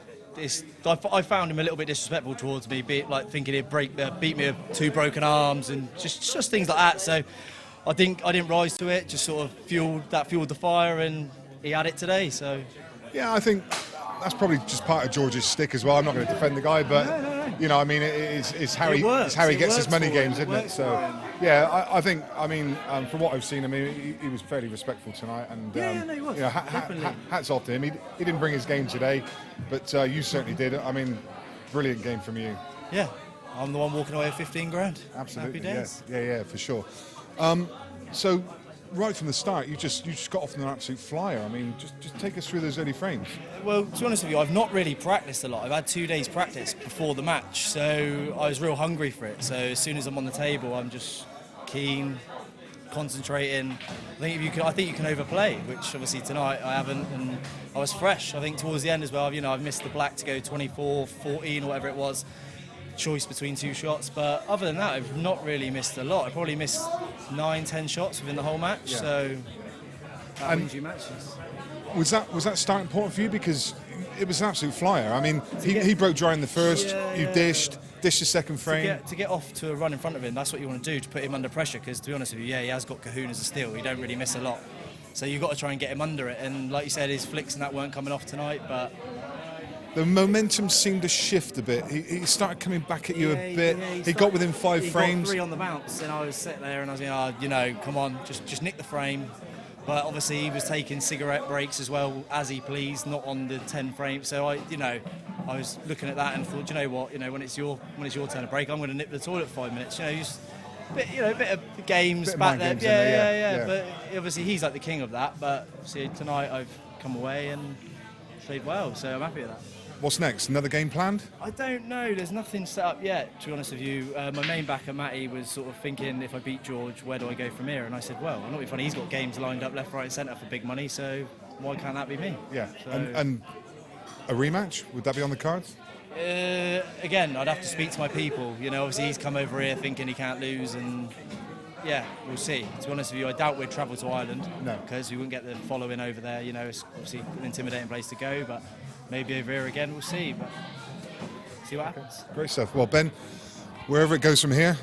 S4: I found him a little bit disrespectful towards me, thinking he'd beat me with 2 broken arms and just things like that. So I think I didn't rise to it. Just sort of fueled the fire, and he had it today. So
S1: yeah, I think that's probably just part of George's stick as well. I'm not going to defend the guy, but you know, I mean, it's how he gets his money games, isn't it? So yeah, I think, I mean, from what I've seen, I mean, he was fairly respectful tonight, and
S4: he was.
S1: you know, hats off to him. He didn't bring his game today, but you certainly did. I mean, brilliant game from you.
S4: Yeah, I'm the one walking away with 15 grand.
S1: Absolutely,
S4: Happy days.
S1: Yeah, for sure. So right from the start, you just got off on an absolute flyer. I mean, just take us through those early frames.
S4: Well, to be honest with you, I've not really practiced a lot. I've had 2 days practice before the match, so I was real hungry for it. So as soon as I'm on the table, I'm just keen, concentrating. I think you can overplay, which obviously tonight I haven't, and I was fresh. I think towards the end as well, I've missed the black to go 24, 14 or whatever it was. Choice between 2 shots, but other than that, I've not really missed a lot. I probably missed 9-10 shots within the whole match. So that wins you matches.
S1: Was that starting point for you, because it was an absolute flyer? I mean, he broke dry in the first. You dished the second frame.
S4: To get off to a run in front of him, that's what you want to do, to put him under pressure. Because to be honest with you, he has got kahunas of steel. He don't really miss a lot. So you've got to try and get him under it. And like you said, his flicks and that weren't coming off tonight, but.
S1: The momentum seemed to shift a bit. He started coming back at you a bit. He got within 5 frames.
S4: He got 3 on the bounce, and I was sitting there and I was like, come on, just nick the frame. But obviously he was taking cigarette breaks as well as he pleased, not on the 10 frames. So I was looking at that and thought, you know what, when it's your turn to break, I'm going to nip the toilet for 5 minutes. Just a bit of games
S1: bit of
S4: back
S1: mind
S4: there.
S1: games in there, yeah.
S4: But obviously he's like the king of that. But see, tonight I've come away and played well, so I'm happy with that.
S1: What's next? Another game planned?
S4: I don't know. There's nothing set up yet, to be honest with you. My main backer, Matty, was sort of thinking, if I beat George, where do I go from here? And I said, well, not be funny, he's got games lined up left, right and centre for big money, so why can't that be me?
S1: Yeah.
S4: So,
S1: and a rematch? Would that be on the cards?
S4: Again, I'd have to speak to my people. Obviously he's come over here thinking he can't lose, and yeah, we'll see. To be honest with you, I doubt we'd travel to Ireland.
S1: No.
S4: Because we wouldn't get the following over there. It's obviously an intimidating place to go, but maybe over here again, we'll see. But see what happens.
S1: Great stuff. Well, Ben, wherever it goes from here,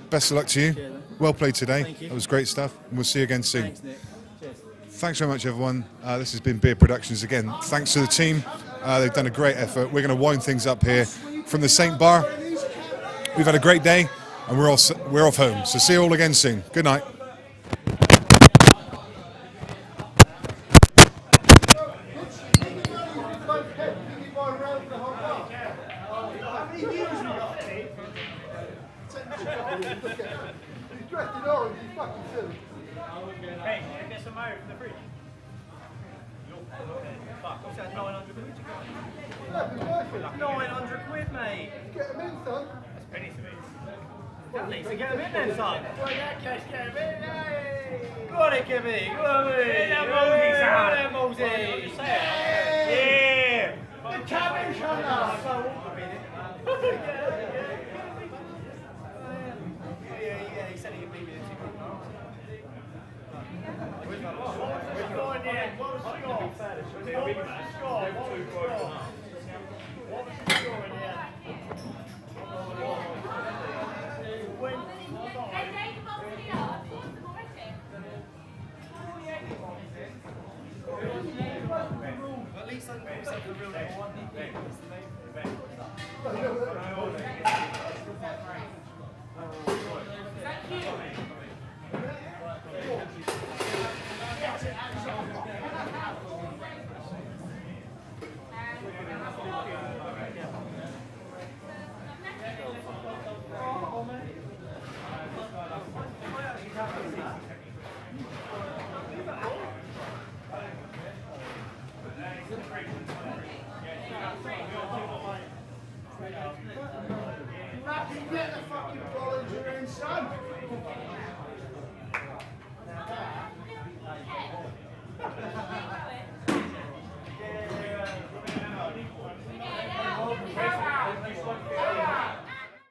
S1: best of luck to you.
S4: Cheers,
S1: well played today.
S4: Thank you.
S1: That was great stuff. And we'll see you again soon.
S4: Thanks, Nick. Cheers.
S1: Thanks very much, everyone. This has been Beer Productions again. Thanks to the team. They've done a great effort. We're going to wind things up here from the Saint Bar. We've had a great day, and we're off home. So see you all again soon. Good night.
S3: Hey, can I get some Mario from the fridge? Fuck, what's that, 900 quid? 900 quid, mate.
S2: Get them in, son.
S3: That's penny to me. That needs to get them in then, son. Go on, it, Kibby. Go on, mate. Get that Mosey, son. Yeah. The cabbage hunter.